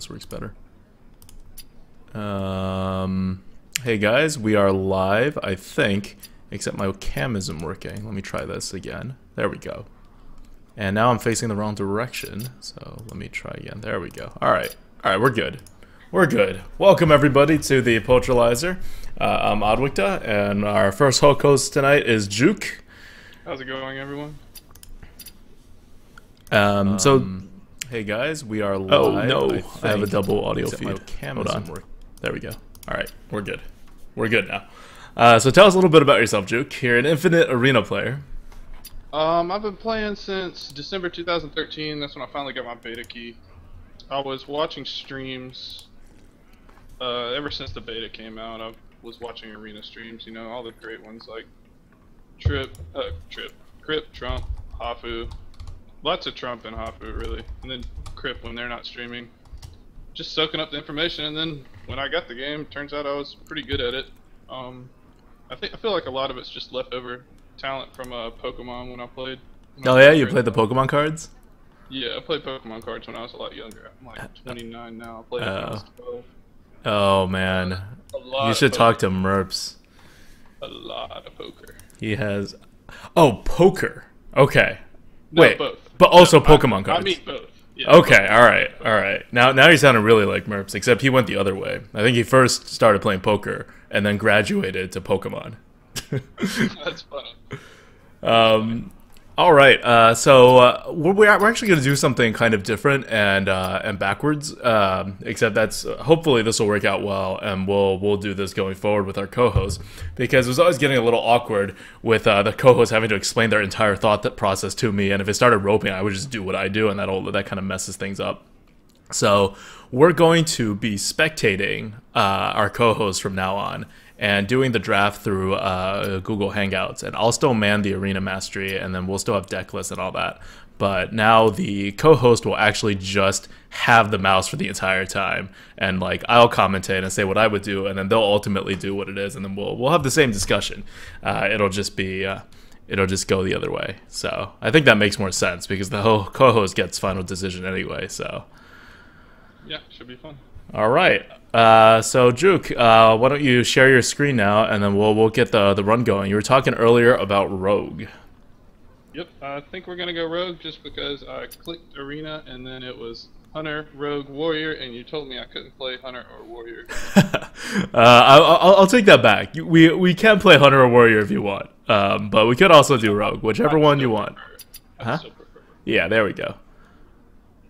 this works better. Hey guys, we are live, I think, except my cam isn't working. Let me try this again. There we go. And now I'm facing the wrong direction, so let me try again. There we go. Alright, we're good. We're good. Welcome everybody to the Poultryizer. I'm Adwikta, and our first host tonight is Jook. How's it going, everyone? Hey guys, we are live. Oh no, I have a double audio feed. My cam doesn't work. There we go. Alright, we're good. We're good now. So tell us a little bit about yourself, Jook. You're an Infinite Arena player. I've been playing since December 2013. That's when I finally got my beta key. I was watching streams ever since the beta came out. I was watching arena streams, you know, all the great ones like Crip, Trump, Hafu. Lots of Trump and Hafu, really. And then Crip when they're not streaming. Just soaking up the information, and then when I got the game, turns out I was pretty good at it. I feel like a lot of it's just leftover talent from Pokemon when I played. Oh yeah, you played the Pokemon cards? Yeah, I played Pokemon cards when I was a lot younger. I'm like 29 now. I played when I was 12. Oh man, you should talk to Merps. A lot of poker. He has... Oh, poker. Okay. No, wait, both. But also Pokemon cards. I mean both. Yeah, okay, alright. Now you're sounding really like Merps, except he went the other way. I think he first started playing poker, and then graduated to Pokemon. That's funny. Alright, so we're actually going to do something kind of different and backwards, except that's, hopefully this will work out well, and we'll do this going forward with our co-host, because it was always getting a little awkward with the co-host having to explain their entire thought process to me, and if it started roping, I would just do what I do, and that kind of messes things up. So we're going to be spectating our co-host from now on, and doing the draft through Google Hangouts, and I'll still man the arena mastery, and then we'll still have deck lists and all that. But now the co-host will actually just have the mouse for the entire time, and like I'll commentate and say what I would do, and then they'll ultimately do what it is, and then we'll have the same discussion. It'll just be it'll just go the other way. So I think that makes more sense because the whole co-host gets final decision anyway. So yeah, should be fun. All right. So Jook, why don't you share your screen now, and then we'll get the run going. You were talking earlier about Rogue. Yep, I think we're gonna go Rogue just because I clicked Arena and then it was Hunter, Rogue, Warrior, and you told me I couldn't play Hunter or Warrior. I'll take that back. We can play Hunter or Warrior if you want, but we could also do Rogue, whichever one you want. Huh? Yeah, there we go.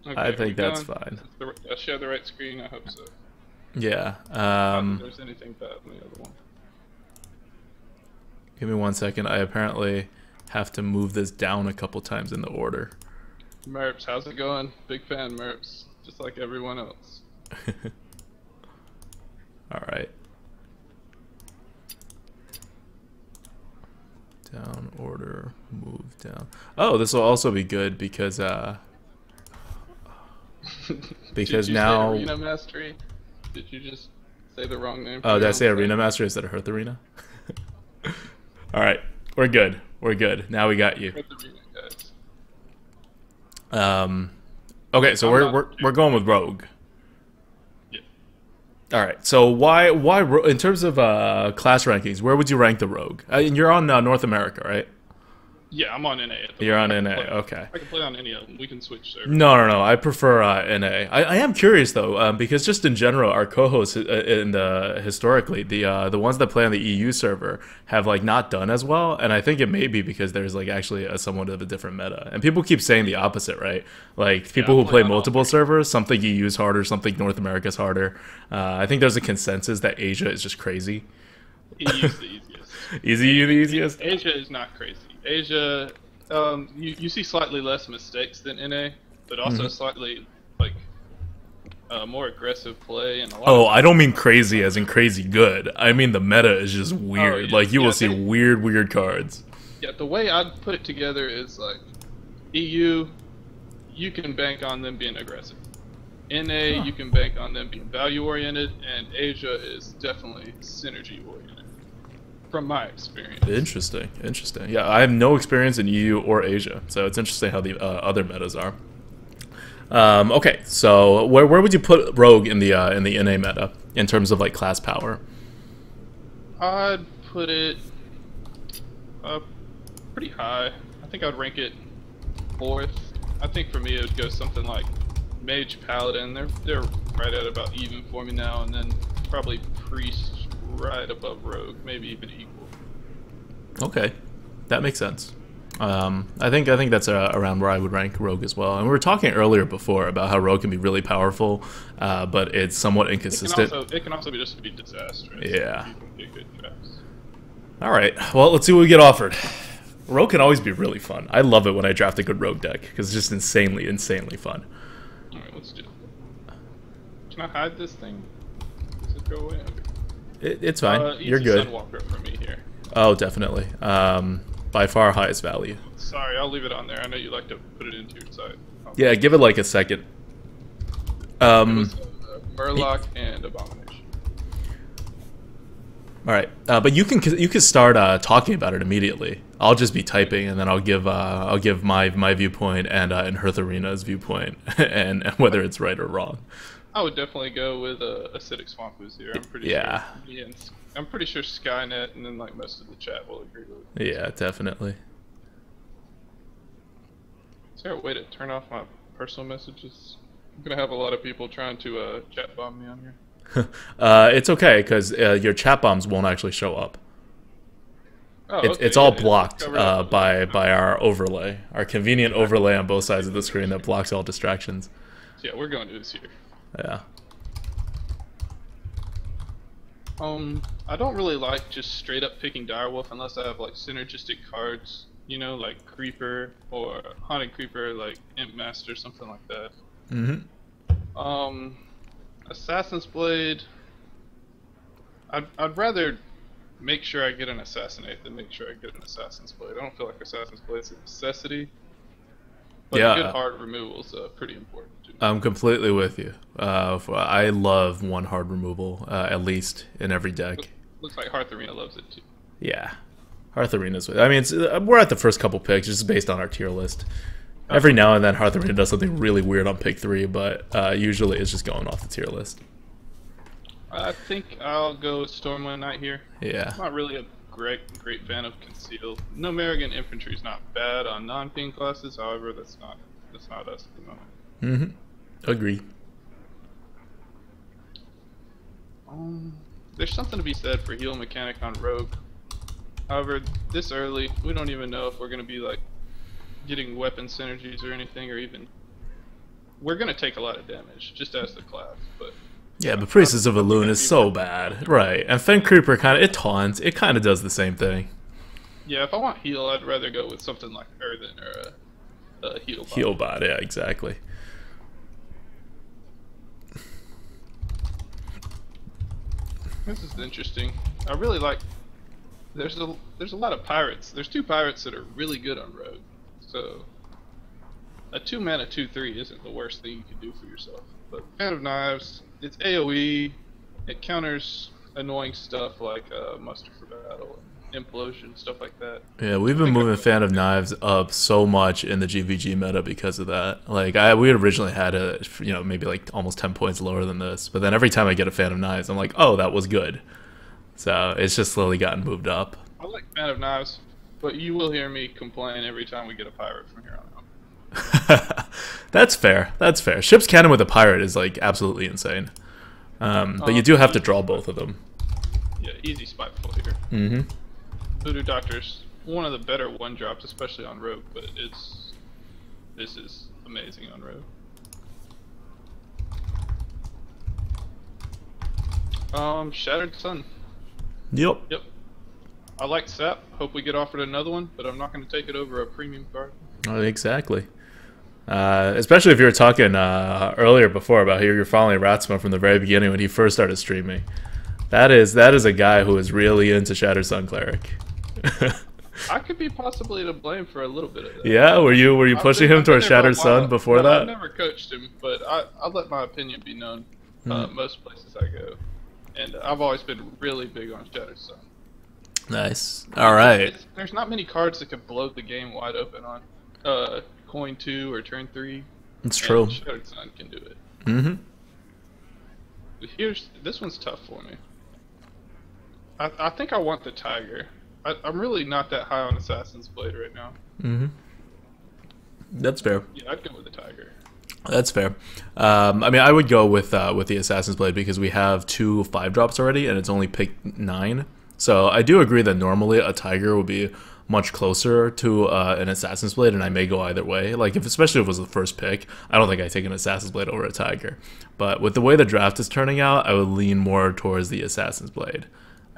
Okay, I think that's fine. I share the right screen. I hope so. Yeah. If there's anything bad in the other one. Give me 1 second. I apparently have to move this down a couple times in the order. Merps, how's it going? Big fan, Merps. Just like everyone else. Alright. Down, order, move down. Oh, this will also be good because because now... Say Arena Mastery? Did you just say the wrong name? Oh, did I say Arena Master instead of Hearth Arena? Alright, we're good. We're good. Now we got you. Okay, so we're going with Rogue. Yeah. Alright, so why in terms of class rankings, where would you rank the Rogue? You're on North America, right? Yeah, I'm on NA. You're on NA, okay. I can play on any of them. We can switch servers. No. I prefer NA. I am curious though, because just in general, our co-hosts historically, the ones that play on the EU server have like not done as well, and I think it may be because there's like actually somewhat of a different meta, and people keep saying the opposite, right? Like people who play multiple servers, something EU's harder, something North America's harder. I think there's a consensus that Asia is just crazy. EU's the easiest. Is EU the easiest? Asia is not crazy. Asia, you see slightly less mistakes than NA, but also slightly like more aggressive play and a lot. I don't mean crazy as in crazy good. I mean the meta is just weird. Like you will see weird cards. Yeah, the way I'd put it together is like EU, you can bank on them being aggressive. NA, you can bank on them being value oriented, and Asia is definitely synergy oriented. From my experience. Interesting. Yeah, I have no experience in EU or Asia, so it's interesting how the other metas are. Okay, so where would you put Rogue in the NA meta in terms of like class power? I'd put it pretty high. I think I'd rank it fourth. I think for me it would go something like Mage Paladin. They're right at about even for me now, and then probably Priest right above Rogue, maybe even equal. Okay, that makes sense. I think that's around where I would rank Rogue as well. And we were talking earlier before about how Rogue can be really powerful, but it's somewhat inconsistent. It can also be just be disastrous. Yeah. You can get good traps. All right. Well, let's see what we get offered. Rogue can always be really fun. I love it when I draft a good Rogue deck because it's just insanely fun. All right, let's do it. Can I hide this thing? Does it go away? Okay. It's fine. You're easy good. Sunwalker for me here. Oh, definitely. By far highest value. Sorry, I'll leave it on there. I know you like to put it into your side. Yeah, give it like a second. It was Murloc and Abomination. All right, but you can start talking about it immediately. I'll just be typing, and then I'll give my viewpoint and Hertharina's viewpoint, and whether it's right or wrong. I would definitely go with Acidic Swamp here. I'm pretty yeah. Sure. Yeah, I'm pretty sure Skynet and then like most of the chat will agree with it. Yeah, definitely. Is there a way to turn off my personal messages? I'm gonna have a lot of people trying to chat bomb me on here. It's okay because your chat bombs won't actually show up. Oh, it's all blocked by our overlay, our convenient overlay on both sides of the screen that blocks all distractions. So yeah, we're going to this here. Yeah. I don't really like just straight up picking Direwolf unless I have like synergistic cards, you know, like Creeper or Haunted Creeper, like Imp Master, something like that. Mm-hmm. Assassin's Blade. I'd rather make sure I get an Assassinate than make sure I get an Assassin's Blade. I don't feel like Assassin's Blade's a necessity. But yeah. good hard removal is pretty important too. I'm completely with you. I love one hard removal, at least in every deck. Looks like Hearth Arena loves it too. Yeah. Hearth Arena's I mean, we're at the first couple picks, just based on our tier list. Every now and then Hearth Arena does something really weird on pick 3, but usually it's just going off the tier list. I think I'll go with Stormwind Knight here. Yeah. I'm not really a great fan of Conceal. No Merrigan Infantry is not bad on non-ping classes, however, that's not us at the moment. Mm-hmm. Agree. There's something to be said for heal mechanic on Rogue. However, this early, we don't even know if we're going to be like getting weapon synergies or anything, or even we're going to take a lot of damage just as the class. But yeah, but Priestess of Elune is so bad, right? And Fen Creeper it taunts. It kind of does the same thing. Yeah, if I want heal, I'd rather go with something like Earthen or a Healbot. Healbot, yeah, exactly. This is interesting. I really like. There's a lot of pirates. There's 2 pirates that are really good on Rogue. So a 2-mana 2/3 isn't the worst thing you can do for yourself. But Fan of Knives, it's AoE. It counters annoying stuff like Muster for Battle and Implosion, stuff like that. Yeah, we've been moving Fan of Knives up so much in the GVG meta because of that. Like we originally had maybe like almost 10 points lower than this, but then every time I get a Fan of Knives, I'm like, oh, that was good. So it's just slowly gotten moved up. I like Fan of Knives, but you will hear me complain every time we get a pirate from here on out. That's fair. That's fair. Ship's Cannon with a pirate is like absolutely insane. But you do have to draw both of them. Yeah, easy Spiteful here. Mm-hmm. Voodoo Doctor's one of the better 1-drops, especially on Rogue, but this is amazing on Rogue. Shattered Sun. Yep. I like Sap. Hope we get offered another one, but I'm not going to take it over a premium card. Exactly. Especially if you were talking earlier before about how you're following Ratsma from the very beginning when he first started streaming. That is a guy who is really into Shattered Sun Cleric. I could be possibly to blame for a little bit of that. Yeah, were you pushing him towards Shattered Sun before that? I've never coached him, but I let my opinion be known most places I go, and I've always been really big on Shattered Sun. Nice. All right. There's not many cards that could blow the game wide open on coin 2 or turn 3. It's true. And Shattered Sun can do it. Mm-hmm. But this one's tough for me. I think I want the Tiger. I'm really not that high on Assassin's Blade right now. Mm-hmm. That's fair. Yeah, I'd go with the Tiger. That's fair. I mean, I would go with the Assassin's Blade because we have 2 5-drops already, and it's only pick 9. So I do agree that normally a Tiger would be much closer to an Assassin's Blade, and I may go either way. Like, especially if it was the first pick, I don't think I'd take an Assassin's Blade over a Tiger. But with the way the draft is turning out, I would lean more towards the Assassin's Blade.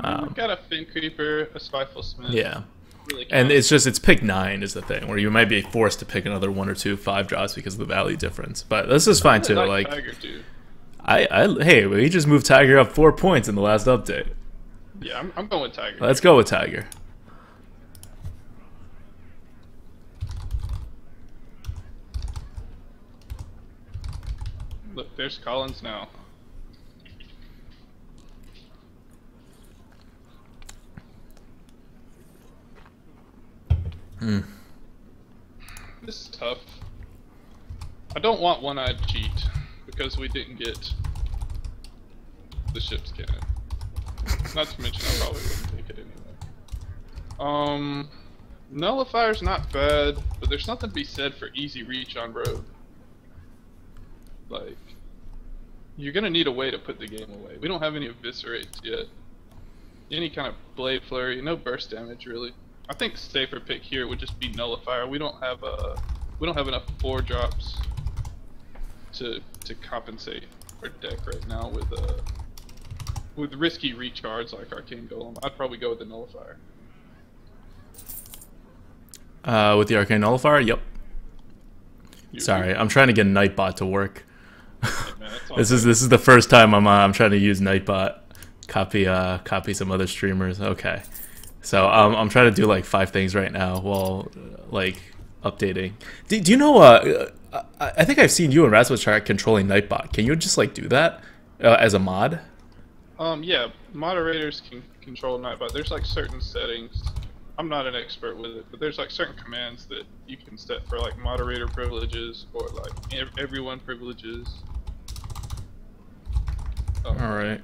We've got a Fin Creeper, a Spiteful Smith. Yeah. Really And it's pick 9 is the thing, where you might be forced to pick another 1 or 2 5-drops because of the value difference. But this is fine too. Like Tiger too. Hey, we just moved Tiger up 4 points in the last update. Yeah, I'm going with Tiger. Let's go with Tiger. Look, there's Collins now. This is tough. I don't want One-Eyed Cheat because we didn't get the ship's cannon. Not to mention I probably wouldn't take it anyway. Nullifier's not bad, but there's something to be said for easy reach on road. Like, you're gonna need a way to put the game away. We don't have any eviscerates yet. Any kind of blade flurry, no burst damage really. I think safer pick here would just be Nullifier. We don't have enough 4-drops to compensate our deck right now with risky recharge like Arcane Golem. I'd probably go with the Nullifier. With the Arcane Nullifier, yep. Sorry, I'm trying to get Nightbot to work. Man, this is the first time I'm trying to use Nightbot. Copy some other streamers. Okay. So I'm trying to do like 5 things right now while like updating. Do you know? I think I've seen you and Rasmus try controlling Nightbot. Can you just like do that as a mod? Yeah, moderators can control Nightbot. There's like certain settings. I'm not an expert with it, but there's like certain commands that you can set for like moderator privileges or like everyone privileges. All right.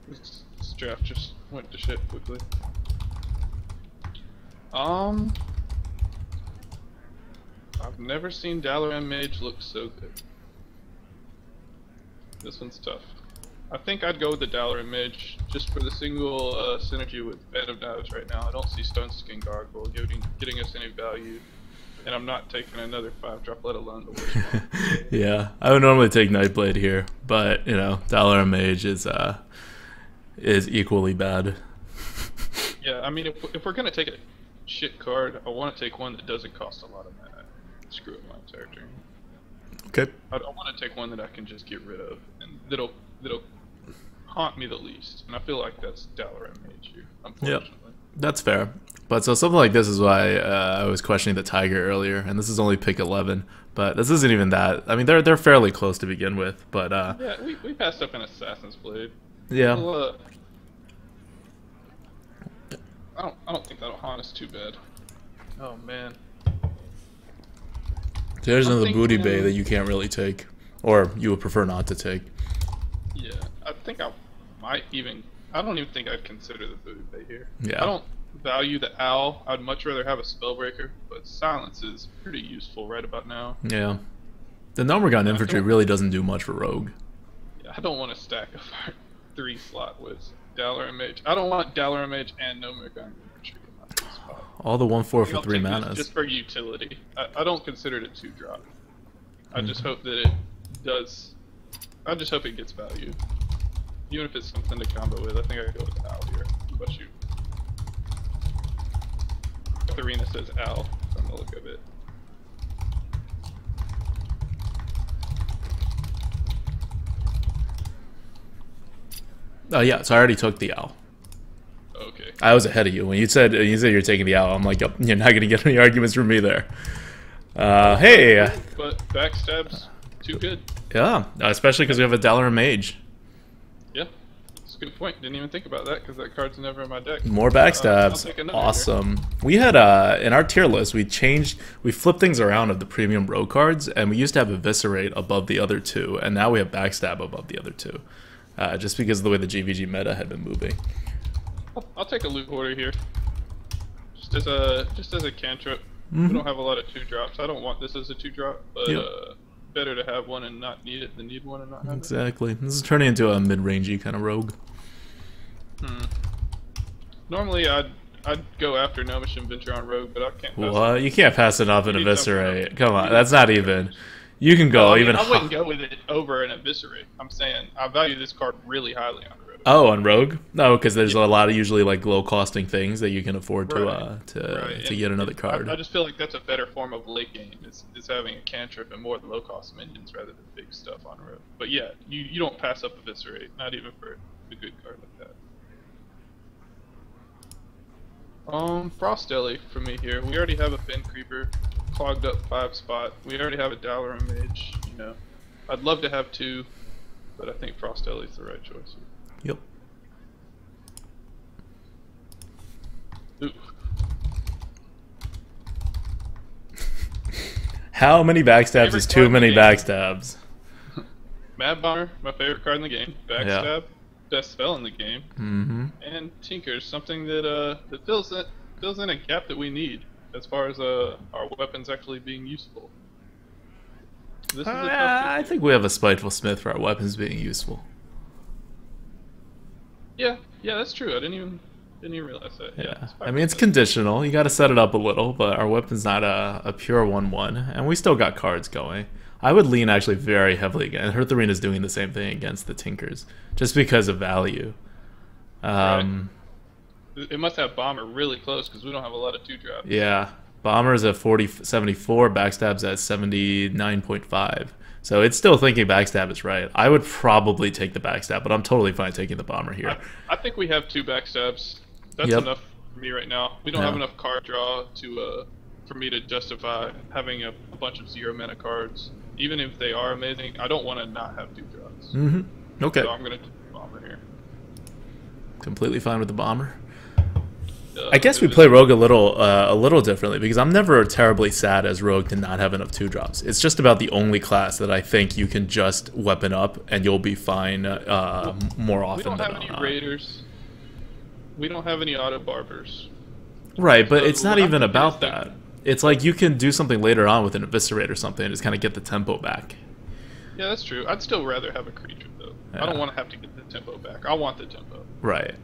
This draft just went to shit quickly. I've never seen Dalaran Mage look so good. This one's tough. I think I'd go with the Dalaran Mage just for the single synergy with Band of Knives right now. I don't see Stone Skin Gargoyle getting us any value, and I'm not taking another 5-drop, let alone the worst one. Yeah, I would normally take Nightblade here, but you know, Dalaran Mage is equally bad. Yeah, I mean, if we're gonna take a shit card, I want to take one that doesn't cost a lot of mana. Screw up my entire turn. Okay. I want to take one that I can just get rid of, and that'll haunt me the least. And I feel like that's Dalaran Mage here, unfortunately. Yep, that's fair. But so something like this is why I was questioning the Tiger earlier, and this is only pick 11. But this isn't even that. I mean, they're fairly close to begin with. But yeah, we passed up an Assassin's Blade. Yeah. Well, I don't think that'll haunt us too bad. Oh man. There's another booty bay that you can't really take, or you would prefer not to take. Yeah, I think I might even. I don't even think I'd consider the booty bay here. Yeah. I don't value the owl. I'd much rather have a Spellbreaker, but silence is pretty useful right about now. Yeah. The Nomergon infantry really doesn't do much for rogue. Yeah, I don't want to stack a 3-slot with Dalaran Mage. I don't want Dalaran Mage and Nomergon infantry in my spot. All the 1/4 for 3 manas. Just for utility. I don't consider it a 2-drop. I just hope that it does. I just hope it gets value. Even if it's something to combo with, I think I'd go with Owl here. What about you? Arena says Owl from the look of it. Oh yeah, so I already took the owl. Okay. I was ahead of you when you said you're taking the owl. I'm like, yep, you're not gonna get any arguments from me there. Hey. But backstab's too good. Yeah, especially because we have a Dalaran Mage. Yeah, it's good point. Didn't even think about that because that card's never in my deck. More I'll backstabs. take another Awesome. We had in our tier list, we flipped things around of the premium rogue cards, and we used to have Eviscerate above the other two, and now we have Backstab above the other two, just because of the way the GVG meta had been moving. I'll take a loot hoarder here. Just as a cantrip. We don't have a lot of 2-drops. I don't want this as a 2-drop, but better to have one and not need it than need one and not have it. Exactly. This is turning into a mid-rangey kind of rogue. Normally I'd go after Gnomish and venture on rogue, but I can't pass What? it. You can't pass it off an Eviscerate. Come on, that's not even. You can go I mean, even. I wouldn't go with it over an Eviscerate. I'm saying I value this card really highly on rogue. Oh, on rogue? No, because there's a lot of usually like low costing things that you can afford to get another card. I just feel like that's a better form of late game. Is having a cantrip and more low cost minions rather than big stuff on rogue. But yeah, you don't pass up Eviscerate, not even for a good card like that. Frost Deli for me here. We already have a Fin Creeper, clogged up 5 spot. We already have a Dalaran Mage. You know, I'd love to have 2, but I think Frost Deli is the right choice. Yep. Ooh. How many backstabs is too many backstabs? Mad Bomber, my favorite card in the game. Backstab, best spell in the game. And Tinker's something that that fills in a gap that we need as far as our weapons actually being useful. This is I think we have a Spiteful Smith for our weapons being useful. Yeah, that's true. I didn't even realize that. Yeah. I mean, it's conditional. You got to set it up a little, but our weapon's not a pure 1/1, and we still got cards going. I would lean actually very heavily again. Hertharine is doing the same thing against the Tinkers, just because of value. Right. It must have Bomber really close because we don't have a lot of 2-drops. Yeah, Bomber's at 74, Backstab's at 79.5. So it's still thinking Backstab is right. I would probably take the Backstab, but I'm totally fine taking the Bomber here. I think we have 2 Backstabs. That's enough for me right now. We don't have enough card draw to for me to justify having a bunch of 0 mana cards. Even if they are amazing, I don't want to not have 2 drops. Okay. So I'm going to take the Bomber here. Completely fine with the Bomber. I guess we play Rogue a little differently because I'm never terribly sad as Rogue to not have enough 2-drops. It's just about the only class that I think you can just weapon up and you'll be fine more often than not. We don't have any Raiders. We don't have any Auto Barbers. Right, but it's not even about that. It's like you can do something later on with an Eviscerate or something and just kind of get the tempo back. Yeah, that's true. I'd still rather have a creature though. Yeah. I don't want to have to get the tempo back. I want the tempo. Right.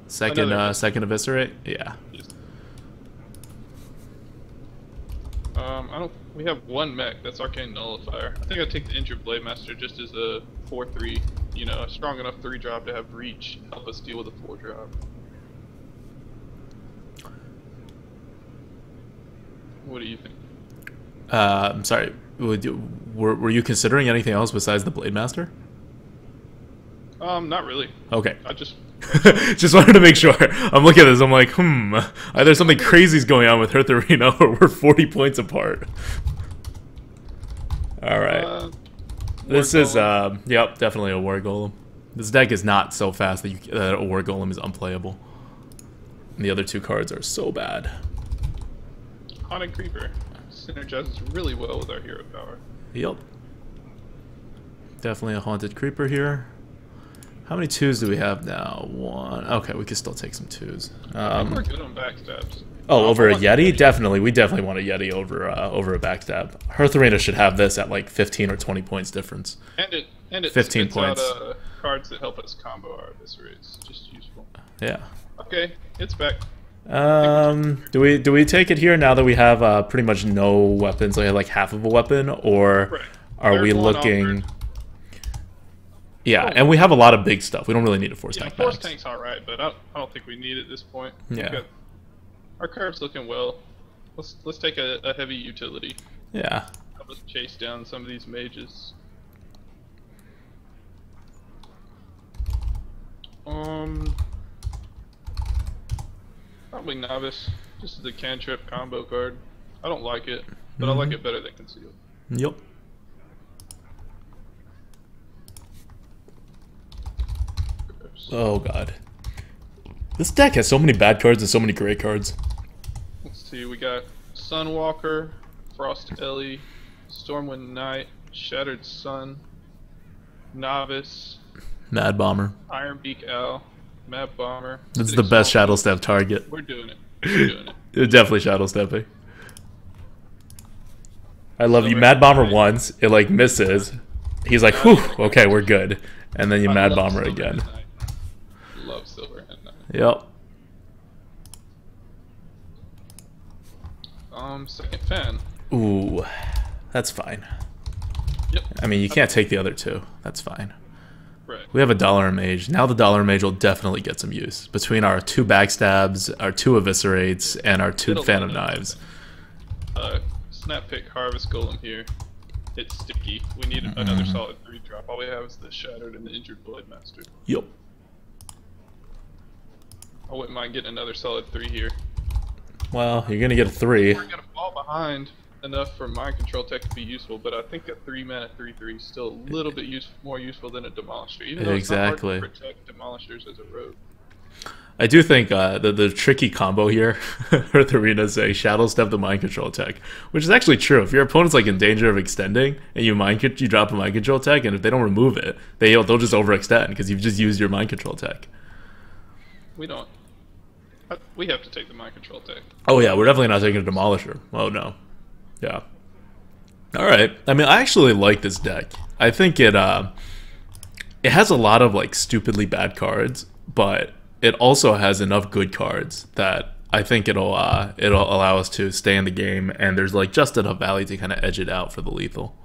Second Eviscerate? Yeah. We have 1 mech. That's Arcane Nullifier. I think I'd take the Injured Blade Master just as a 4/3. You know, a strong enough 3-drop to have reach and help us deal with a 4-drop. What do you think? I'm sorry. Were you considering anything else besides the Blade Master? Not really. Okay. I just just wanted to make sure. I'm looking at this. I'm like, either something crazy's going on with Hertharino or we're 40 points apart. All right. This is yep, definitely a War Golem. This deck is not so fast that a War Golem is unplayable. And the other 2 cards are so bad. Haunted Creeper synergizes really well with our hero power. Yep. Definitely a Haunted Creeper here. How many 2s do we have now? 1. Okay, we can still take some 2s. I think we're good on backstabs. Oh, over a Yeti? Definitely. We definitely want a Yeti over a backstab. Hertharina should have this at like 15 or 20 points difference. And it 15 points. Out, cards that help us combo our Eviscerates. Just useful. Yeah. Okay, it's back. Do we take it here now that we have pretty much no weapons, like half of a weapon, or are we looking? Yeah, and we have a lot of big stuff. We don't really need a force tank. Force tank's alright, but I don't think we need it at this point. Yeah. Our curve's looking well. Let's take a heavy utility. Yeah. Help us chase down some of these mages. Probably Novice. Just as a cantrip combo card. I don't like it, but I like it better than Concealed. Yep. Oh god. This deck has so many bad cards and so many great cards. Let's see, we got Sunwalker, Frost Ellie, Stormwind Knight, Shattered Sun, Novice, Mad Bomber. Ironbeak Owl, Mad Bomber. This is the best Shadow Step target. We're doing it. We're doing it. It's definitely Shadow Stepping. I love you. Mad Bomber once, it like misses. He's like, whew, okay, we're good. And then you Mad Bomber again. Love Silver Hand Knight. Yep. Second fan. Ooh, that's fine. Yep. I mean, you can't take the other two. That's fine. Right. We have a Dollar Mage. Now the Dollar Mage will definitely get some use. Between our 2 Backstabs, our 2 Eviscerates, and our 2 Phantom Knives. Snap Pick Harvest Golem here. It's sticky. We need another solid 3-drop. All we have is the Shattered and the Injured Blade Master. Yep. I wouldn't mind getting another solid 3 here. Well, you're going to get a 3. We're going to fall behind enough for Mind Control Tech to be useful, but I think a 3-mana 3/3 is still a little bit more useful than a Demolisher, even though it's not hard to protect Demolishers as a rogue. I do think the tricky combo here, Earth Arena saying Shadow Step the Mind Control Tech, which is actually true. If your opponent's like in danger of extending, and you drop a Mind Control Tech, and if they don't remove it, they'll just overextend because you've just used your Mind Control Tech. We don't. We have to take the Mind Control Tech. Oh yeah, we're definitely not taking a Demolisher. Oh no. Yeah. Alright. I mean, I actually like this deck. I think it has a lot of like stupidly bad cards, but it also has enough good cards that I think it'll allow us to stay in the game, and there's like just enough value to kind of edge it out for the lethal.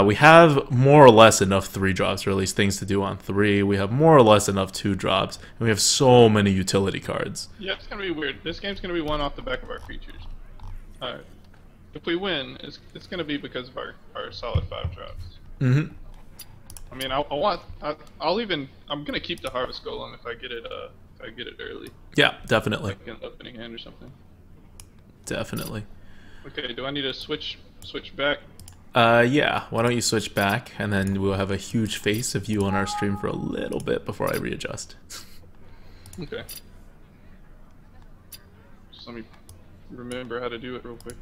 We have more or less enough 3-drops, or at least things to do on 3. We have more or less enough 2-drops, and we have so many utility cards. Yeah, it's gonna be weird. This game's gonna be won off the back of our creatures. Alright. If we win, it's gonna be because of our solid 5-drops. Mm-hmm. I mean, I'm gonna keep the Harvest Golem if I get it early. Yeah, definitely. Like an opening hand or something. Definitely. Okay, do I need to switch back? Yeah, why don't you switch back, and then we'll have a huge face of you on our stream for a little bit before I readjust. Okay. Just let me remember how to do it real quick.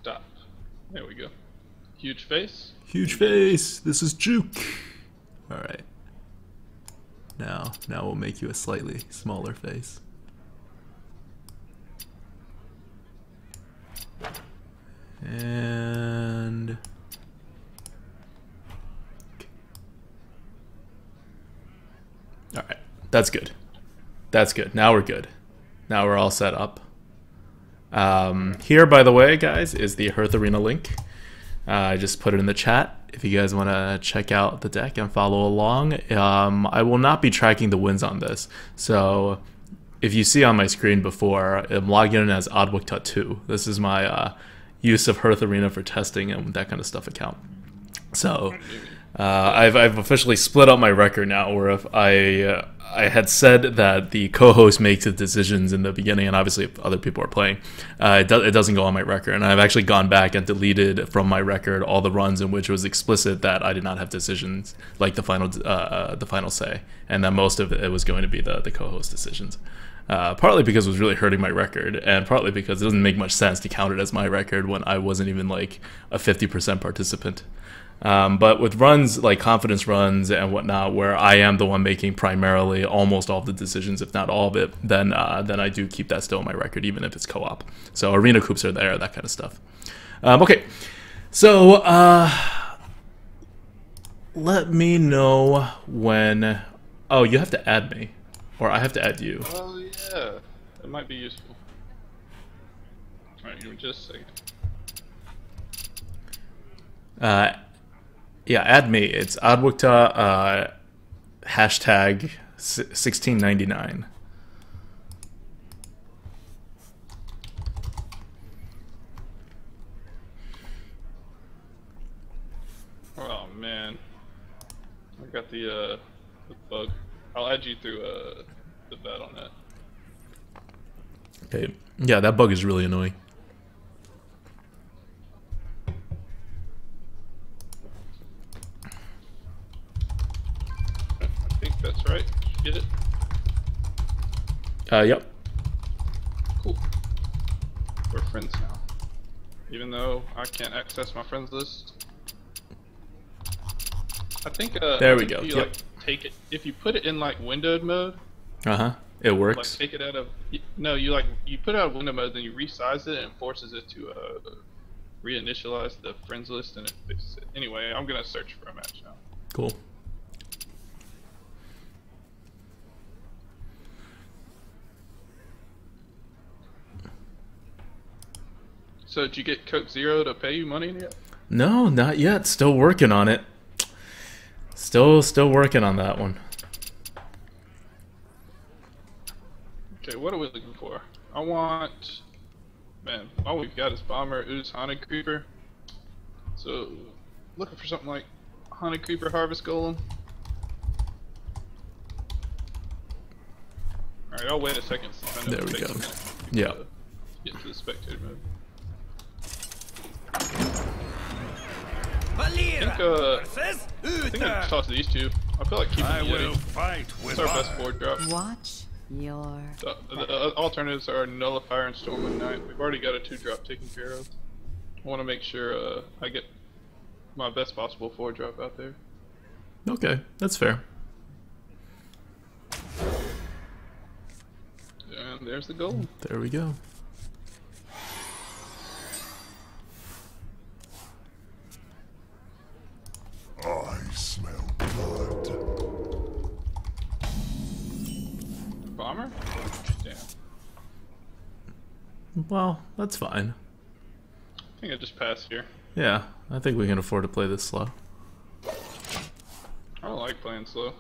Stop. There we go. Huge face. Huge face! This is Jook! Alright. Now we'll make you a slightly smaller face. And all right, that's good. That's good. Now we're good. Now we're all set up. Here, by the way, guys, is the Hearth Arena link. I just put it in the chat if you guys want to check out the deck and follow along. I will not be tracking the wins on this, so if you see on my screen before, I'm logging in as Oddwick2. This is my use of Hearth Arena for testing and that kind of stuff account. So I've officially split up my record now, where if I had said that the co-host makes the decisions in the beginning, and obviously if other people are playing, it doesn't go on my record. And I've actually gone back and deleted from my record all the runs in which it was explicit that I did not have decisions, like the final say, and that most of it was going to be the co-host decisions. Partly because it was really hurting my record, and partly because it doesn't make much sense to count it as my record when I wasn't even like a 50% participant. But with runs like confidence runs and whatnot, where I am the one making primarily almost all of the decisions, if not all of it, then I do keep that still in my record, even if it's co-op. So arena coops are there, that kind of stuff. Okay, so let me know when. Oh, you have to add me, or I have to add you. Oh yeah, that might be useful. Alright, give me just a second. Yeah, add me. It's Oddwick2 hashtag 1699. Oh man, I got the bug. I'll add you through the Battle.net. Okay. Yeah, that bug is really annoying. Yep. Cool. We're friends now. Even though I can't access my friends list. I think There we go. If you, Yep. like, take it, if you put it in like windowed mode, It like works. take it out of, no, you put it out of window mode, then you resize it and it forces it to reinitialize the friends list and it fixes it. Anyway, I'm gonna search for a match now. Cool. So did you get Coke Zero to pay you money yet? No, not yet. Still working on it. Still working on that one. Okay, what are we looking for? I want, man, all we've got is Bomber, Ooze, Haunted Creeper. So, looking for something like Haunted Creeper, Harvest Golem. Alright, I'll wait a second since I know There it we takes go. a minute Yeah. to get into the spectator mode. I think I can toss these two. I feel like keeping the Yeti. Fight It's our best board drop. Watch your. The alternatives are Nullifier and Storm of Night. We've already got a 2-drop taken care of. I want to make sure I get my best possible 4-drop out there. Okay, that's fair. And there's the goal. There we go. I smell blood. Bomber? Damn. Well, that's fine. I think I just passed here. Yeah, I think we can afford to play this slow. I don't like playing slow.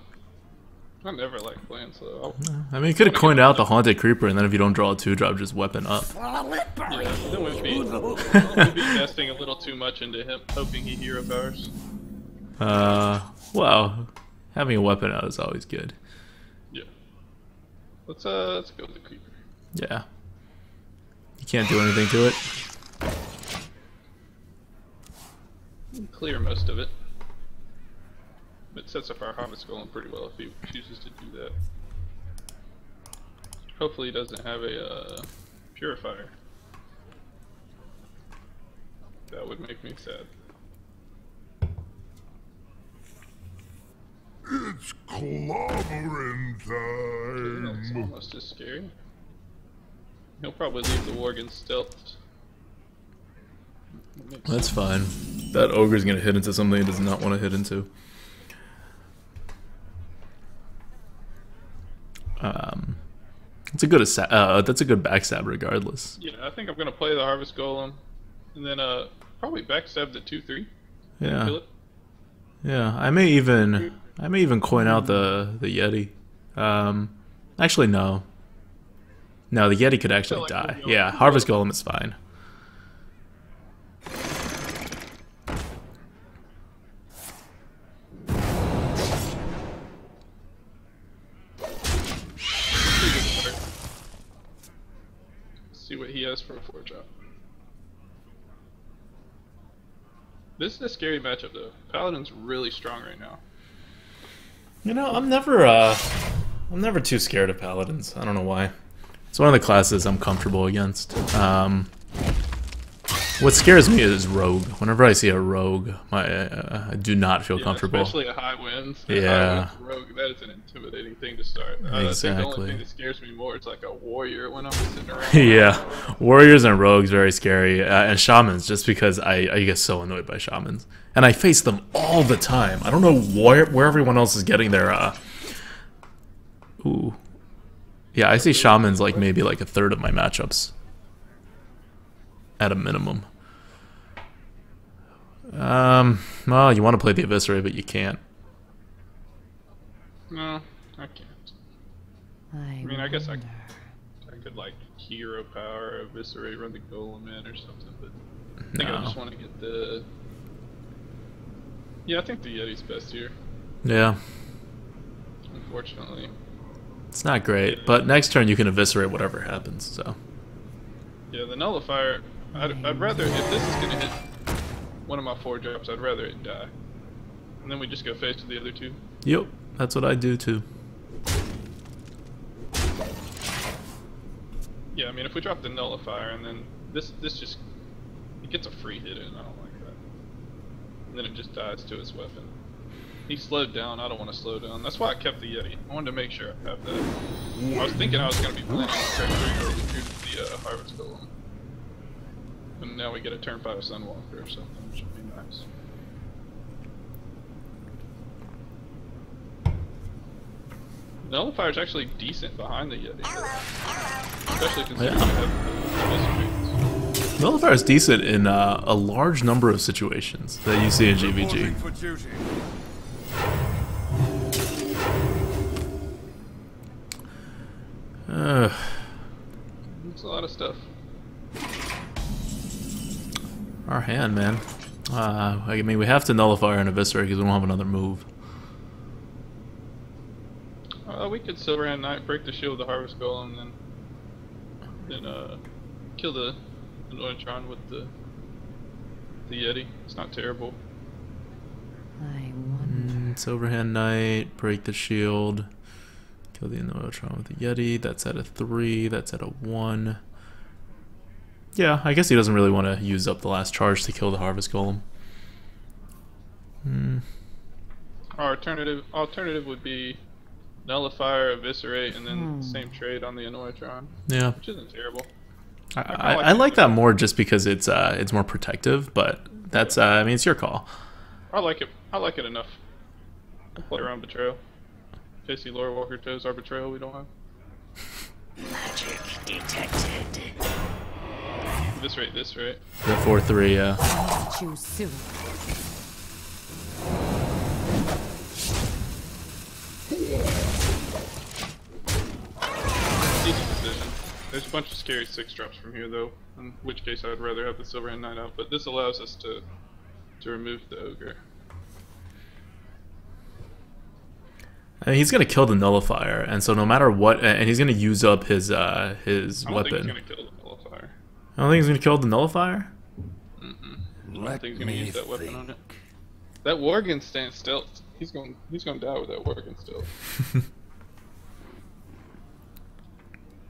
I never like playing slow. I mean, you could have coined out the Haunted Creeper, and then if you don't draw a 2-drop, just weapon up. Yeah, then we'd be investing a little too much into him, hoping he hero powers. Well, having a weapon out is always good. Yeah. Let's go with the creeper. Yeah. You can't do anything to it. Clear most of it. It sets up our Harvest Golem pretty well if he chooses to do that. Hopefully he doesn't have a Purifier. That would make me sad. It's clobbering That's time. almost as scary. He'll probably leave the Worgen stealthed. That's fine. That ogre's gonna hit into something he does not want to hit into. That's a good that's a good backstab regardless. Yeah, I think I'm gonna play the Harvest Golem, and then probably backstab the 2/3. Yeah. Kill it. Yeah, I may even coin out the Yeti. Actually no. No, the Yeti could actually like die. we'll be Yeah, able to Harvest do it. Golem is fine. See what he has for a 4-drop. This is a scary matchup though. Paladin's really strong right now. You know, I'm never too scared of paladins. I don't know why. It's one of the classes I'm comfortable against. What scares me is rogue. Whenever I see a rogue, I do not feel comfortable. Especially a high winds. Yeah. Rogue, that is an intimidating thing to start. I think the Exactly. only thing that scares me more is like a warrior when I'm sitting around. Yeah, warriors and rogues very scary, and shamans. Just because I get so annoyed by shamans, and I face them all the time. I don't know where everyone else is getting their. Ooh, yeah, I see shamans like maybe like a third of my matchups. At a minimum. Well, you want to play the Eviscerate, but you can't. No, I can't. I mean, I guess I could like hero power, eviscerate, run the golem in or something, but I think I just want to get the. Yeah, I think the Yeti's best here. Yeah, Unfortunately. it's not great, but next turn you can Eviscerate whatever happens, so. Yeah, the Nullifier. I'd rather, if this is gonna hit one of my 4-drops, I'd rather it die. And then we just go face to the other two. Yep, that's what I do too. Yeah, I mean, if we drop the nullifier and then this just it gets a free hit in, I don't like that. And then it just dies to its weapon. He slowed down. I don't want to slow down. That's why I kept the Yeti. I wanted to make sure I have that. I was thinking I was going to be planning on turn 3 to the Harvest Golem. And now we get a turn 5 Sunwalker or something, which would be nice. Nullifier's actually decent behind the Yeti. Especially considering we have the Nullifier is decent in a large number of situations that you see in GVG. It's a lot of stuff. Our hand, man. I mean, we have to Nullifier and Eviscerate because we don't have another move. We could Silverhand Knight, break the shield of the Harvest Golem, then kill the Anointron with the Yeti. It's not terrible. I wonder. Silverhand Knight, break the shield, kill the Anointron with the Yeti. That's at a 3. That's at a 1. Yeah, I guess he doesn't really want to use up the last charge to kill the Harvest Golem. Our alternative would be Nullifier, Eviscerate, and then same trade on the Anointron. Yeah, which isn't terrible. I like that more just because it's more protective, but that's I mean, it's your call. I like it. I like it enough. I'll play around Betrayal. In case the Lore Walker toes our Betrayal we don't have. Magic detected. Eviscerate this, right? The 4/3, yeah. Choose soon. Decent decision. There's a bunch of scary 6-drops from here, though. In which case, I'd rather have the Silverhand Knight out. But this allows us to remove the Ogre. I mean, he's gonna kill the Nullifier, and so no matter what, and he's gonna use up his I don't weapon. think he's gonna kill the Nullifier. I don't think he's gonna kill the Nullifier. I don't think he's gonna use that weapon on it. That Worgen stands still. He's gonna die with that Worgen still.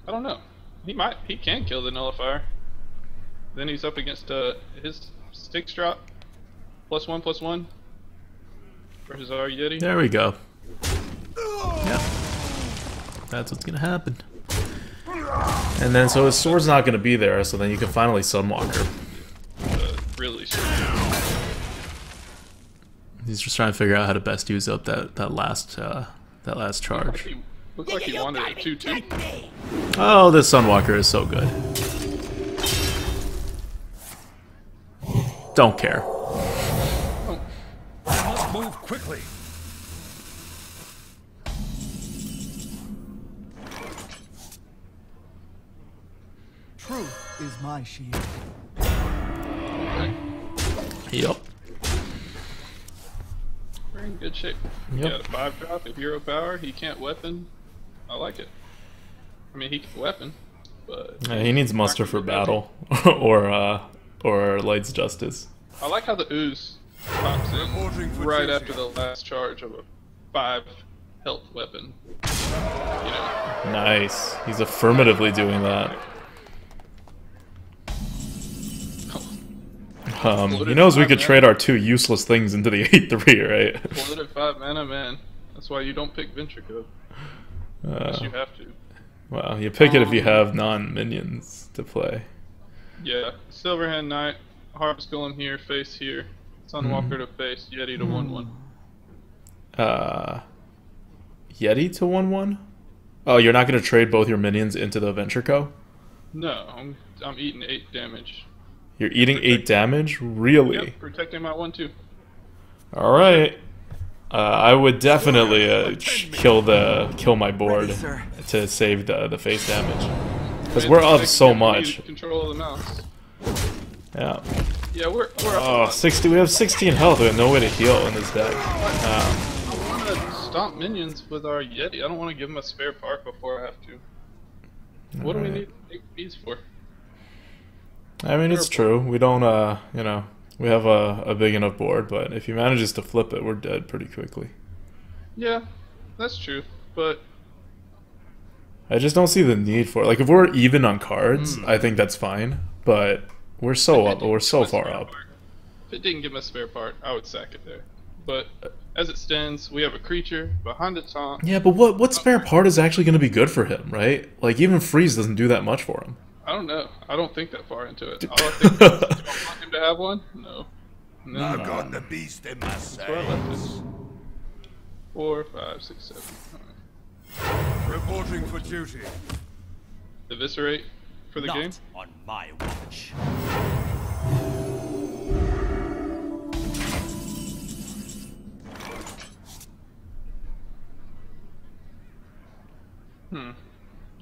I don't know. He can kill the Nullifier. Then he's up against his Sticks drop. +1/+1. Versus our Yeti. There we go. Yep. That's what's gonna happen. And then so his sword's not gonna be there, so then you can finally Sunwalker. Really strong. He's just trying to figure out how to best use up that last charge. Looks like he wanted a 2/2. Oh, this Sunwalker is so good. Don't care. Oh. I must move quickly. Truth is my shield. Okay. Yep. We're in good shape. Yep. Got a 5-drop, a hero power. He can't weapon. I like it. I mean, he can weapon, but Yeah, he needs muster for battle, or Light's Justice. I like how the ooze pops in right after the last charge of a 5 health weapon. You know. Nice. He's affirmatively doing that. He knows we could trade our 2 useless things into the 8/3, right? Bloated 5 mana, man. That's why you don't pick Ventrico. Unless you have to. Well, you pick it if you have non-minions to play. Yeah. Silverhand Knight, Harvest Golem here, face here. Sunwalker to face, Yeti to 1/1. Yeti to 1/1? Oh, you're not going to trade both your minions into the Ventrico? No, I'm eating 8 damage. You're eating 8 damage? Really? Yep, protecting my 1/2. Alright. I would definitely kill my board to save the face damage. Because we're up so much. Control of the mouse. Yeah. Yeah, we're up. Oh, 60. We have 16 health. We have no way to heal in this deck. I want to stomp minions with our Yeti. I don't want to give him a spare part before I have to. What do we need these for? I mean, it's true. We don't, we have a big enough board, but if he manages to flip it, we're dead pretty quickly. Yeah, that's true. But I just don't see the need for it. Like if we're even on cards, I think that's fine. But we're so up. We're so far up. If it didn't give me a spare part, I would sack it there. But as it stands, we have a creature behind the taunt. Yeah, but what spare part is actually going to be good for him, right? Like even freeze doesn't do that much for him. I don't know. I don't think that far into it. All I think is, do I want him to have one? No. No. I've got the beast in my That's where I left sights. it. 4, 5, 6, 7. Alright. Reporting for duty. Eviscerate for the game. On my watch.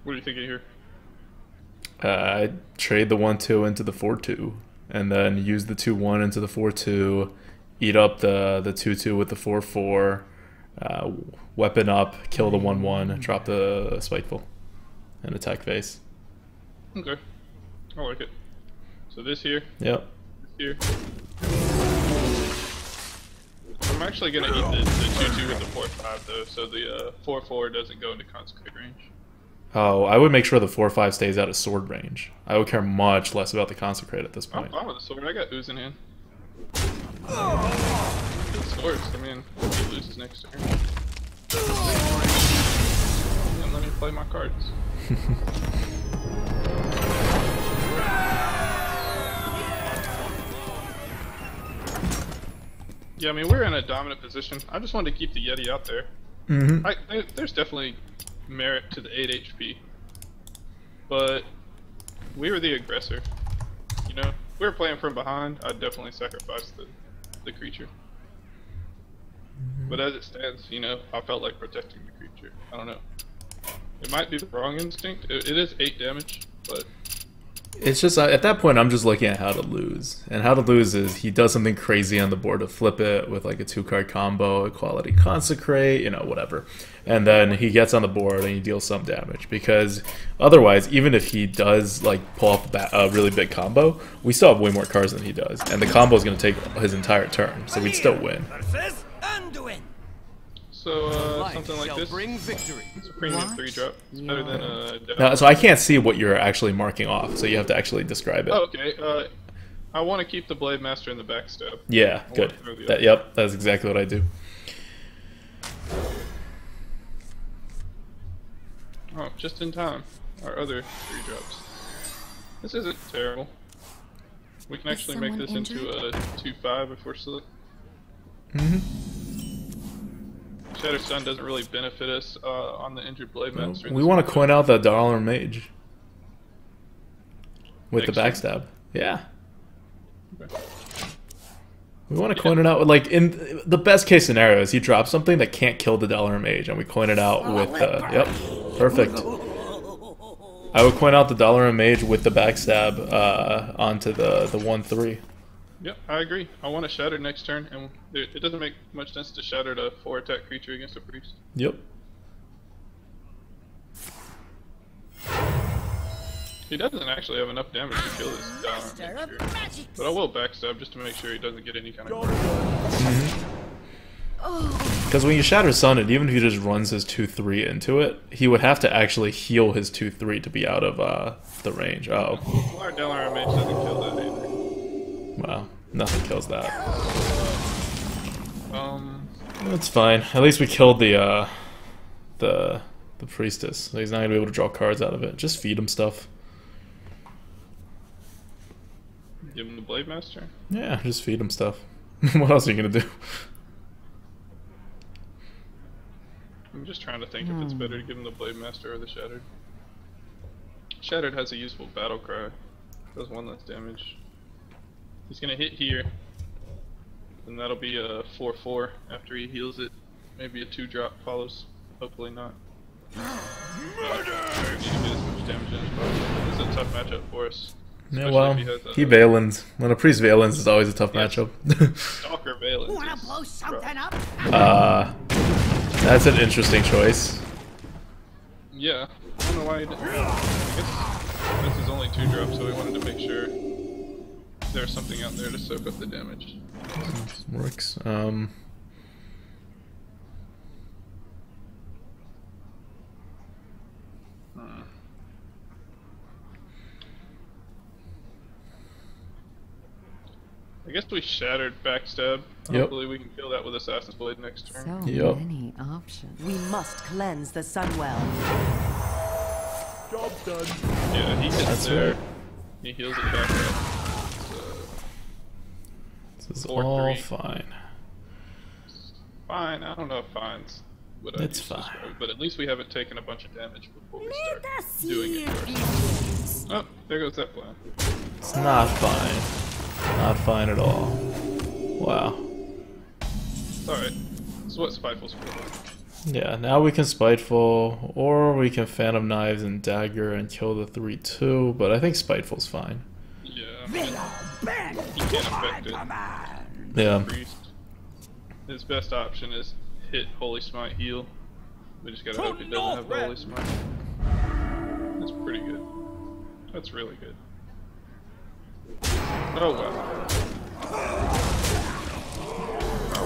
What do you think of here? I'd trade the 1/2 into the 4/2, and then use the 2/1 into the 4/2, eat up the 2/2 with the 4/4, weapon up, kill the 1/1, drop the spiteful, and attack face. Okay. I like it. So this here, Yep. this here. I'm actually gonna eat the 2/2 with the 4/5 though, so the 4/4 doesn't go into consecrate range. Oh, I would make sure the 4/5 stays out of sword range. I would care much less about the consecrate at this I'm point. fine with the sword. I got ooze in hand. Good swords. I mean, he loses next turn. And let me play my cards. Yeah, I mean, we're in a dominant position. I just wanted to keep the Yeti out there. There's definitely merit to the 8 HP. But we were the aggressor. You know, if we were playing from behind, I'd definitely sacrifice the creature. But as it stands, you know, I felt like protecting the creature. I don't know. It might be the wrong instinct. It is 8 damage, but It's just, at that point, I'm just looking at how to lose. And how to lose is he does something crazy on the board to flip it with like a 2-card combo, equality consecrate, you know, whatever. And then he gets on the board and he deals some damage. Because otherwise, even if he does like pull off a really big combo, we still have way more cards than he does. And the combo is going to take his entire turn, so we'd still win. so something like this. Bring victory. It's a premium 3-drop. It's better than No, so I can't see what you're actually marking off, so you have to actually describe it. Oh, okay. I want to keep the Blade Master in the backstab. Yeah, I good. wanna throw the other. Yep, that's exactly what I do. Oh, just in time. Our other 3-drops. This isn't terrible. We can actually make this into a 2/5 if we're slick. Shattered Sun doesn't really benefit us on the injured Blade Master. in We this want to matchup. coin out that Dollar Mage with the Next backstab. Yeah. Okay. We want to coin it out. Like, in the best case scenario is he drops something that can't kill the Dollar Mage, and we coin it out with yep, perfect. I would coin out the Dollar Mage with the backstab onto the 1/3. Yep, I agree. I want to shatter next turn, and it doesn't make much sense to shatter a 4-attack creature against a priest. Yep. He doesn't actually have enough damage to kill this down. But I will backstab just to make sure he doesn't get any kind of. Because when you shatter Sun, and even if he just runs his 2/3 into it, he would have to actually heal his 2/3 to be out of the range. Oh. Our Delaware Mage doesn't kill that either. Wow. Nothing kills that. That's fine. At least we killed the priestess. So he's not gonna be able to draw cards out of it. Just feed him stuff. Give him the Blade Master. Yeah, just feed him stuff. What else are you gonna do? I'm just trying to think if it's better to give him the Blade Master or the Shattered. Shattered has a useful battle cry. Does 1 less damage. He's gonna hit here. And that'll be a 4/4 after he heals it. Maybe a 2-drop follows. Hopefully not. Murder! Need to get as much damage in as possible. This is a tough matchup for us. Yeah, Especially well, if he has he Valens. When a priest Valens is always a tough matchup. Stalker Valence. Wanna blow something up? That's an interesting choice. Yeah. I don't know why he didn't. I guess this is only 2-drop, so we wanted to make sure there's something out there to soak up the damage. Works. I guess we shattered backstab. Yep. Hopefully we can kill that with Assassin's Blade next turn. So Yep. many options. We must cleanse the Sunwell. Job done. Yeah, he hits That's there. right. He heals it back up. This is 4-3. all fine. Fine, I don't know if fine's what I It's use to fine. describe, but at least we haven't taken a bunch of damage before we start doing it first. Oh, there goes that plan. It's not fine. Not fine at all. Wow. Alright, that's what Spiteful's for. Yeah, now we can Spiteful, or we can Phantom Knives and Dagger and kill the 3-2, but I think Spiteful's fine. Yeah, I mean, he can't affect it. Yeah. Priest. His best option is hit Holy Smite heal. We just gotta hope he doesn't have Holy Smite. That's pretty good. That's really good. Oh wow.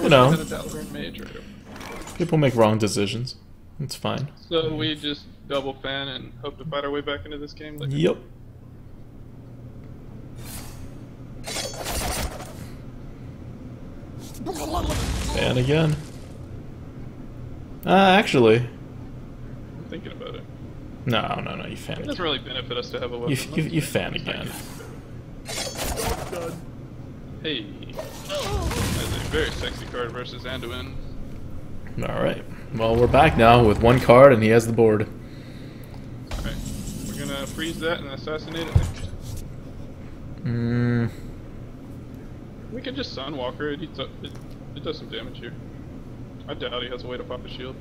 You know, Got a Dalaran Mage right over. people make wrong decisions. It's fine. So we just double fan and hope to fight our way back into this game later. Yep. And again. Actually. I'm thinking about it. No, you fan It again. doesn't really benefit us to have a weapon. You fan again. Job done. Hey. That's a very sexy card versus Anduin. Alright. Well, we're back now with one card and he has the board. Alright. We're gonna freeze that and assassinate it. We could just Sunwalker it. It does some damage here. I doubt he has a way to pop a shield.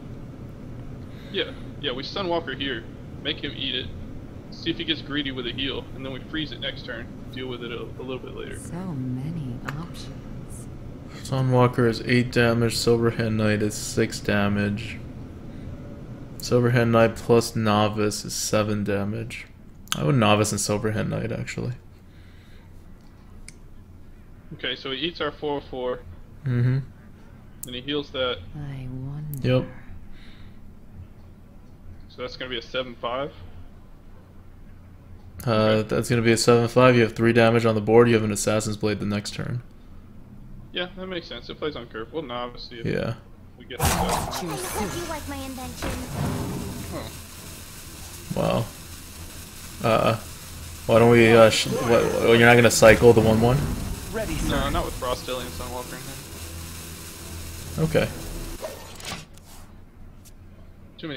Yeah, we Sunwalker here. Make him eat it. See if he gets greedy with a heal, and then we freeze it next turn. Deal with it a little bit later. So many options. Sunwalker is 8 damage, Silverhand Knight is 6 damage. Silverhand Knight plus Novice is 7 damage. I would Novice and Silverhand Knight actually. Okay, so he eats our 4/4, Mm-hmm. and he heals that. I wonder. Yep. So that's gonna be a 7/5. That's gonna be a 7/5. You have 3 damage on the board. You have an Assassin's Blade the next turn. Yeah, that makes sense. It plays on curve. Well, no, obviously if Yeah. we get the stuff. Too Hope soon. you like my invention. Oh. Wow. Why don't we? You're not gonna cycle the 1/1? Ready, No, sir. not with Frost Alien Sunwalker in hand. Okay. Too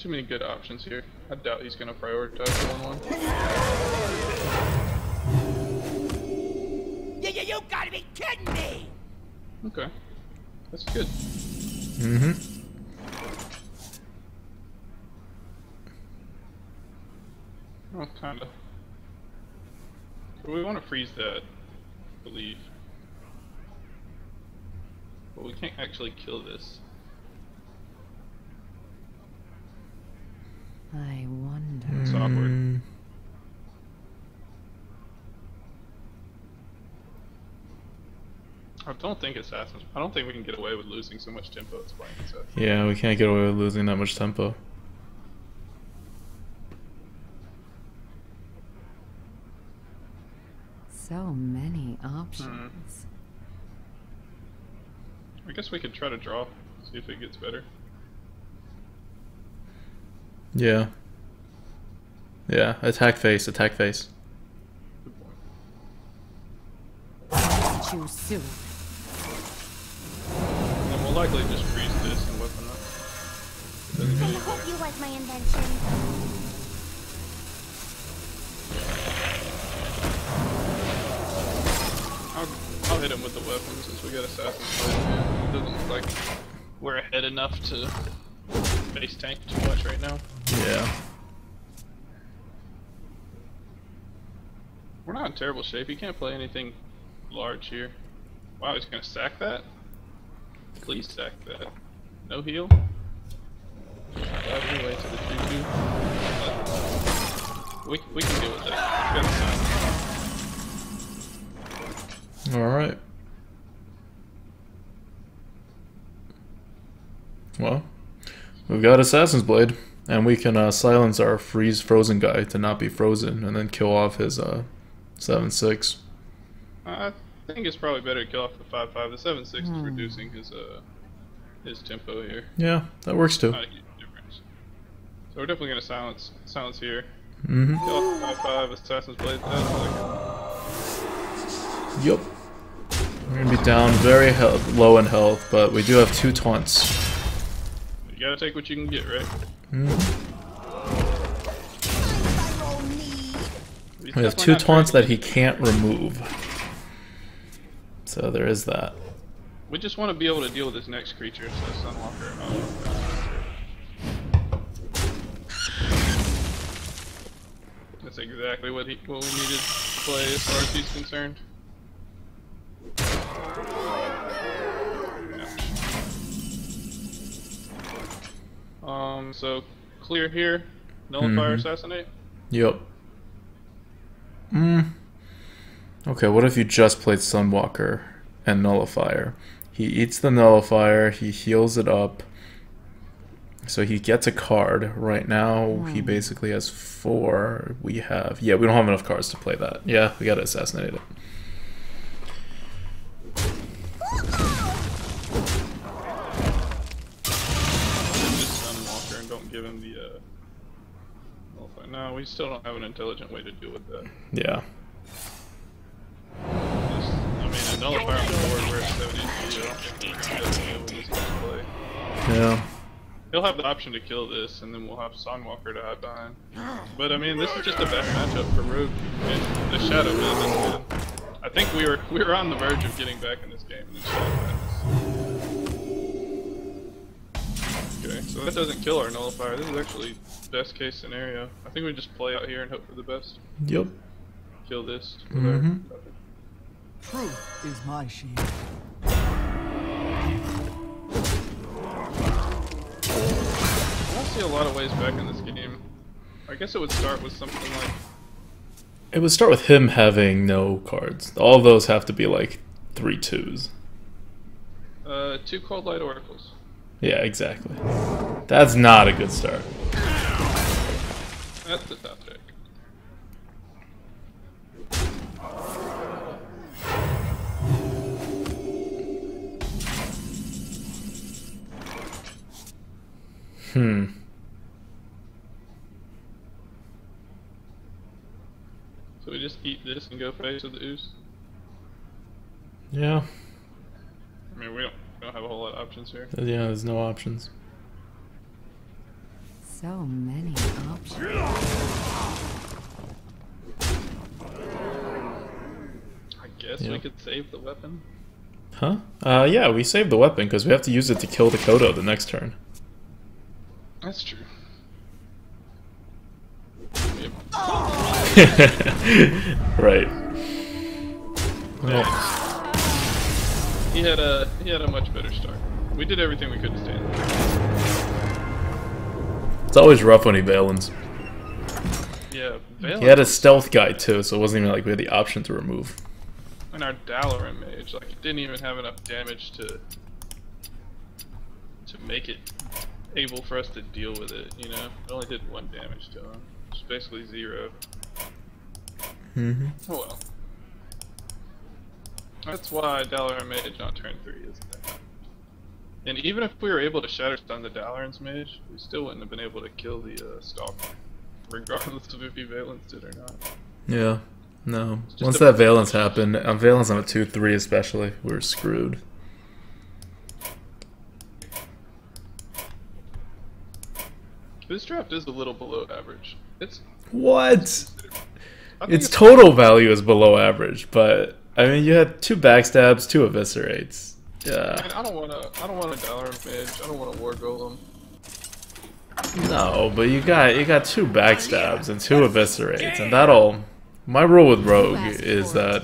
many good options here. I doubt he's gonna prioritize the 1/1. You gotta be kidding me! Okay, that's good. Mm-hmm. Well, kinda. We want to freeze that, I believe. But we can't actually kill this. I wonder. It's awkward. I don't think Assassins. I don't think we can get away with losing so much tempo. It's playing Assassins. Yeah, we can't get away with losing that much tempo. So many options. I guess we could try to draw, see if it gets better. Yeah. Yeah. Attack face. Attack face. Good point. Too soon. And then we'll likely just freeze this and weapon up. Doesn't get I any hope better. you like my invention. I'll hit him with the weapon since we got Assassin's Blade. It doesn't look like we're ahead enough to base tank too much right now. Yeah. We're not in terrible shape. He can't play anything large here. Wow, he's gonna sack that? Please sack that. No heal? Anyway, to the 2-2. We can deal with that. We got a Alright. Well, we've got Assassin's Blade, and we can silence our freeze frozen guy to not be frozen, and then kill off his 7/6. I I think it's probably better to kill off the 5-5. The 7-6 is reducing his tempo here. Yeah, that works too. Not a huge difference. So we're definitely gonna silence here. Mm-hmm. Kill off the 5-5, Assassin's Blade. Yep. We're gonna be down very low in health, but we do have 2 taunts. You gotta take what you can get, right? We have 2 taunts that he can't remove. So there is that. We just want to be able to deal with this next creature, so Sunwalker. That's exactly what we needed to play as far as he's concerned. So clear here, nullify assassinate. Yep. Okay, what if you just played Sunwalker and Nullifier? He eats the Nullifier, he heals it up, so he gets a card. Right now, he basically has 4. We don't have enough cards to play that. Yeah, we gotta assassinate it. Just Sunwalker and don't give him the Nullifier. No, we still don't have an intelligent way to deal with that. Yeah. I mean, a Nullifier on the board, we're at 70 HP. I don't think we're gonna deal with this next play. Yeah. He'll have the option to kill this, and then we'll have Sunwalker to hide behind. But I mean, this is just a bad matchup for Rogue and the Shadow Man. I think we were on the verge of getting back in this game. And okay, so that doesn't kill our Nullifier. This is actually best case scenario. I think we just play out here and hope for the best. Yep. Kill this. Truth is my shield. I don't see a lot of ways back in this game. I guess it would start with something like... It would start with him having no cards. All those have to be like 3/2s. 2 Cold Light Oracles. Yeah, exactly. That's not a good start. That's the top deck. So we just eat this and go face with the ooze? Yeah. I mean, we don't have a whole lot of options here. Yeah, there's no options. So many options. I guess we could save the weapon. Huh? Yeah, we saved the weapon because we have to use it to kill the Kodo the next turn. That's true. Right. Well, He had a much better start. We did everything we could to stand. it's always rough when he Valens. Yeah, Valence He had a stealth guy too, so it wasn't even like we had the option to remove. and our Dalaran mage, like, it didn't even have enough damage to make it able for us to deal with it, you know? It only did 1 damage to him. It's basically 0. Oh well. That's why Dalaran Mage on turn 3 is there. And even if we were able to Shatter Stun the Dalaran's Mage, we still wouldn't have been able to kill the Stalker, regardless of if he Valence did or not. Yeah. No. Once that Valence happened, Valence on a 2/3 especially, we were screwed. This draft is a little below average. It's What? I think Its total value is below average, but I mean, you had 2 backstabs, 2 eviscerates. Yeah. Man, I don't want a Dalaran Mage. I don't want a War Golem. No, but you got 2 backstabs and 2 eviscerates, and that'll. My rule with Rogue is that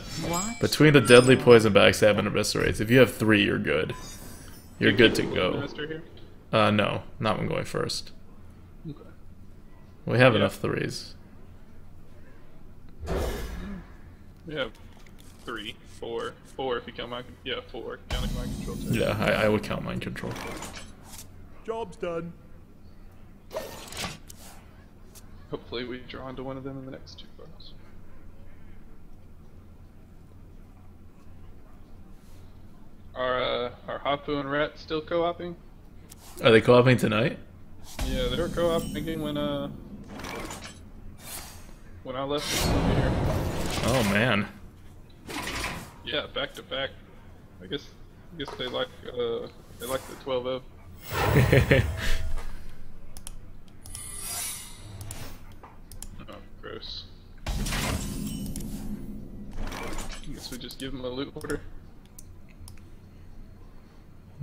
between the deadly poison, backstab, and eviscerates, if you have 3, you're good. You're good to go. Minister here? No, not when going first. Okay. We have enough 3s. We have 3, 4 if you count my 4 counting my control. Yeah, I would count mind control. Job's done. Hopefully we draw into one of them in the next 2 cards. Are Hapu and Rat still co-oping? Are they co-oping tonight? Yeah, they were co-oping again when I left here. Oh man. Yeah, back to back. I guess they like the 12-0. Oh, gross. I guess we just give them a loot order.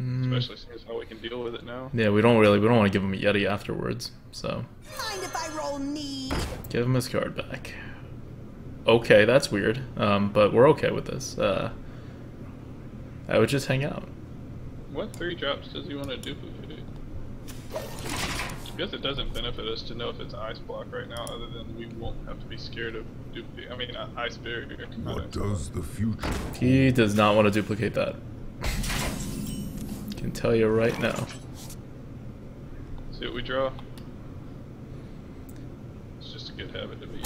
Especially since how we can deal with it now. Yeah, we don't want to give him a Yeti afterwards, so. Mind if I roll need? Give him his card back. Okay, that's weird, but we're okay with this. I would just hang out. What 3 drops does he want to duplicate? I guess it doesn't benefit us to know if it's ice block right now, other than we won't have to be scared of duplicate. I mean, ice barrier. What does the future? He does not want to duplicate that. Can tell you right now. See what we draw. It's just a good habit to be.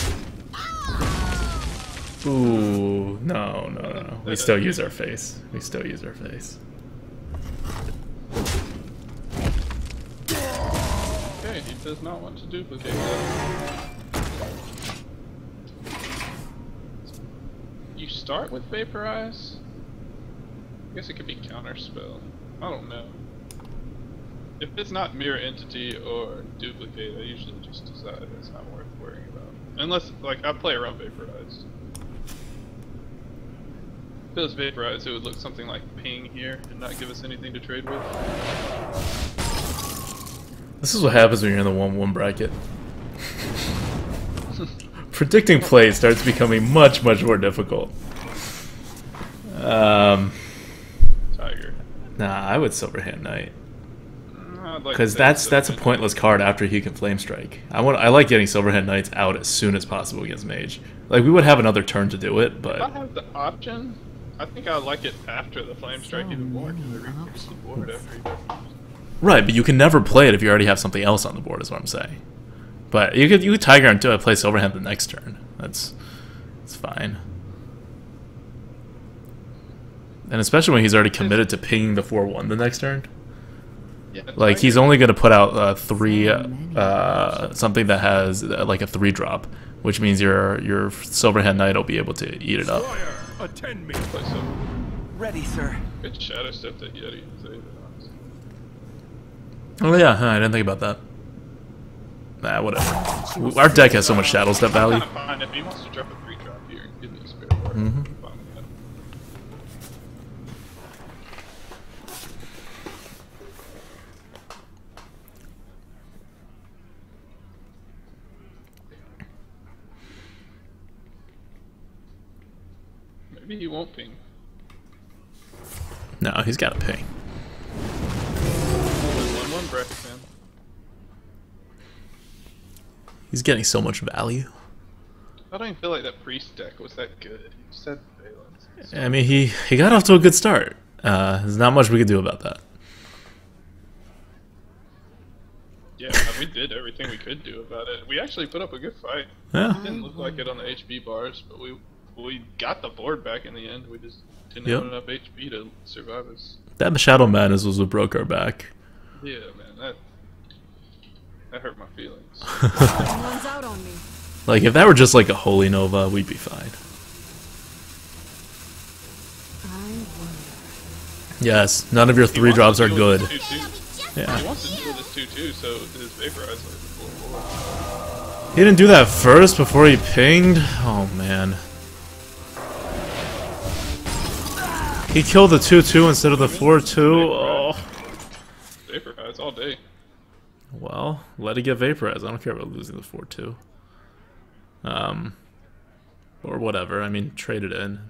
Ooh, no. We still use our face. We still use our face. Okay, he does not want to duplicate that. You start with Vaporize? I guess it could be Counterspell. I don't know. If it's not Mirror Entity or Duplicate, I usually just decide it's not worth worrying about. Unless, like, I play around Vaporize. If it was Vaporize, it would look something like Ping here and not give us anything to trade with. This is what happens when you're in the 1-1 bracket. Predicting play starts becoming much more difficult. Tiger. Nah, I would Silverhand Knight. I'd like Because to that's a Silverhand. pointless card after he can Flame Strike. I like getting Silverhand Knights out as soon as possible against Mage. Like, we would have another turn to do it, If I but... have the option, I think I like it after the Flame Strike even more, because it reduces the board after you do. Right, but you can never play it if you already have something else on the board, is what I'm saying. But you could Tiger and play Silverhand the next turn. That's fine. And especially when he's already committed to pinging the 4-1 the next turn. Yeah, Like, Tiger. he's only going to put out 3, something that has like a 3-drop, which means your Silverhand Knight will be able to eat it up. Squire, attend me. Play some Ready, sir. good shadow step that Yeti saved. Oh yeah, I didn't think about that. Nah, whatever. Our deck has so much Shadow Step value. I'm fine if he wants to drop a 3-drop here and give me a spare card. I'm fine with that. Maybe he won't ping. No, he's got to ping. 1-1 bracket, man. He's getting so much value. I don't even feel like that priest deck was that good. He just had Valence. I mean, he got off to a good start. There's not much we could do about that. Yeah, we did everything we could do about it. We actually put up a good fight. Yeah. It didn't look like it on the HP bars, but we got the board back in the end. We just didn't Yep. have enough HP to survive us. That Shadow Madness was what broke our back. Yeah, man, that hurt my feelings. Someone's out on me. Like, if that were just like a Holy Nova, we'd be fine. I wonder. Yes, none of your 3-drops are good. He Yeah. wants to do this 2-2, so his Vaporize like the 4-4. He didn't do that first before he pinged? Oh, man. He killed the 2-2 instead of the 4-2? Oh. Vaporize all day. Well, let it get vaporized. I don't care about losing the 4-2. Or whatever. I mean, trade it in.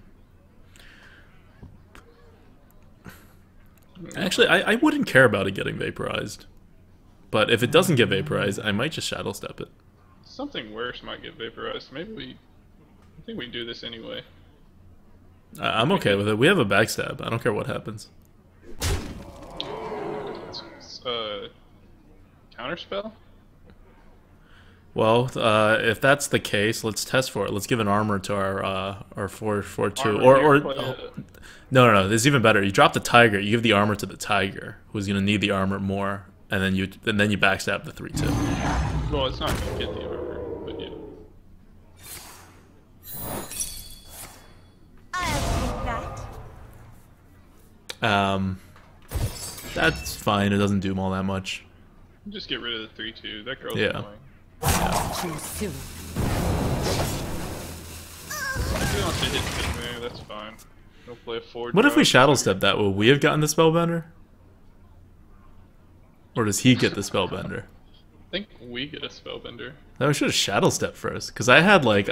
Actually, I wouldn't care about it getting vaporized. But if it doesn't get vaporized, I might just Shadow Step it. Something worse might get Vaporized. I think we do this anyway. I'm okay with it. We have a backstab. I don't care what happens. Counterspell? Well, if that's the case, let's test for it. Let's give an armor to our 4-4-2, no. This is even better. You drop the tiger. You give the armor to the tiger, who's gonna need the armor more, and then you backstab the 3-2. Well, it's not gonna get the armor, but yeah. I'll take that. That's fine. It doesn't do all that much. Just get rid of the 3-2. That girl's Yeah. annoying. Too soon. If we want to hit him there, that's fine. We'll play a 4. What if we shadow step that? Would we have gotten the spellbender? Or does he get the spellbender? I think we get a spellbender. No, we should have shadow step first, because I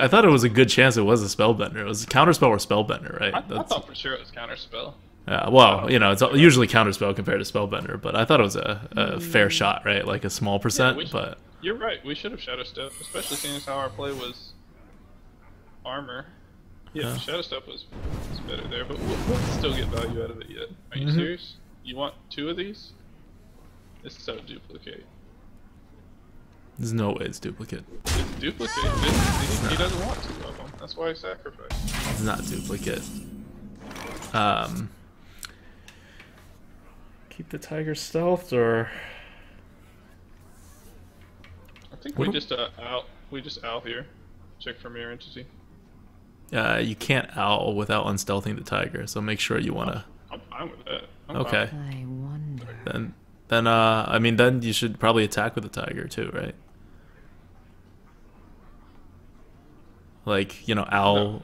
thought it was a good chance it was a spellbender. It was a counterspell or spellbender, right? I thought for sure it was counterspell. Yeah, well, you know, it's usually counterspell compared to spellbender, but I thought it was a fair shot, right? Like a small percent, but You're right. We should have shadow step, especially seeing as how our play was armor. Yeah, shadow step was better there, but we'll still get value out of it yet. Are you serious? You want 2 of these? It's so duplicate. there's no way it's duplicate. It's duplicate. He doesn't want 2 of them. That's why he sacrificed. It's not duplicate. Keep the tiger stealthed, or I think we just owl here. Check for mirror entity. you can't owl without unstealthing the tiger, so make sure you wanna. I'm fine with that. Okay. I wonder. Then you should probably attack with the tiger too, right? Like, you know, owl.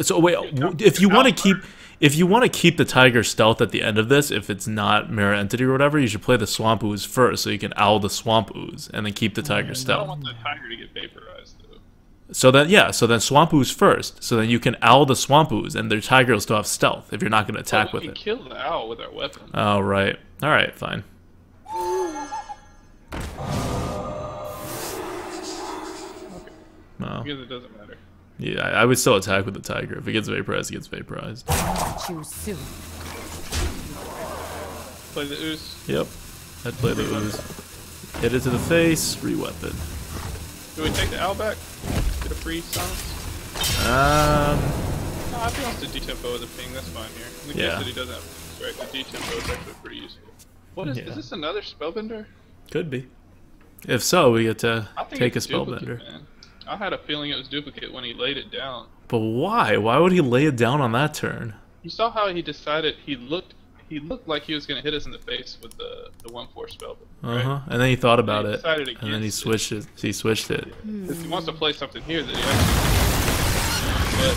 So wait, if you want to keep the tiger stealth at the end of this, if it's not mirror entity or whatever, you should play the swamp ooze first, so you can owl the swamp ooze and then keep the tiger I don't stealth. want the tiger to get vaporized though. So then swamp ooze first, so then you can owl the swamp ooze, and the tiger will still have stealth if you're not going to attack with We it. can kill the owl with our weapon. Oh right, all right, fine. No. Because it doesn't matter. Yeah, I would still attack with the tiger. If it gets vaporized, it gets vaporized. Too soon. Play the ooze. Yep. I'd play the ooze. Hit it to the face, re-weapon. Do we take the owl back? Get a free silence? No, I think I'll just detempo with the ping. That's fine here. In the case Yeah. that he doesn't have right, the detempo is actually pretty useful. What is? Yeah. Is this another spellbender? Could be. If so, we get to I think take a it's duplicate, spellbender. man. I had a feeling it was duplicate when he laid it down. But why? Why would he lay it down on that turn? You saw how he decided he looked like he was gonna hit us in the face with the 1/4 spellbender. Right? And then he thought about he it, decided and then he against switched it. He switched it. If he wants to play something here that he actually, but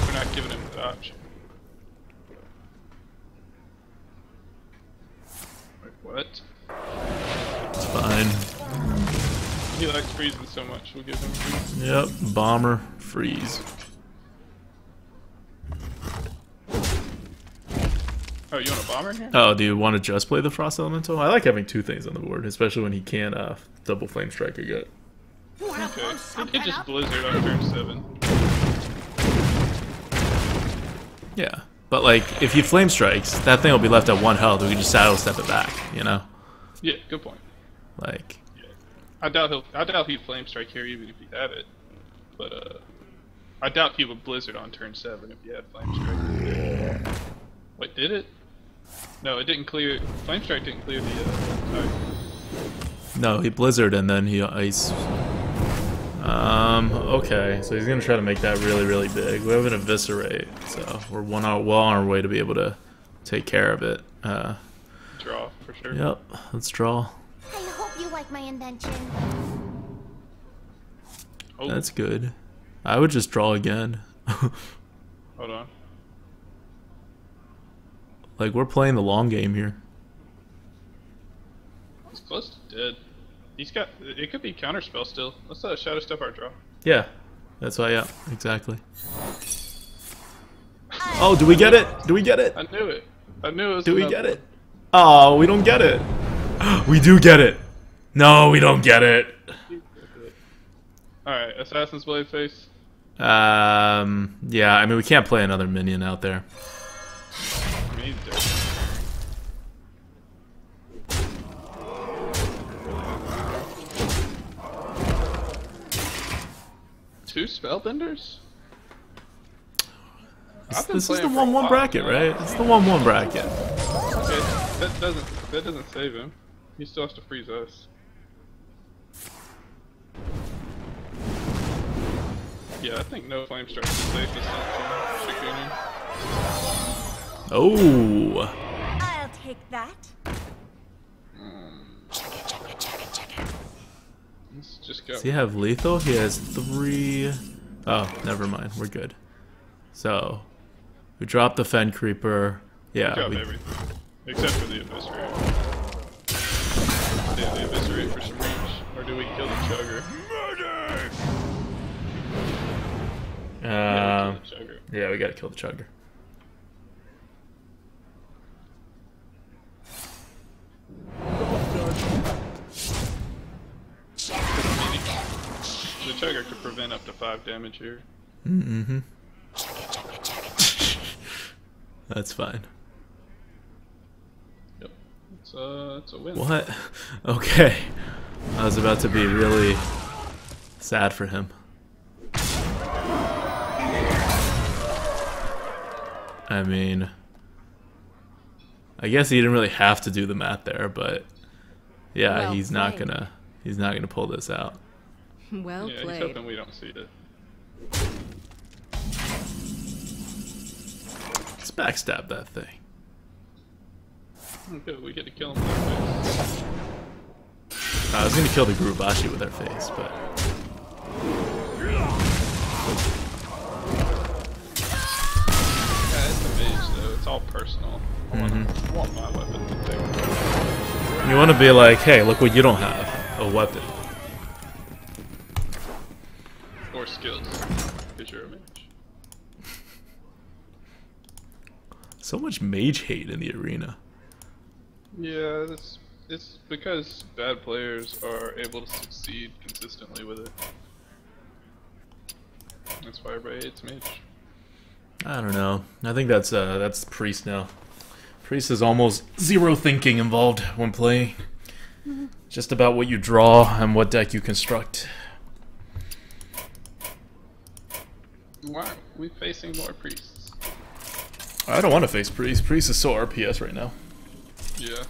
we're not giving him the option. Wait, what? It's fine. He likes freezing so much. We'll give him freeze. Yep. Bomber, freeze. Oh, you want a bomber here? Oh, do you want to just play the Frost Elemental? I like having 2 things on the board, especially when he can't double Flame Striker yet. Okay. It just blizzard on turn 7. Yeah. But, like, if he Flame Strikes, that thing will be left at 1 health. We can just Saddle Step it back, you know? Yeah, good point. Like... I doubt he'd flame strike here even if he had it. But I doubt he would blizzard on turn 7 if he had flame strike. Wait, did it? No, it didn't clear. Flame strike didn't clear the tiger. No, he Blizzard and then he ice. Okay, so he's gonna try to make that really, really big. We have an Eviscerate, so we're well on our way to be able to take care of it. Draw, for sure. Yep, let's draw. I hope you like my invention. Oh, That's good. I would just draw again. hold on. Like, we're playing the long game here. He's close to dead. He's got. It could be counterspell still. Let's shadow step our draw. Yeah, that's why, yeah, exactly. Oh, do we get it? Do we get it? I knew it. I knew it was. Do we enough. get it? Oh, we don't get it. We do get it. No, we don't get it. Alright, Assassin's Blade face. Yeah, I mean, we can't play another minion out there. I mean, he's dead. 2 spellbenders? This is the 1-1 bracket, right? It's the 1-1 bracket. Okay, that doesn't save him. He still has to freeze us. Yeah, I think no flame strike is the safest option. Oh. I'll take that. Let's just go. Does he have lethal? He has 3. Oh, never mind. We're good. So, we dropped the Fen Creeper. Yeah. Drop everything. Except for the Eviscerate. Yeah, the Eviscerate for some reach. Or do we kill the Chugger? Yeah, we gotta kill the Chugger. The Chugger could prevent up to 5 damage here. Mm-hmm. That's fine. Yep. It's a win. What? Okay. I was about to be really sad for him. I mean, I guess he didn't really have to do the math there, but yeah, Well he's not played. gonna pull this out. Well Yeah, he's played. hoping we don't see it. Let's backstab that thing. Okay, we get to kill him with this. I was gonna kill the Gurubashi with our face, but Yeah, it's a mage though. It's all personal. I want my weapon to take. you want to be like, hey, look what you don't have, a weapon. Or skills, because you're a mage. So much mage hate in the arena. Yeah, it's because bad players are able to succeed consistently with it. That's why everybody hates mage. I don't know. I think that's Priest now. Priest is almost zero thinking involved when playing. Just about what you draw and what deck you construct. Why are we facing more priests? I don't want to face Priest. Priest is so RPS right now. Yeah.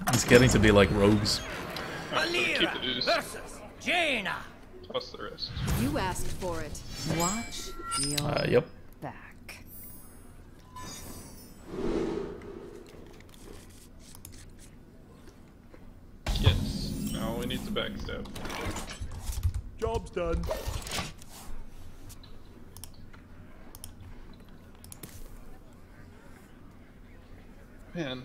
It's getting to be like rogues. Alright, so we keep the ooze. Jaina. Plus the rest. You asked for it. Watch your Yep. back. Yes. No, we need the backstab. Job's done. Man.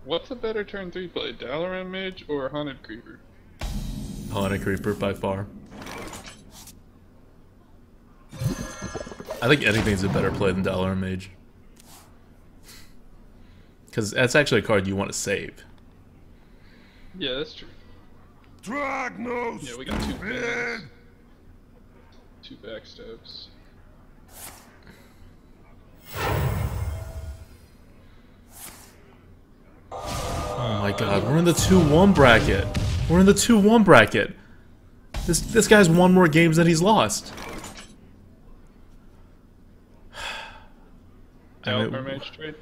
What's a better turn 3 play? Dalaran Mage or Haunted Creeper? Haunted Creeper by far. I think anything's a better play than Dalaran Mage. Because that's actually a card you want to save. Yeah, that's true. Dragnos! Yeah, we got 2 pins. 2 backstabs. Oh my god, we're in the 2-1 bracket. We're in the 2-1 bracket. This guy's won more games than he's lost. Dalaran Mage trade?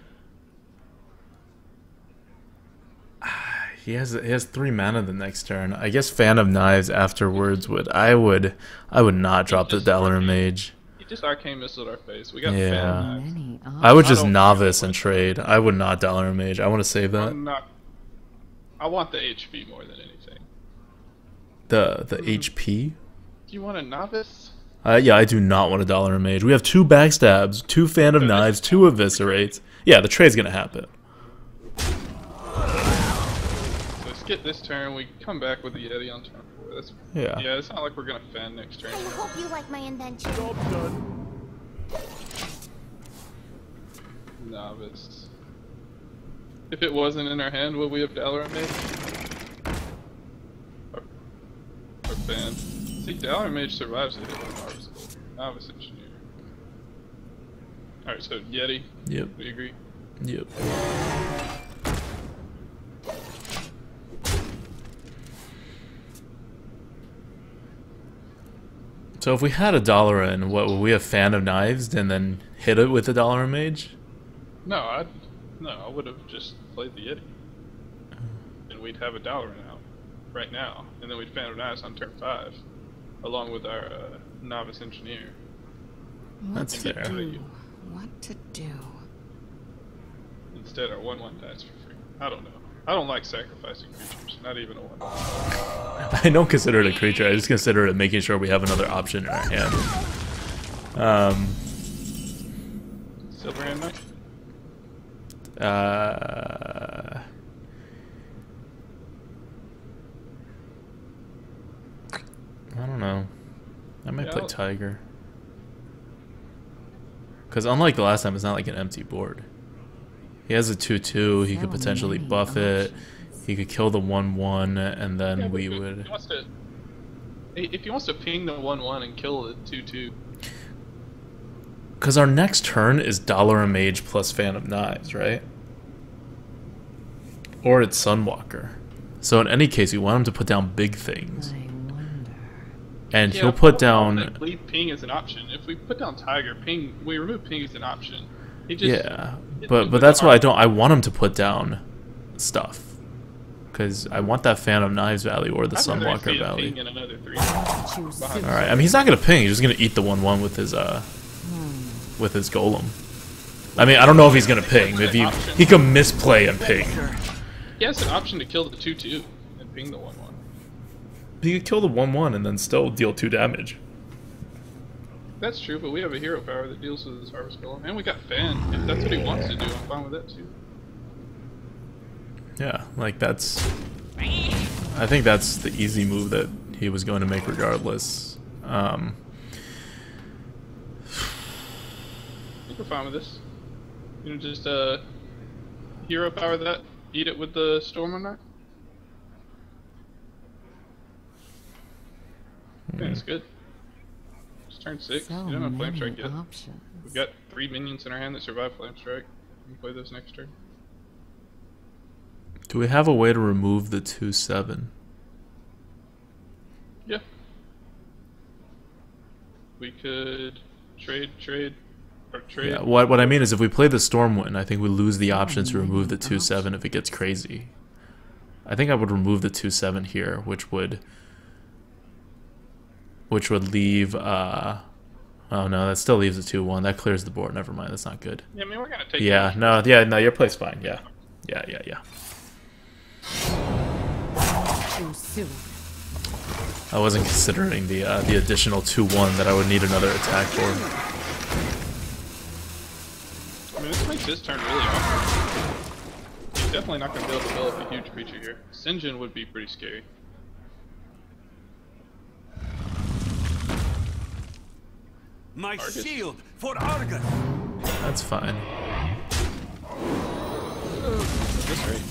He has 3 mana the next turn. I guess Fan of Knives afterwards would I would not drop the Dalaran Mage. He just Arcane Missile our face. We got Yeah. Fan Knives. Many I would just don't- novice and trade. I would not Dalaran Mage. I want to save that. I want the HP more than anything. The HP. Do you want a novice? Yeah, I do not want a Dalaran Mage. We have 2 backstabs, 2 Fan of Knives, 2 eviscerates. Yeah, the trade's gonna happen. So skip this turn, we come back with the Yeti on turn 4. That's, Yeah. yeah, it's not like we're gonna fan next turn. I hope you like my invention. Job's done. Novice. If it wasn't in our hand, would we have Dalaran Mage? Or fan? See, Dalaran Mage survives a hit with Harvest Gold. Novice Engineer. Alright, so Yeti, Yep. we agree? Yep. So if we had $1 in, what would we have Fan of Knives and then hit it with $1 Mage? No, I would have just played the Yeti, and we'd have $1 in out right now, and then we'd Fan of Knives on turn 5, along with our Novice Engineer. That's fair. What to do? Instead, our 1/1 dies for free. I don't know. I don't like sacrificing creatures, not even a 1/1. I don't consider it a creature. I just consider it making sure we have another option in our hand. Silverhand Knight? I don't know. I might Yeah, play Tiger. Because unlike the last time, it's not like an empty board. He has a 2/2. He could potentially buff it. He could kill the 1/1, and then Yeah, we but would. If he wants to ping the 1/1 and kill the 2/2. Because our next turn is $1 a Mage plus Fan of Knives, right? Or it's Sunwalker. So in any case, we want him to put down big things. I wonder. And Yeah, he'll put I down. leave ping as an option. If we put down Tiger, ping, we remove ping as an option. He just Yeah, but that's why I want him to put down stuff. Because I want that Fan of Knives value or the I'd rather Sunwalker see a value. ping and another 3. Choose Behind. Alright, I mean, he's not going to ping. He's just going to eat the 1/1 with his golem. I mean, I don't know if he's going to ping. If he could misplay and ping. He has an option to kill the 2/2 and ping the 1/1. He could kill the 1/1 and then still deal 2 damage. That's true, but we have a hero power that deals with his Harvest Golem, and we got Fan. If that's what he wants to do, I'm fine with that too. Yeah, like that's... I think that's the easy move that he was going to make regardless. I think we're fine with this. You know, just hero power that, eat it with the Storm Knight. I think it's good. Just turn 6. So You don't have Flame many Strike yet. options. We've got 3 minions in our hand that survive Flame Strike. We can play those next turn. Do we have a way to remove the 2/7? Yeah. We could trade, or trade. Yeah, what I mean is if we play the Stormwind, I think we lose the option to remove the 2/7 if it gets crazy. I think I would remove the 2/7 here, which would leave oh no, that still leaves a 2/1. That clears the board. Never mind, that's not good. Yeah, I mean, we're gonna take. Yeah, no, your play's fine. Yeah. Too soon. I wasn't considering the additional 2/1 that I would need another attack for. I mean, this makes this turn really awkward. He's definitely not gonna be able to develop a huge creature here. Sinjin would be pretty scary. My shield for Argus! That's fine. This rate.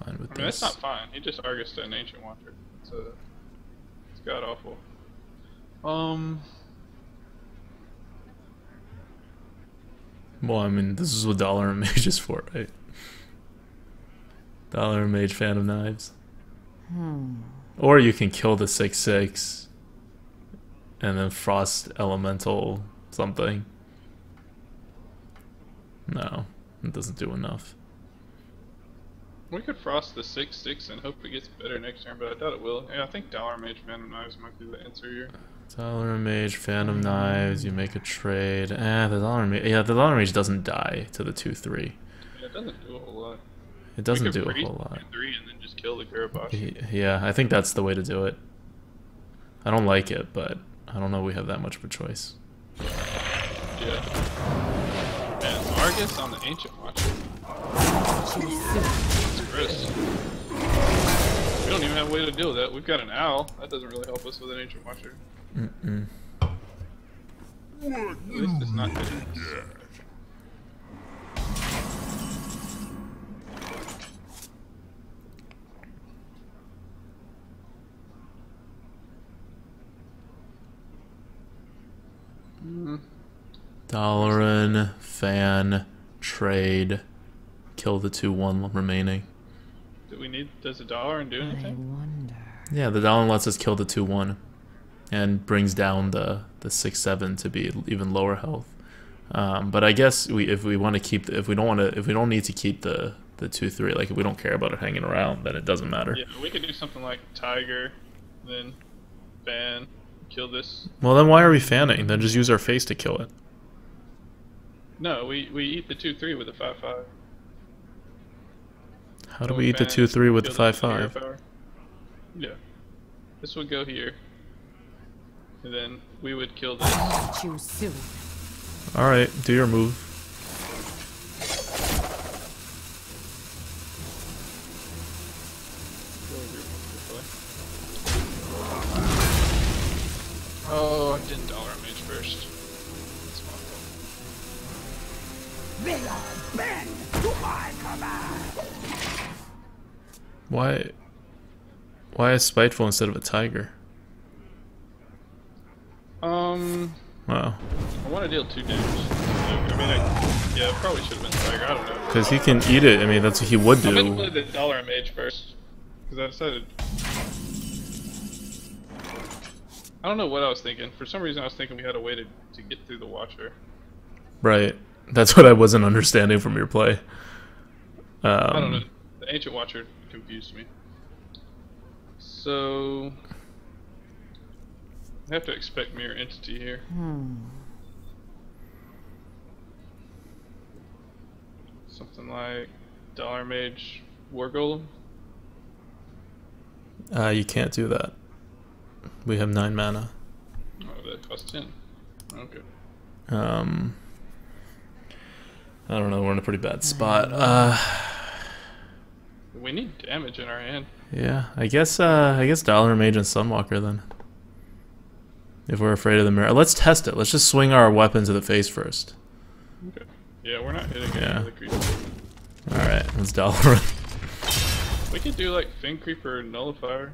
Fine with I mean, this. that's not fine. He just Argus to an Ancient Watcher. It's god awful. Well, I mean, this is what $1 Mage is for, right? $1 Mage, Fan of Knives. Or you can kill the 6/6 and then Frost Elemental something. No, it doesn't do enough. We could Frost the 6/6 and hope it gets better next turn, but I doubt it will. Yeah, I think $1 Mage Fan of Knives might be the answer here. $1 Mage, Fan of Knives, you make a trade. The $1 Mage, yeah, the $1 Mage doesn't die to the 2/3. Yeah, it doesn't do a whole lot. It doesn't We could do a freeze whole lot. 3 and then just kill the Karabashi. Yeah, I think that's the way to do it. I don't like it, but I don't know we have that much of a choice. Yeah. And Argus on the Ancient Watcher. It's gross. We don't even have a way to deal with that. We've got an Owl. That doesn't really help us with an Ancient Watcher. At least it's not good. Dalaran, Fan, trade, kill the 2/1 remaining. Does $1 do I anything? wonder. Yeah, the Dalaran lets us kill the 2/1. and brings down the 6/7 to be even lower health. But I guess if we want to keep if we don't need to keep the 2/3, like if we don't care about it hanging around, then it doesn't matter. Yeah, we could do something like Tiger, then fan, kill this. Well, then why are we fanning? Then just use our face to kill it. No, we eat the 2/3 with the 5/5. How do we eat the 2/3 with the 5/5? Yeah, this would go here, and then we would kill this. Catch you soon. All right, do your move. Oh, I didn't dollar mage first. That's my fault. Why is spiteful instead of a tiger? Wow. I want to deal 2 damage. I mean, yeah, it probably should have been tiger. I don't know. Because he can eat it. I mean, that's what he would I'm gonna do. play the dollar mage first, because I decided. I don't know what I was thinking. For some reason, I was thinking we had a way to get through the Watcher. Right. That's what I wasn't understanding from your play. I don't know. The Ancient Watcher confused me. So I have to expect Mirror Entity here. Something like Dollar Mage War Golem. You can't do that. We have 9 mana. Oh, that costs 10. Okay. I don't know. We're in a pretty bad spot. We need damage in our hand. Yeah. I guess Dollar Mage and Sunwalker then. If we're afraid of the mirror, let's test it. Let's just swing our weapon to the face first. Okay. Yeah, we're not hitting any Yeah. of the creatures. All right. Let's Dollar. We could do like Fin Creeper Nullifier.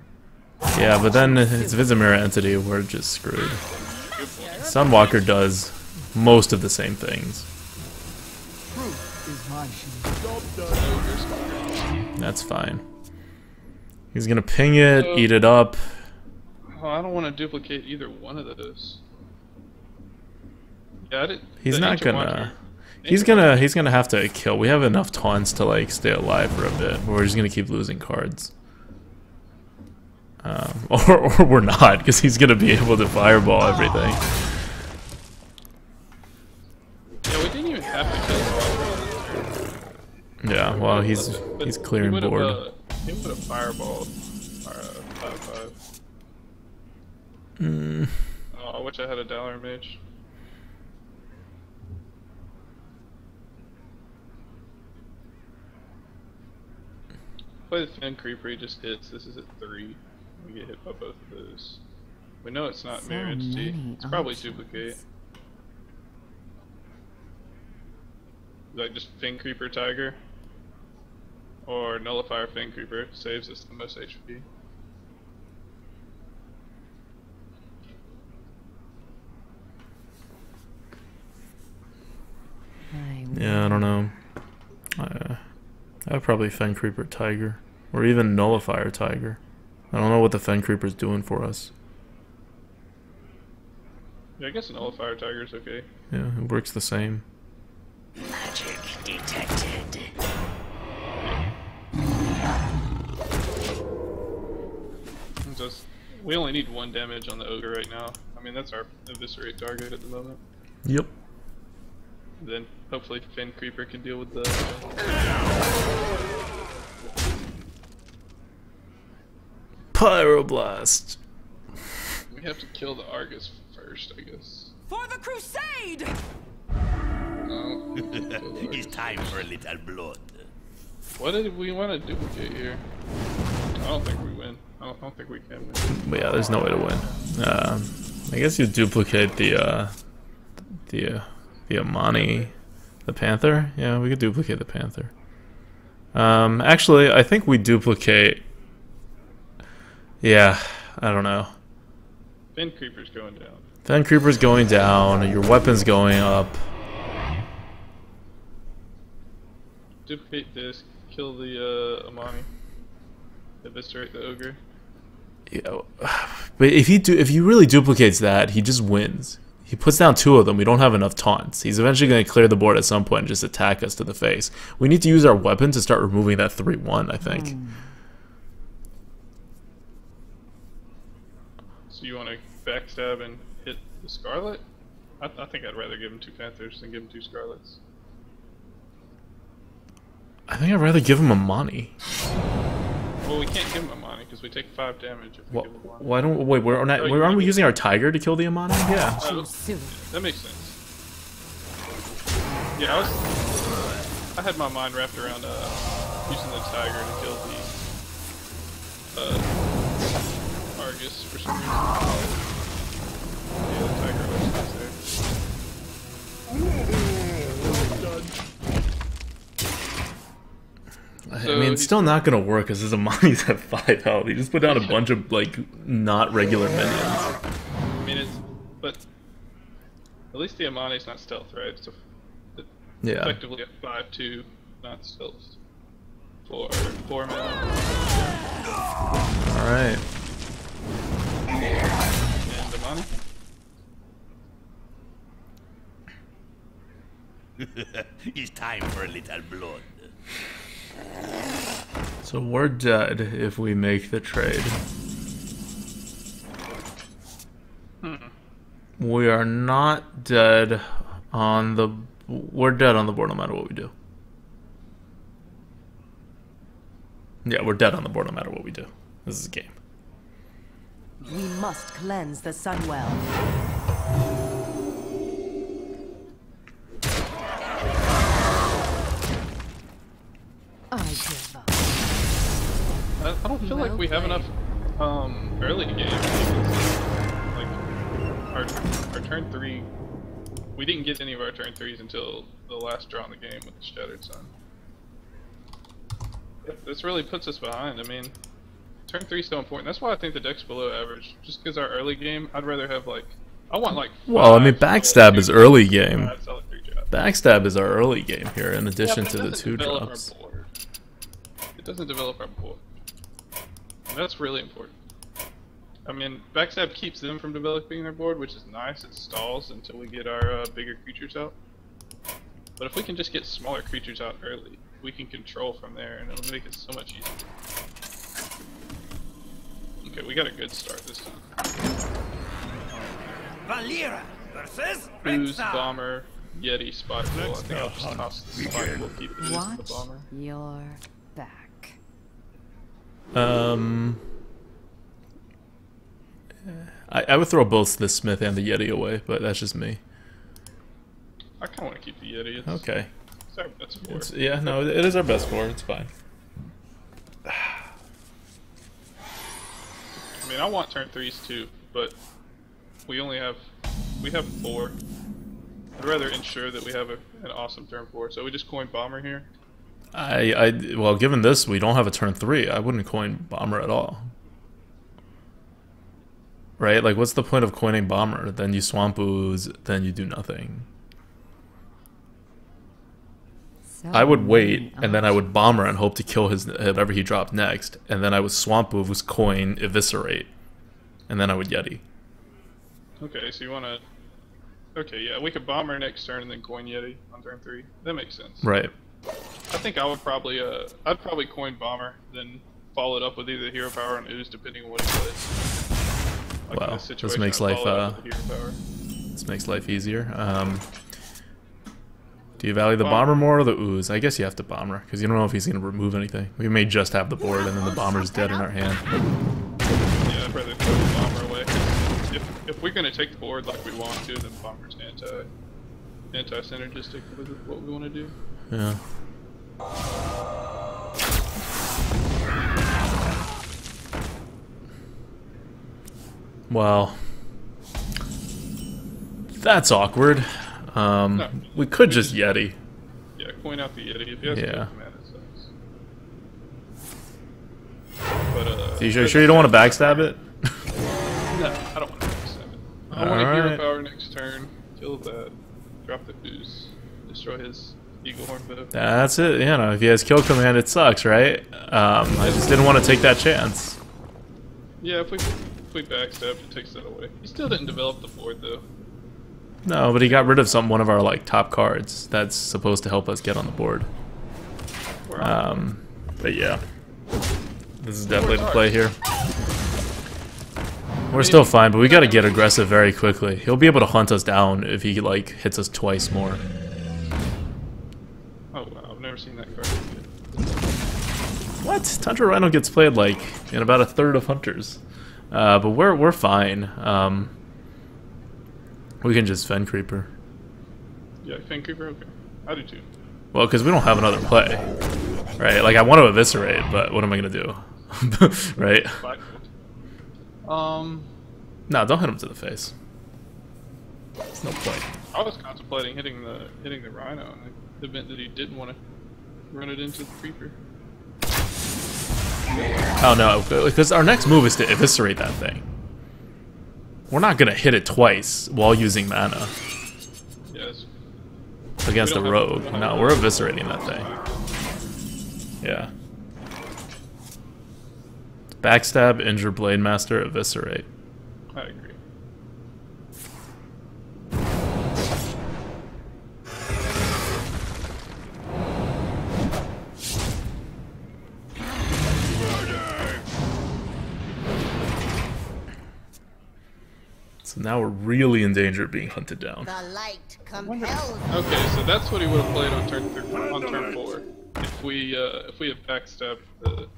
Yeah, but then if it's a mirror entity, we're just screwed. Good point. Sunwalker does most of the same things. That's fine. He's gonna ping it, eat it up. Oh, I don't want to duplicate either one of those. Yeah, I did. He's the not Ancient gonna. Watcher- He's gonna have to kill. We have enough taunts to like stay alive for a bit. We're just gonna keep losing cards. Or we're not, because he's gonna be able to fireball everything. Yeah, we didn't even have to kill the Watcher. Yeah, well he's clearing board. He would have fireballed our 5/5. Oh, I wish I had a Dollar Mage. Play the Fin Creeper, he just hits. This is at 3. We get hit by both of those. We know it's not So Mirror Entity. many It's probably options. Duplicate. Like just Fin Creeper Tiger. Or Nullifier Fin Creeper. Saves us the most HP. Yeah, I don't know. I'd probably Fen Creeper Tiger. Or even Nullifier Tiger. I don't know what the Fen Creeper's doing for us. Yeah, I guess Nullifier Tiger's okay. Yeah, it works the same. Magic detected. Just, we only need 1 damage on the Ogre right now. I mean, that's our Eviscerate target at the moment. Yep. Then hopefully Fin Creeper can deal with the... Pyroblast. We have to kill the Argus first, I guess. For the crusade! No. It's time for a little blood. What did we want to duplicate here? I don't think we win. I don't think we can win. But yeah, there's no way to win. I guess you duplicate the Amani, the Panther. Yeah, we could duplicate the Panther. Actually, I think we duplicate. Yeah, I don't know. Fin Creeper's going down. Fen Creeper's going down. Your weapon's going up. Duplicate this. Kill the Amani. Eviscerate the Ogre. You know, but if he really duplicates that, he just wins. He puts down 2 of them. We don't have enough taunts. He's eventually going to clear the board at some point and just attack us to the face. We need to use our weapon to start removing that 3-1, I think. So you want to backstab and hit the Scarlet? I think I'd rather give him 2 Panthers than give him 2 Scarlets. I think I'd rather give him a Monty. Well, we can't give him a Monty because we take 5 damage if we give him a Monty. Why don't wait? Aren't we using our tiger to kill the Amani? Yeah. That makes sense. Yeah, I had my mind wrapped around using the tiger to kill the Argus for some reason. Yeah, the tiger always stays there. I mean, it's still not gonna work because his Amani's at 5 health. He just put down a bunch of like not regular minions. I mean, but at least the Amani's not stealth, right? It's Yeah. effectively a 5-2, not stealth. 4 mana. All right. And Amani. It's time for a little blood. So we're dead if we make the trade. We are not dead on the... We're dead on the board no matter what we do. Yeah, we're dead on the board no matter what we do. This is a game. We must cleanse the Sunwell. I give up. I don't feel like we have enough early game. Like our turn 3, we didn't get any of our turn 3s until the last draw in the game with the Shattered Sun. This really puts us behind. I mean, turn 3 is so important. That's why I think the deck's below average. Just because our early game, I'd rather have like, I want like. Well, I mean, backstab is early game. Solid 3 drops. Backstab is our early game here, in addition to the 2 drops. It doesn't develop our board. And that's really important. I mean, backstab keeps them from developing their board, which is nice. It stalls until we get our bigger creatures out. But if we can just get smaller creatures out early, we can control from there, and it'll make it so much easier. Okay, we got a good start this time. Valera versus Ooze, Bomber, Yeti, Spotful. I think I'll just toss the Spotful, keep it as the Watch Bomber. your back. I would throw both the Smith and the Yeti away, but that's just me. I kind of want to keep the Yeti. It's, Okay. it's our best board. Yeah, no, it is our best board. It's fine. I mean, I want turn 3s too, but we have 4. I'd rather ensure that we have an awesome turn 4. So we just coin Bomber here. Well, given this, we don't have a turn 3. I wouldn't coin Bomber at all. Right? Like, what's the point of coining Bomber? Then you Swamp Ooze, then you do nothing. So I would wait, many and then I would Bomber and hope to kill his whatever he dropped next, and then I would Swamp Ooze, coin, Eviscerate, and then I would Yeti. Okay, so you want to... Okay, yeah, we could Bomber next turn and then coin Yeti on turn 3. That makes sense. Right. I think I would probably, I'd probably coin Bomber, then follow it up with either Hero Power and Ooze, depending on what he plays. Like in Wow, this this situation, makes I'd life follow it up with Hero Power. this makes life easier. Do you value the Bomber more or the Ooze? I guess you have to Bomber, because you don't know if he's going to remove anything. We may just have the board, and then the Bomber's dead in our hand. Yeah, I'd rather throw the Bomber away. If we're going to take the board like we want to, then Bomber's anti-synergistic with what we want to do. Yeah. Well, that's awkward. No, we could just Yeti. Yeah, coin out the Yeti. If he has Yeah. a command, it sucks. But, Are you sure you don't want to backstab it? no, I don't want to backstab it. I want to Alright. Hero Power next turn, kill that, drop the Ooze, destroy his Eagle Horn Bow. That's it. If he has kill command, it sucks, right? I just didn't want to take that chance. Yeah, if we backstab, it takes that away. He still didn't develop the board though. No, but he got rid of one of our like top cards that's supposed to help us get on the board. But yeah, this is definitely the play here. We're still fine, but we gotta get aggressive very quickly. He'll be able to hunt us down if he like hits us twice more. Oh wow, I've never seen that card. What? Tundra Rhino gets played like in about a third of hunters, but we're fine. We can just Fen Creeper. Yeah, Fen Creeper. Okay, I do too. Well, because we don't have another play, right? Like I want to eviscerate, but what am I gonna do, right? No, don't hit him to the face. There's no point. I was contemplating hitting the Rhino in the event that he didn't want to run it into the Creeper. Oh no, because our next move is to eviscerate that thing. We're not gonna hit it twice while using mana Yes. against a rogue. No, we're eviscerating that thing. Yeah. Backstab, injure Blade Master, eviscerate. I agree. So now we're really in danger of being hunted down. The light compels. Okay, so that's what he would have played on turn 4. If we had backstabbed the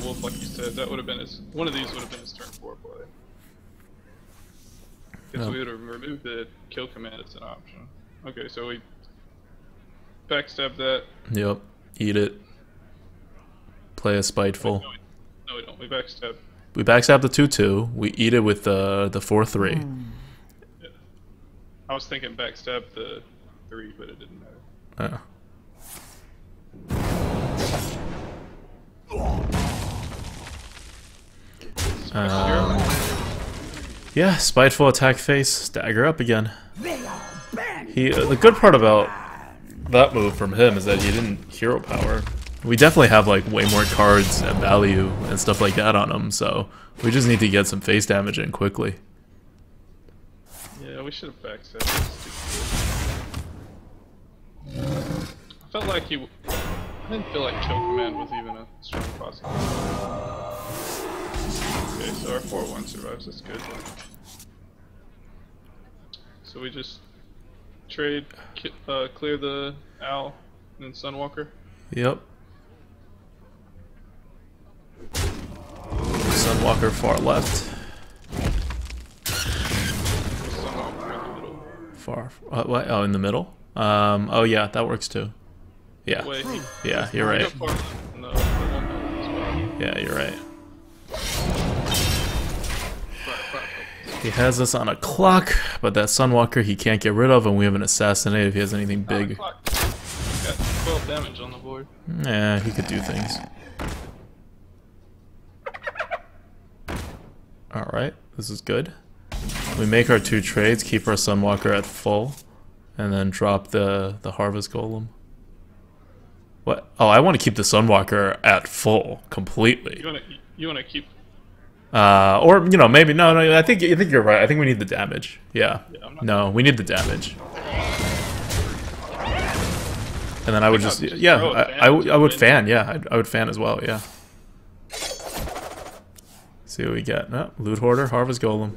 wolf, like you said, that would have been one of these would have been his turn 4 play. Because we would have removed the kill command as an option. Okay, so we backstab that. Yep. Eat it. Play a spiteful. No, we don't. We backstab. We backstab the 2/2. We eat it with the 4/3. Yeah. I was thinking backstab the 3, but it didn't matter. Yeah, spiteful attack face, dagger up again. The good part about that move from him is that he didn't hero power. We definitely have like way more cards and value and stuff like that on him, so we just need to get some face damage in quickly. Yeah, we should have backstabbed. I felt like I didn't feel like kill command was even a strong possibility. Okay, so our 4/1 survives. That's good. So we just trade, clear the owl and then Sunwalker. Yep. Sunwalker far left. Sunwalker in the middle. Far. What? Oh, in the middle. Oh yeah, that works too. Yeah. Wait, Yeah, you're right. far left in the one as well. Yeah, you're right. Right. He has us on a clock, but that Sunwalker he can't get rid of, and we have an assassinate if he has anything big. Got 12 damage on the board. Yeah, he could do things. Alright, this is good. We make our 2 trades, keep our Sunwalker at full, and then drop the Harvest Golem. What? Oh, I want to keep the Sunwalker at full, completely. You wanna keep? Or maybe no. I think you're right. I think we need the damage. Yeah. No, we need the damage. And then I would just I would fan. Yeah, I would fan as well. Yeah. See what we get. Oh, Loot Hoarder, Harvest Golem.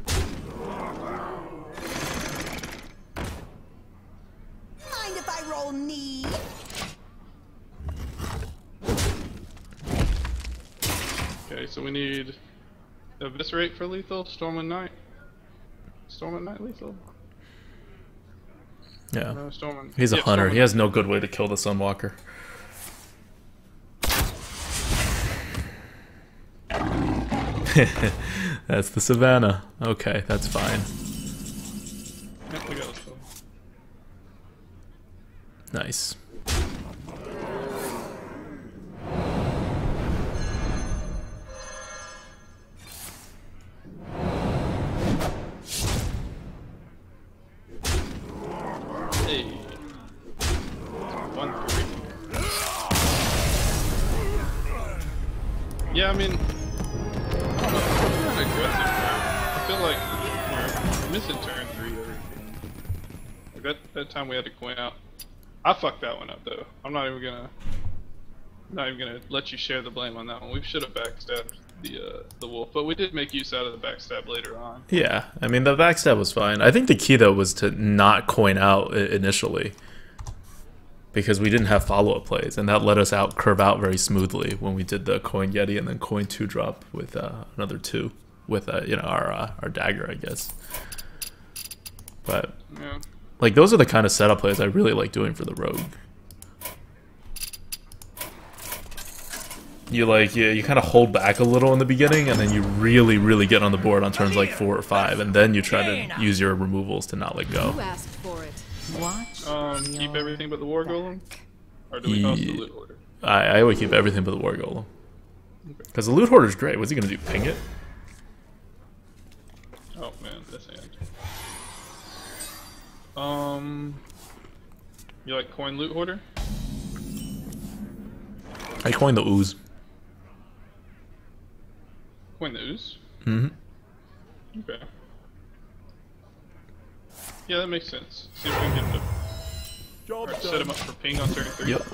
Mind if I roll knee? Okay, so we need Eviscerate for lethal, Storm and Night. Storm and Night lethal? Yeah. No, Storm and... He's a yeah, hunter. Storm He has no good way to kill the Sunwalker. That's the Savannah. Okay, that's fine. Yep, we got this one. Nice. Hey. 1-3. Yeah, I mean... that time we had to coin out. I fucked that one up though. I'm not even gonna let you share the blame on that one. We should have backstabbed the wolf, but we did make use out of the backstab later on. Yeah, I mean the backstab was fine. I think the key though was to not coin out initially, because we didn't have follow-up plays, and that let us curve out very smoothly when we did the coin yeti and then coin 2 drop with another 2 with you know, our dagger, I guess. But Yeah. like those are the kind of setup plays I really like doing for the rogue. You kind of hold back a little in the beginning, and then you really get on the board on turns like 4 or 5, and then you try to use your removals to not let go. You asked for it. Watch. Keep everything but the war golem, or do we toss the loot hoarder? I would keep everything but the war golem, because the loot hoarder is great. What's he gonna do? Ping it? Oh man, this hand. You like coin loot hoarder? I coined the ooze. Coin the ooze? Mm-hmm. Okay. Yeah, that makes sense. See if we can get Job set done. him up for ping on turn 3. Yep.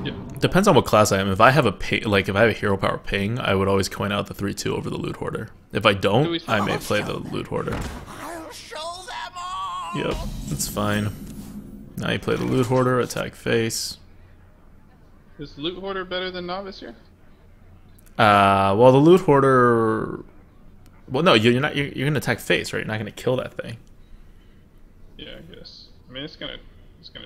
Yep. Depends on what class I am. If I have a if I have a hero power ping, I would always coin out the 3/2 over the loot hoarder. If I don't, I may play the loot hoarder. I'll show them all. Yep, that's fine. Now you play the loot hoarder, attack face. Is loot hoarder better than novice here? Well, the loot hoarder. Well, no, you're not. You're gonna attack face, right? You're not gonna kill that thing. Yeah, I guess. I mean, it's gonna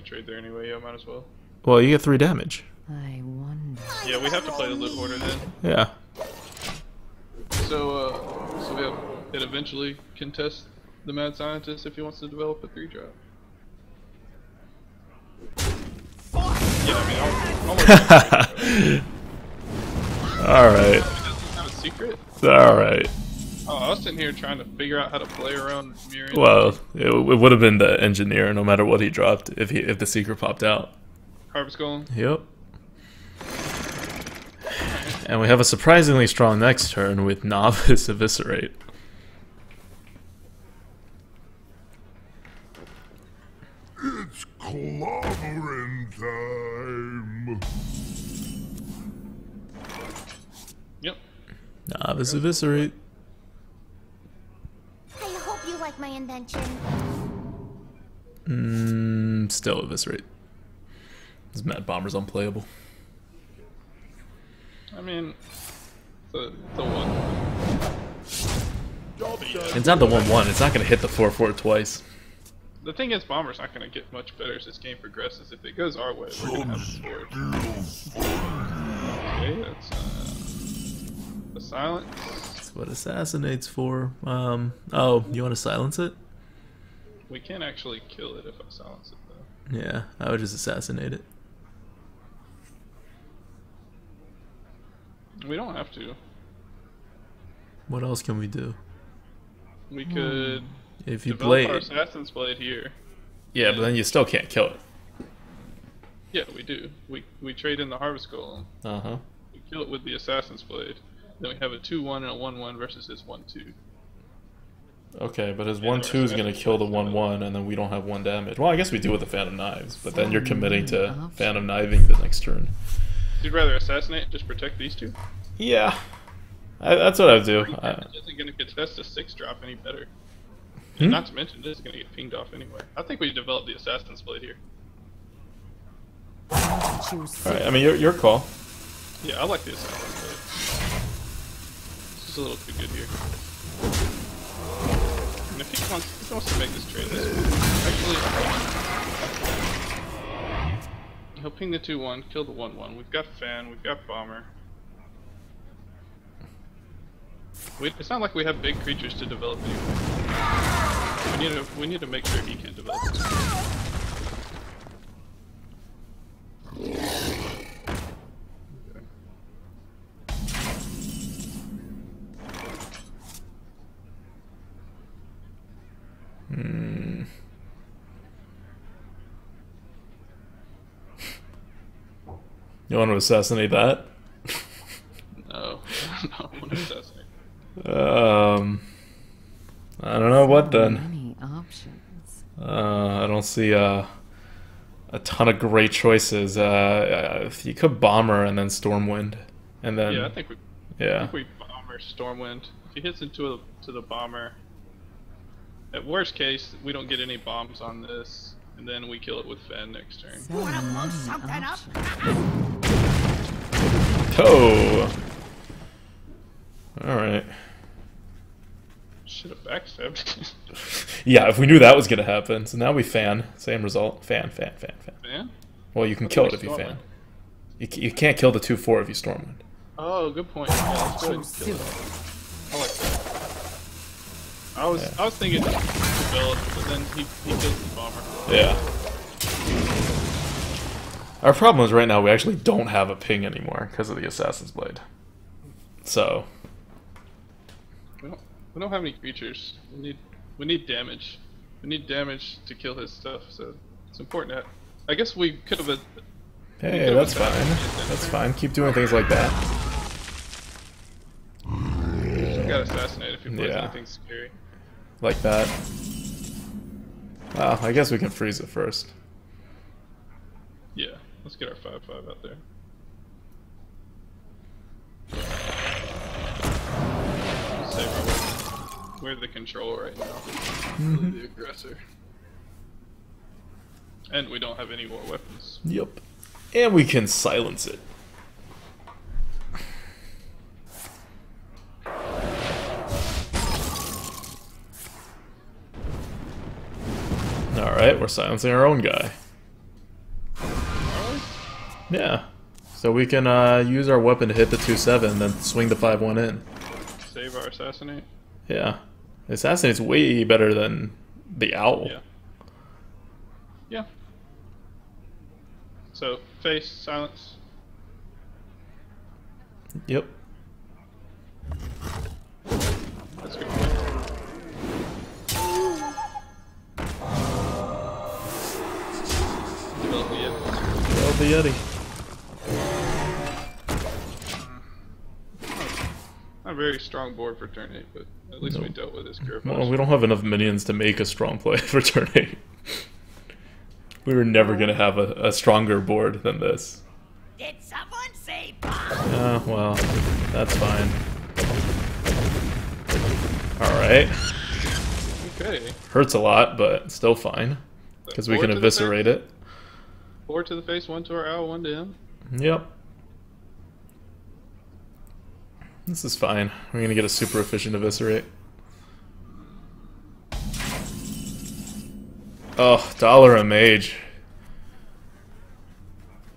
trade there anyway. Yeah, might as well. Well, you get 3 damage. I wonder. Yeah, we have to play the loot hoarder then. Yeah. So we have it eventually contest the mad scientist if he wants to develop a 3-drop. Yeah, I mean, All right. doesn't have a secret. All right. Oh, I was sitting here trying to figure out how to play around Miriam. Well, it would have been the engineer, no matter what he dropped, if the secret popped out. Harvest Golem. Yep. And we have a surprisingly strong next turn with Novice Eviscerate. It's clobbering time. Yep. Novice Eviscerate. I hope you like my invention. Still Eviscerate. This Mad Bomber's unplayable. I mean, the 1. Job done. It's not the 1/1. It's not going to hit the 4/4 twice. The thing is, Bomber's not going to get much better as this game progresses. If it goes our way, we're going to have the board. Okay, that's the silence. That's what Assassinate's for. Oh, you want to silence it? We can't actually kill it if I silence it, though. Yeah, I would just assassinate it. We don't have to. What else can we do? We could If you develop play our it. Assassin's Blade here. Yeah, but then you still can't kill it. Yeah, we do. We trade in the Harvest Golem. Uh-huh. We kill it with the Assassin's Blade. Then we have a 2/1 and a 1/1 versus his 1/2. Okay, but his 1/2 is going to kill the 1/1, and then we don't have 1 damage. Well, I guess we do with the Phantom Knives, but then you're committing to Phantom Kniving the next turn. You'd rather assassinate and just protect these two? Yeah. That's what I would do. It isn't going to contest a 6-drop any better. Hmm? And not to mention, this is going to get pinged off anyway. I think we developed the Assassin's Blade here. Choose Alright, I mean, your call. Yeah, I like the Assassin's Blade. This is a little too good here. And if he wants to make this trade, he'll ping the 2/1, kill the 1/1. We've got Fan, we've got Bomber. It's not like we have big creatures to develop anyway. We need to make sure he can develop. You want to assassinate that? No, no, I want to assassinate. I don't know what then. Many options. options. I don't see a ton of great choices. You could Bomber and then Stormwind, and then Yeah, I think we Bomber Stormwind. If he hits into the Bomber, at worst case, we don't get any bombs on this, and then we kill it with Fen next turn. So many something up? options. Oh. All right. Should have backstabbed. Yeah, if we knew that was gonna happen. So now we fan. Same result. Fan. Man? Well, you can I kill it think if we you fan. Stormwind. You can't kill the 2/4 if you Stormwind. Oh, good point. Yeah, let's go ahead and kill it. I like that. I was thinking develop, but then he kills the Bomber. Yeah. Our problem is right now we actually don't have a ping anymore because of the Assassin's Blade. So. We don't have any creatures. We need damage. We need damage to kill his stuff. So it's important that. I guess we could have. Hey, that's fine. That's fine. Keep doing things like that. You gotta assassinate if he plays Yeah. anything scary. Like that. Well, I guess we can freeze it first. Yeah, let's get our 5/5 out there. Save our weapon. We're the controller right now. Really the aggressor. And we don't have any more weapons. Yep. And we can silence it. Alright, we're silencing our own guy. Yeah. So we can use our weapon to hit the 2/7 and then swing the 5/1 in. Save our assassinate. Yeah. Assassinate's way better than the owl. Yeah. Yeah. So, face, silence. Yep. That's good. Develop the Well, the Yeti. Not a very strong board for turn 8, but at least we dealt with his curve. Well, we don't have enough minions to make a strong play for turn 8. We were never going to have a stronger board than this. Did someone say bomb? Yeah, well, that's fine. Alright. Okay. Hurts a lot, but still fine. Because we can eviscerate it. 4 to the face, 1 to our owl, 1 to him. Yep. This is fine. We're going to get a super efficient eviscerate. Oh, dollar a mage.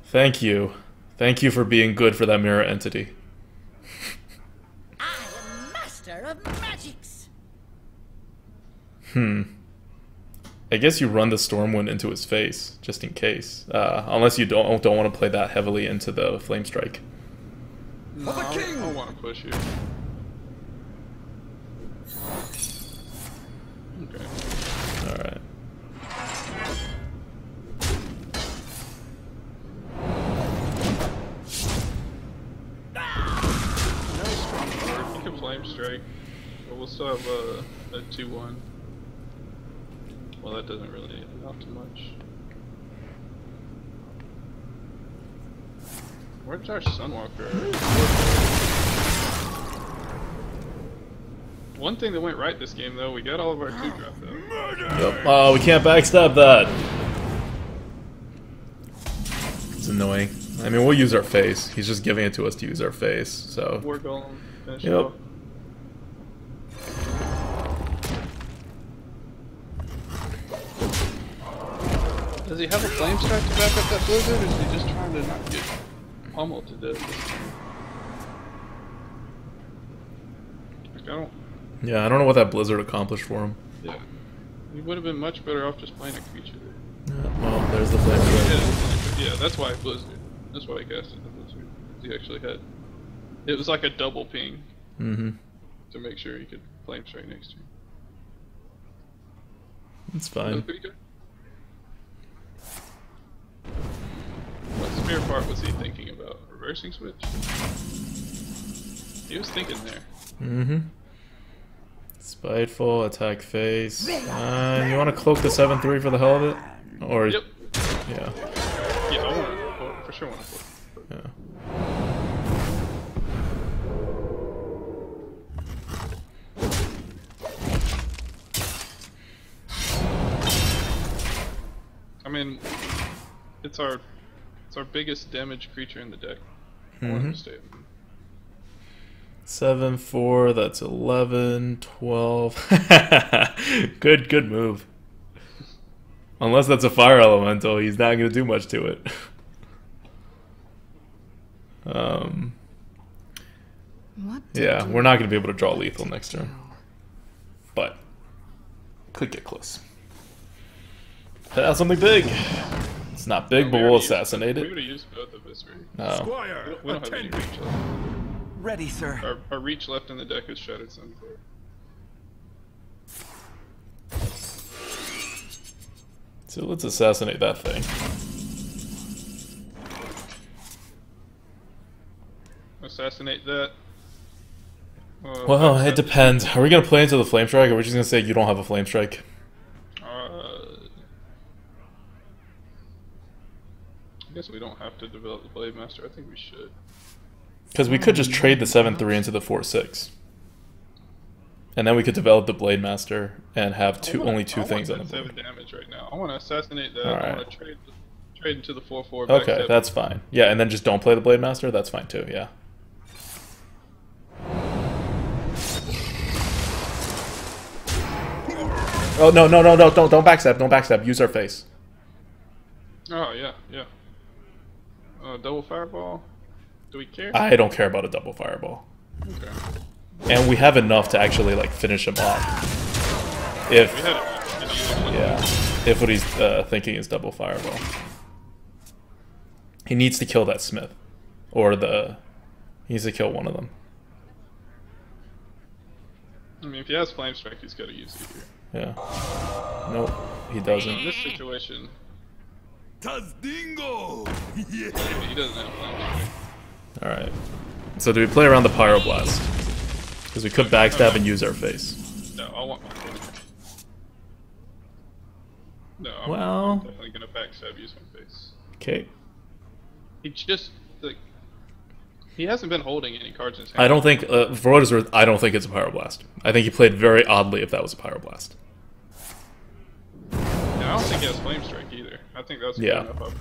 Thank you. Thank you for being good for that mirror entity. I am master of magics. I guess you run the Stormwind into his face, just in case. Unless you don't want to play that heavily into the Flame Strike. No, I want to push you. Okay. Alright. You can Flame Strike, but we'll still have a 2/1. Well, that doesn't really amount to much. Where's our Sunwalker? One thing that went right this game, though, we got all of our 2-drop out. Yep. Oh, we can't backstab that. It's annoying. I mean, we'll use our face. He's just giving it to us to use our face, so... War Golem, finish Yep. it off. Does he have a Flame Strike to back up that Blizzard, or is he just trying to not get pummeled to death? Like, I don't... Yeah, I don't know what that Blizzard accomplished for him. Yeah. He would have been much better off just playing a creature. Yeah, well, there's the Flame Strike. Yeah, that's why Blizzard. That's why he casted the Blizzard. He actually had... It was like a double ping. To make sure he could Flame Strike next turn. It's That was fine. pretty good. What spear part was he thinking about? Reversing switch? He was thinking there. Spiteful, attack face. You want to cloak the 7-3 for the hell of it? Or Yep. Yeah. Yeah, I want to. For sure want to. Yeah. I mean, it's our biggest damage creature in the deck. I want him to stay. 7-4, that's 11, 12. Good move. Unless that's a fire elemental, he's not going to do much to it. Yeah, we're not going to be able to draw lethal next turn. But, could get close. That's something big. It's not big, but we'll assassinate We it. would have used both of us, right? No. Squire, We don't have any reach left. Ready, sir. Our reach left in the deck is Shattered Sun. So let's assassinate that thing. Assassinate that. Well, it depends. Are we going to play into the Flame Strike, or are we just going to say you don't have a Flame Strike? I guess we don't have to develop the Blade Master. I think we should. Because we could just trade the 7-3 into the 4-6. And then we could develop the Blade Master and have only two things on the board. 7 damage right now. I want to assassinate that. Alright. I want to trade into the 4/4. Okay, that's fine. Yeah, and then just don't play the Blade Master. That's fine too. Yeah. Oh no! Don't backstab! Don't backstab! Use our face. Oh yeah. Double Fireball. Do we care? I don't care about a double fireball. Okay. And we have enough to actually like finish him off. If We had it. yeah, if what he's thinking is double fireball, he needs to kill that Smith, or he needs to kill one of them. I mean, if he has Flame Strike, he's got to use it here. Yeah. Nope, he In doesn't. this situation, Tazdingo! he doesn't have Flame Strike. All right. So do we play around the Pyroblast? Because we could backstab and use our face. No, I want my face. No, I'm Well. definitely gonna backstab use my face. Okay. He just like he hasn't been holding any cards in his hand. I don't think, for what it's worth, I don't think it's a Pyroblast. I think he played very oddly if that was a Pyroblast. Yeah, I don't think he has Flame Strike either. I think that's good Yeah. enough of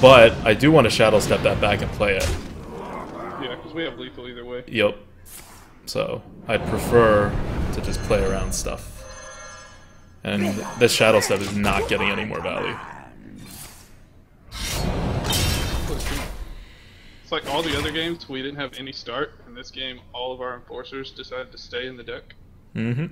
But I do want to Shadow Step that back and play it. Yeah, because we have lethal either way. Yep. So I'd prefer to just play around stuff. And this Shadow Step is not getting any more value. It's like all the other games, we didn't have any start. In this game, all of our enforcers decided to stay in the deck. Mm-hmm.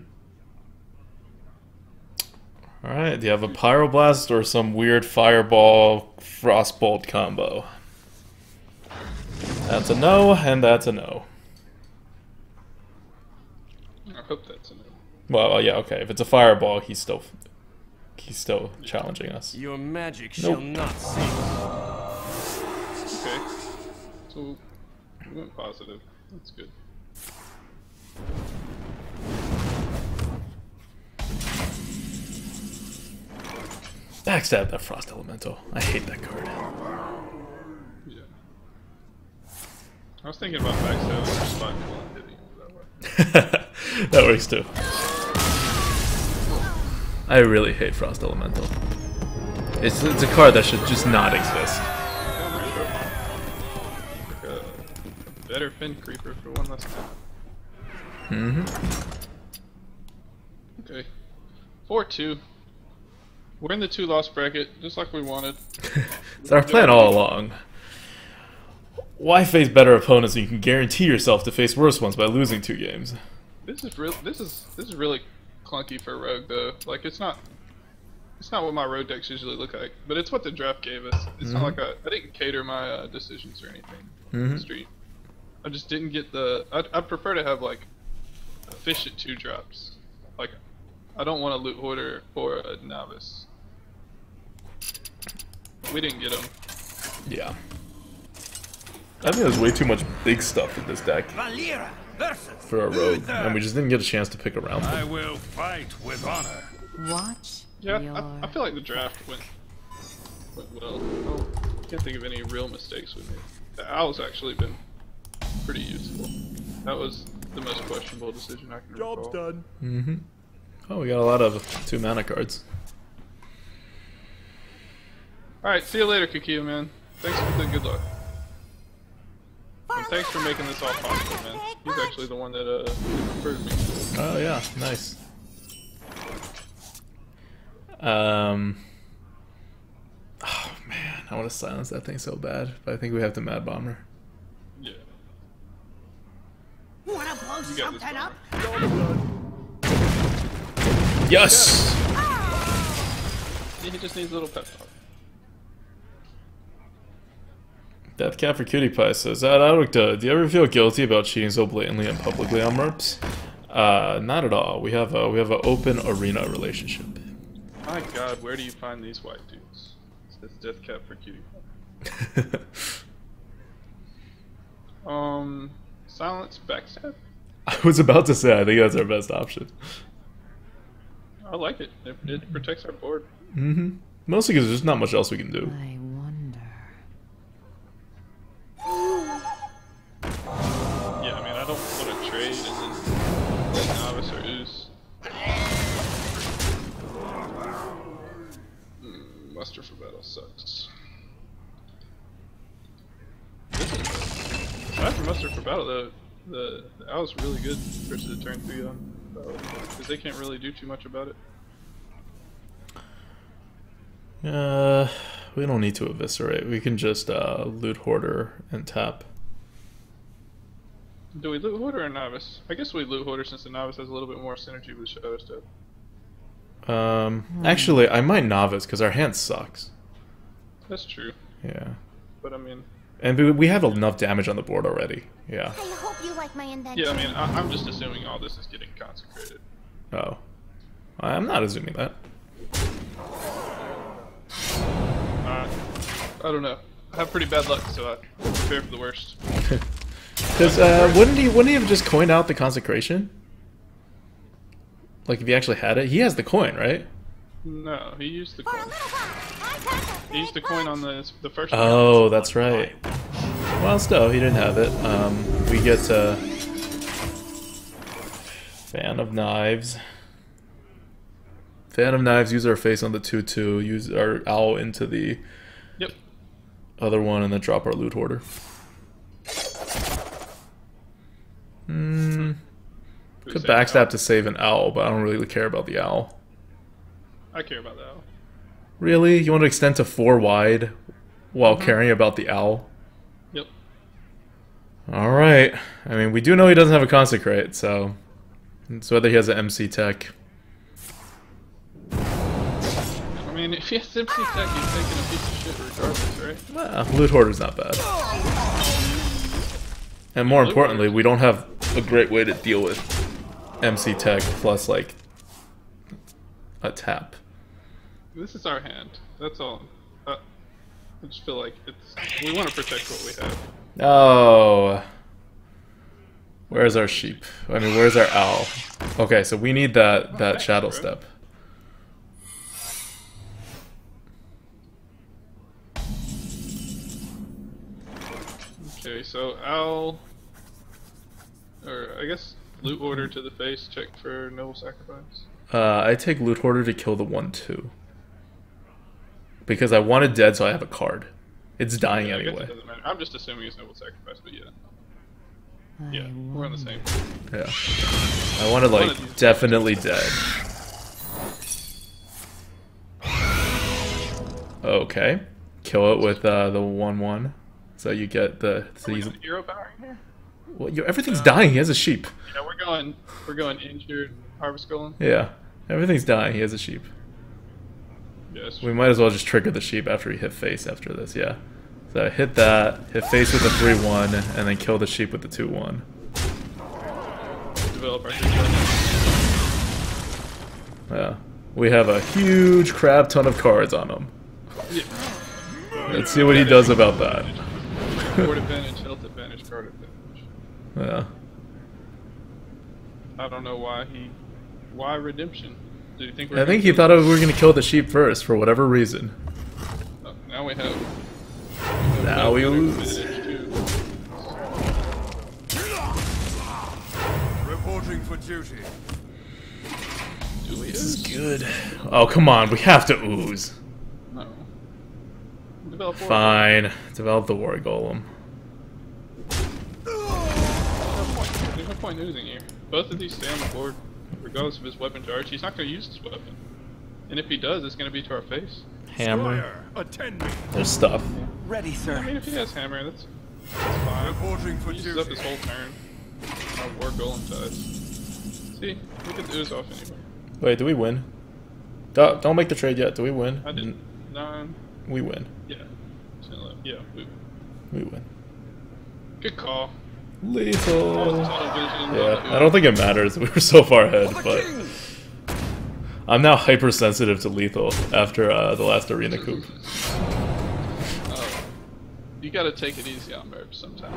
Alright, do you have a Pyroblast or some weird Fireball Frostbolt combo? That's a no, and that's a no. I hope that's a no. Well, yeah, okay. If it's a Fireball, he's still challenging us. Your magic shall not cease. Okay. So, we went positive. That's good. Backstab that Frost Elemental. I hate that card. Yeah. I was thinking about backstabbing or spiteful and hitting him that way. That works too. I really hate Frost Elemental. It's a card that should just not exist. Like a better Fin Creeper for one less time. Okay. 4-2. We're in the 2 loss bracket, just like we wanted. It's our plan all along. Why face better opponents when you can guarantee yourself to face worse ones by losing 2 games? This is really clunky for Rogue though. Like it's not what my Rogue decks usually look like, but it's what the draft gave us. It's not like I didn't cater my decisions or anything in the stream. I just didn't get the. I'd prefer to have like a fish at 2 drops. Like I don't want a Loot Hoarder or a Novice. We didn't get them. Yeah. I think there's way too much big stuff in this deck Valera versus for a rogue, Uther. and we just didn't get a chance to pick around. I will fight with honor. Watch Yeah, your I feel like the draft went well. I can't think of any real mistakes we made. The owl's actually been pretty useful. That was the most questionable decision I can recall. Job's done. Mm-hmm. Oh, we got a lot of 2 mana cards. Alright, see you later, Kikiu, man. Thanks for the good luck. And thanks for making this all possible, man. He's actually the one that referred me. Oh yeah, nice. Oh man, I want to silence that thing so bad, but I think we have to Mad Bomber. Yeah. Wanna blow You got this, something up? Yes! He just needs a little pep talk. Death Cat for Cutie Pie says, do you ever feel guilty about cheating so blatantly and publicly on MERPs? Not at all. We have an open arena relationship. My god, where do you find these white dudes? It says Death Cat for Cutie. Silence backstab? I was about to say, I think that's our best option. I like it. It protects our board. Mm-hmm. Mostly because there's not much else we can do. I wonder. Yeah, I mean, I don't want to trade and then play Novice or Ooze. Muster for battle sucks. Aside from Muster for battle, the Owl's really good versus the turn 3 on battle, because they can't really do too much about it. We don't need to eviscerate. We can just loot Hoarder and tap. Do we loot Hoarder or Novice? I guess we loot Hoarder since the Novice has a little bit more synergy with Shadow Step. Actually, I might Novice because our hand sucks. That's true. Yeah. But I mean... And we have enough damage on the board already. Yeah. I hope you like my invention. Yeah, I mean, I'm just assuming all this is getting consecrated. Oh. I'm not assuming that. I don't know. I have pretty bad luck, so I prepare for the worst. Because wouldn't he have just coined out the consecration? Like if he actually had it, he has the coin, right? No, he used the coin. He used the coin on the first. Oh, that's right. Well, still, he didn't have it. We get Fan of Knives. Fan of Knives. Use our face on the 2/2. Use our owl into the other one, and then drop our loot hoarder. Could backstab to save an owl, but I don't really care about the owl. I care about the owl. Really? You want to extend to 4 wide while caring about the owl? Yep. Alright. I mean, we do know he doesn't have a consecrate, so it's whether he has an MC tech. I mean, if he has MC tech, he's taking a piece of shit regardless, right? Loot hoarder's not bad. And more importantly, we don't have a great way to deal with MC tech plus, like, a tap. This is our hand. That's all. I just feel like we want to protect what we have. Oh. Where's our sheep? I mean, where's our owl? Okay, so we need that shadow step. Okay, so owl, or I guess loot order to the face, check for noble sacrifice. I take loot hoarder to kill the 1/2. Because I want it dead so I have a card. It's dying Yeah, I guess anyway. it doesn't matter. I'm just assuming it's noble sacrifice, but yeah. Yeah, we're on the same. Yeah. I want it, like, definitely dead. Okay. Kill it with the 1/1. So you get the... So Are we hero power here? well, everything's dying. He has a sheep. Yeah, we're going injured, harvest golem. Yeah. Everything's dying. He has a sheep. Yes. We might as well just trigger the sheep after we hit face after this, yeah. So hit that, hit face with the 3/1, and then kill the sheep with the 2/1. Develop our Yeah. We have a huge crap ton of cards on him. Yeah. Let's see what he does about that. Board advantage, health Yeah. I don't know why why redemption? Do you think I think he thought we were gonna kill the sheep first for whatever reason. Now we have. Now we lose. Reporting for duty. Do we This is good. Oh, come on. We have to ooze. No. Develop war. Fine. Develop the war golem. There's no point oozing here. Both of these stay on the board, regardless of his weapon charge. He's not going to use his weapon. And if he does, it's going to be to our face. Hammer. Squire, attend me. There's stuff. Ready, I sir. mean, if he has hammer, that's fine. Reporting for He uses up duty. his whole turn. Our war golem dies. See, we could ooze off anyway. Wait, do we win? Don't make the trade yet. Do we win? I didn't. 9. We win. Yeah. 10, 11. Yeah, We win. good call. Lethal. Television. Yeah, I don't think it matters. We were so far ahead, but I'm now hypersensitive to lethal after the last arena coup. You gotta take it easy on Merv sometimes.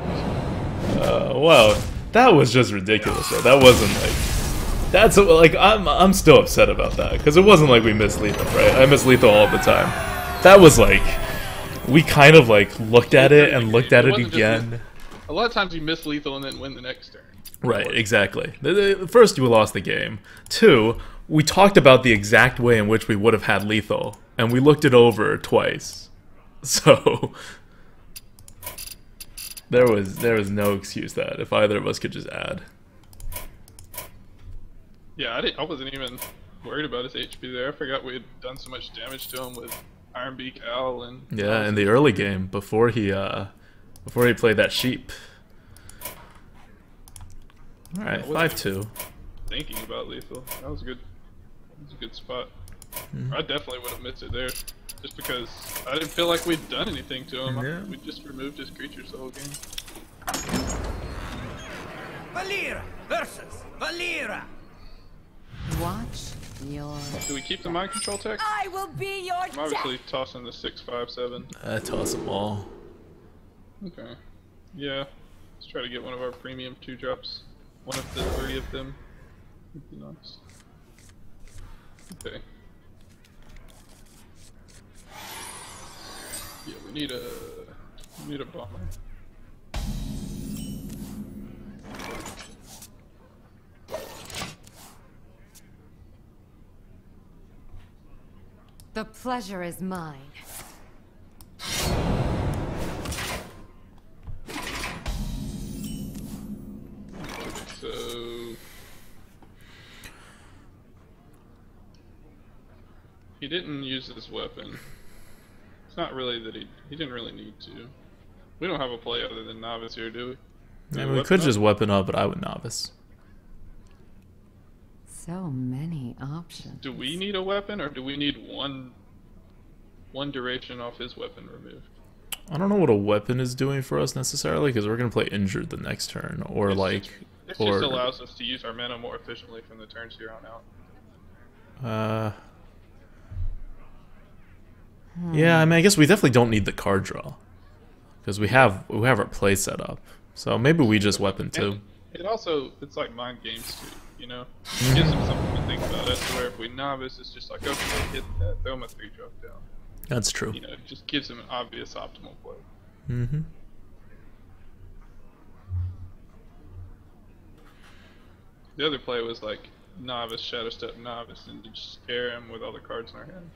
Wow, that was just ridiculous. Though. That wasn't like. That's like I'm still upset about that because it wasn't like we missed lethal, right? I miss lethal all the time. That was like we kind of like looked at it and looked at it again. A lot of times you miss lethal and then win the next turn. Right, exactly. First, you lost the game. 2, we talked about the exact way in which we would have had lethal, and we looked it over twice. So there was no excuse that if either of us could just add. Yeah, I wasn't even worried about his HP there. I forgot we had done so much damage to him with Iron Beak Owl and. Yeah, in the early game before he played that sheep. All right, 5-2. Thinking about lethal, that was good. That was a good spot. I definitely would have missed it there, just because I didn't feel like we'd done anything to him. Yeah. We just removed his creatures the whole game. Valera versus Valera. Watch your. Do we keep the mind control tech? I will be your I'm obviously tossing the 6/5/7. Toss them all. Okay. Yeah. Let's try to get one of our premium 2-drops. One of the 3 of them. Would be nice. Okay. Yeah, we need a bomber. The pleasure is mine. So he didn't use his weapon. It's not really that he didn't really need to. We don't have a play other than novice here, do we? I mean, we could just weapon up, but I would novice. So many options. Do we need a weapon, or do we need one duration off his weapon removed? I don't know what a weapon is doing for us necessarily, because we're gonna play injured the next turn, or It's like, It or just allows us to use our mana more efficiently from the turns here on out. yeah. I mean, I guess we definitely don't need the card draw, because we have our play set up. So maybe we just weapon too. And it's like mind games too, you know? It gives him something to think about as to where if we novice, it's just like, okay, hit that, throw him a 3-drop down. That's true. You know, it just gives him an obvious optimal play. Mm-hmm. The other play was like novice, shadow step, novice, and to just scare him with all the cards in our hand.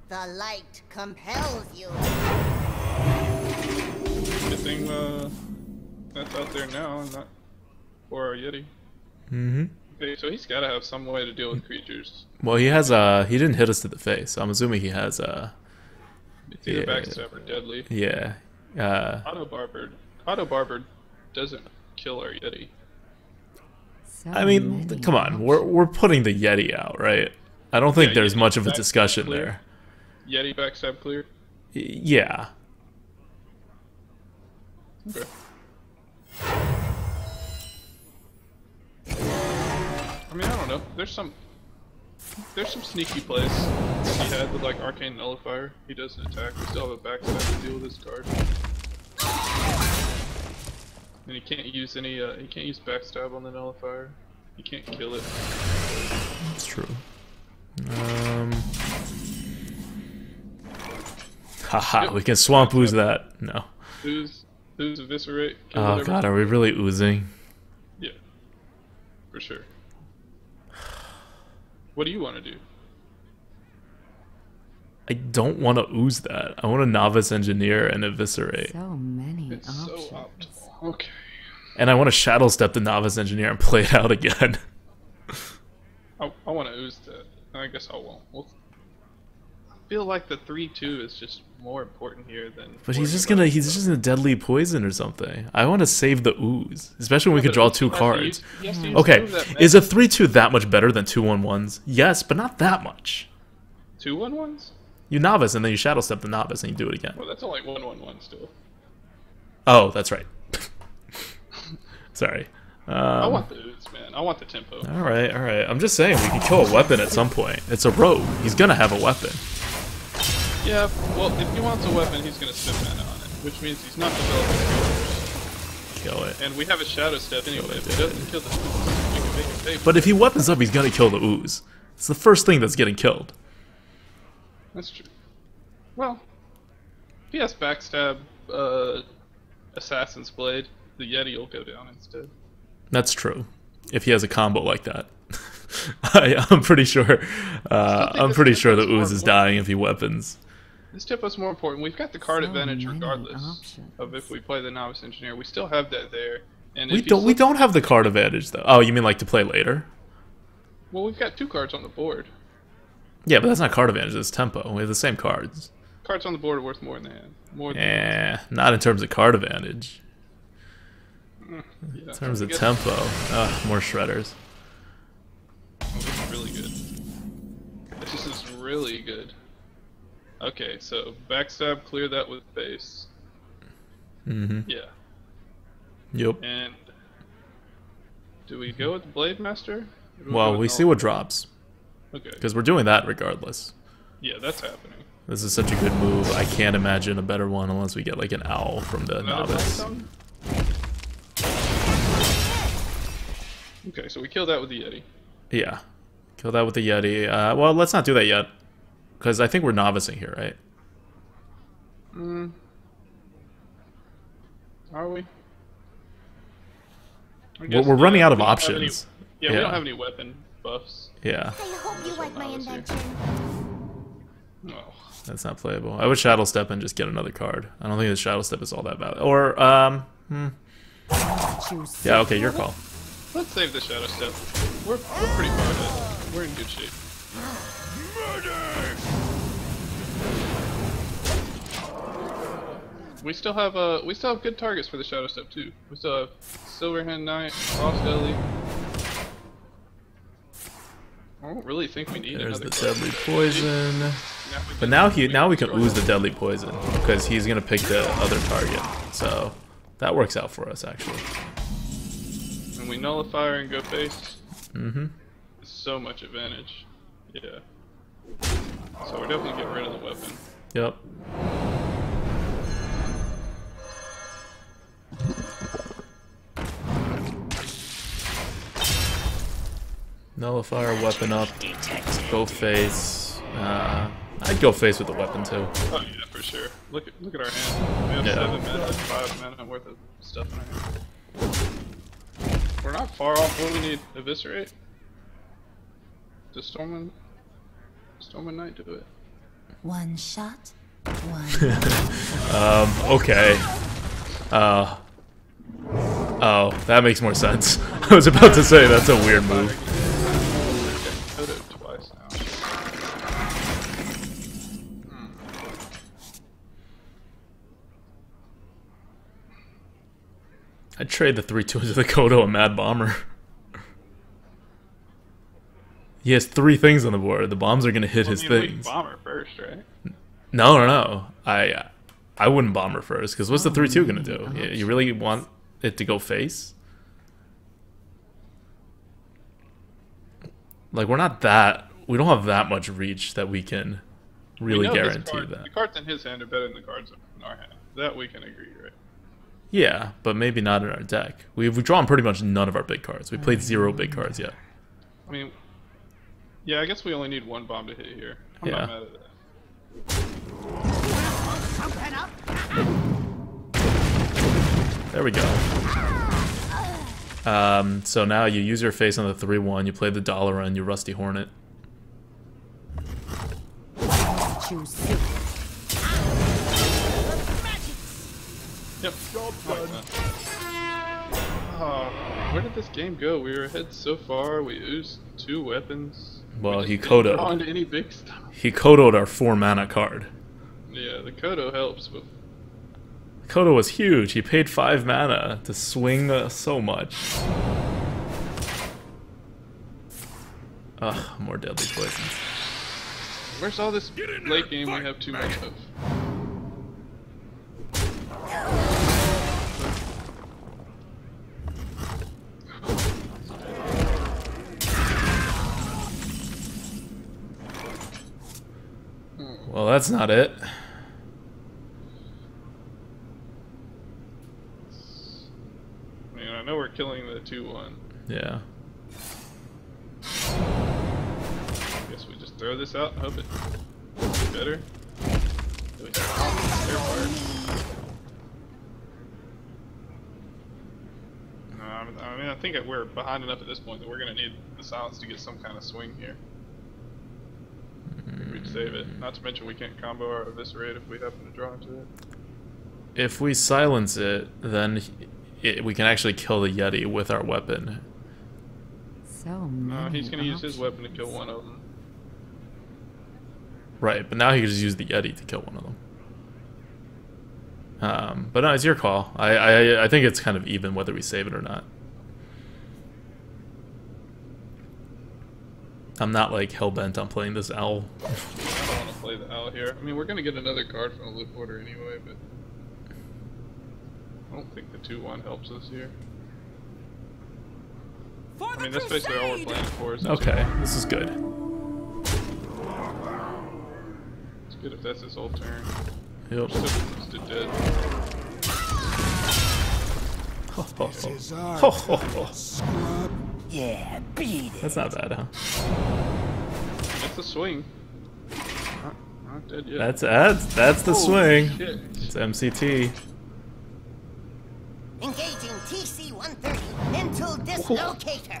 The light compels you. Good thing that's out there now and not for our Yeti. Mm-hmm. Okay, so he's gotta have some way to deal with creatures. Well, he has he didn't hit us to the face. So I'm assuming he has It's either yeah. backstab or deadly. yeah. Auto barber doesn't kill our Yeti. So I mean, many come on, options. we're putting the Yeti out, right? I don't think Yeah, there's Yeti much of a back discussion clear. there. Yeti backstab clear? Yeah. Okay. I mean, I don't know. There's some sneaky plays he had with like Arcane Nullifier. He doesn't attack. We still have a backstab to deal with his card. And he can't use any. He can't use backstab on the nullifier. He can't kill it. That's true. Haha, we can swamp ooze that. No. Ooze eviscerate. Kill Oh whatever. god, are we really oozing? Yeah, for sure. What do you want to do? I don't want to ooze that. I want to novice engineer and eviscerate. So many It's so options. optimal. Okay. And I want to shadow step the novice engineer and play it out again. I want to ooze that. I guess I won't. I feel like the 3-2 is just more important here than. But he's just worrying gonna about deadly poison or something. I want to save the ooze, especially when we could draw two cards. He has to use Okay, two of that is a 3-2 that much better than 2-1-1s? Yes, but not that much. 2-1-1s? You novice and then you shadow step the novice and you do it again. Well, that's only 1-1-1 still. Oh, that's right. Sorry. I want the ooze, man. I want the tempo. All right. I'm just saying we can kill a weapon at some point. It's a rogue. He's gonna have a weapon. Yeah, well, if he wants a weapon, he's gonna spend mana on it, which means he's not developing killers. Kill it. And we have a shadow step anyway. If he doesn't kill the ooze, we can make him pay. But if he weapons up, he's gonna kill the ooze. It's the first thing that's getting killed. That's true. Well, if he has backstab, Assassin's Blade, the Yeti will go down instead. That's true. If he has a combo like that. I'm pretty sure. I'm pretty sure the ooze is dying if he weapons. This tempo's more important. We've got the card So advantage many regardless options. of if we play the Novice Engineer. We still have that there. And We if he's don't. We looking- don't have the card advantage though. Oh, you mean like to play later? Well, we've got 2 cards on the board. Yeah, but that's not card advantage. It's tempo. We have the same cards. Cards on the board are worth more than hand. More than Not in terms of card advantage. yeah, In terms I of guess- tempo, more shredders. Oh, this is really good. This is really good. Okay, so backstab, clear that with base. Mm-hmm. Yeah. Yep. And do we go with Blade Master? Or do we go Well, with we see what drops Okay. because we're doing that regardless. Yeah, that's happening. This is such a good move. I can't imagine a better one unless we get like an owl from the Another novice. Blackstone? Okay, so we kill that with the Yeti. Yeah. Kill that with the Yeti. Well, let's not do that yet. Because I think we're novicing here, right? Are we? I We're guess, running out of we don't have any- options. yeah, we Yeah. don't have any weapon buffs. Yeah. I hope you like my Novice here. invention. Oh. That's not playable. I would Shadow Step and just get another card. I don't think the Shadow Step is all that bad. Or, Choose yeah, okay, your call. Let's save the Shadow Step. We're pretty far ahead. We're in good shape. We still have good targets for the Shadow Step too. We still have Silverhand Knight, Lost Ellie. I don't really think we need There's another the card. deadly poison. But now we can ooze the deadly poison because he's gonna pick the other target. So that works out for us actually. And we nullify and go face. Mm-hmm. So much advantage. Yeah. So we're definitely getting rid of the weapon. Yep. Nullifier, weapon up, go face. I'd go face with the weapon too. Oh yeah, for sure. Look at our hand. We have Yeah. 7 mana, 5 mana worth of stuff in our hand. We're not far off. What do we need? Eviscerate? Does Stormwind Knight do it? One shot, one. Okay. Oh, that makes more sense. I was about to say that's a weird move. Code it twice now. I'd trade the 3-2 into the Kodo and Mad Bomber. He has 3 things on the board. The bombs are gonna hit his We things. bomber first, right? No. I wouldn't bomber first because what's the 3-2 gonna do? You really want it to go face? Like we don't have that much reach that we can really We know his guarantee that. The cards in his hand are better than the cards in our hand. That we can agree, right? Yeah, but maybe not in our deck. We've drawn pretty much none of our big cards. We played 0 big cards yet. I mean, yeah, I guess we only need 1 bomb to hit here. I'm not mad at that. There we go. So now you use your face on the 3/1, you play the dollar and you Rusty Hornet. Choose. Yep. Oh, where did this game go? We were ahead so far. We used 2 weapons. Well, we he just didn't draw Kodo'd. into any big stuff. He Kodo'd our 4-mana card. Yeah, the Kodo helps, but Kodo was huge. He paid 5 mana to swing so much. Ugh, more deadly poisons. where's all this late game we have too much of? Well, that's not it. I mean, I know we're killing the 2/1. Yeah. Guess we just throw this out and hope it's better. Do we have spare parts? No, I mean, I think we're behind enough at this point that we're gonna need the silence to get some kind of swing here. I think we'd save it. Not to mention we can't combo our eviscerate if we happen to draw into it. If we silence it, then we can actually kill the Yeti with our weapon. So No, many he's gonna use his options. weapon to kill one of them. Right, but now he can just use the Yeti to kill one of them. But no, it's your call. I think it's kind of even whether we save it or not. I'm not like hell-bent on playing this owl. I don't want to play the owl here. I mean, we're gonna get another card from the loot order anyway, but I don't think the 2/1 helps us here. I mean, that's basically all we're playing for. Is Okay, this is good. It's good if that's his whole turn. Yep. Still dead. Ho, ho, ho. Ho, ho, ho. Yeah, beat it. That's not bad, huh? That's the swing. Not dead yet. That's the swing. Shit. It's MCT. Engaging TC-130 mental dislocator.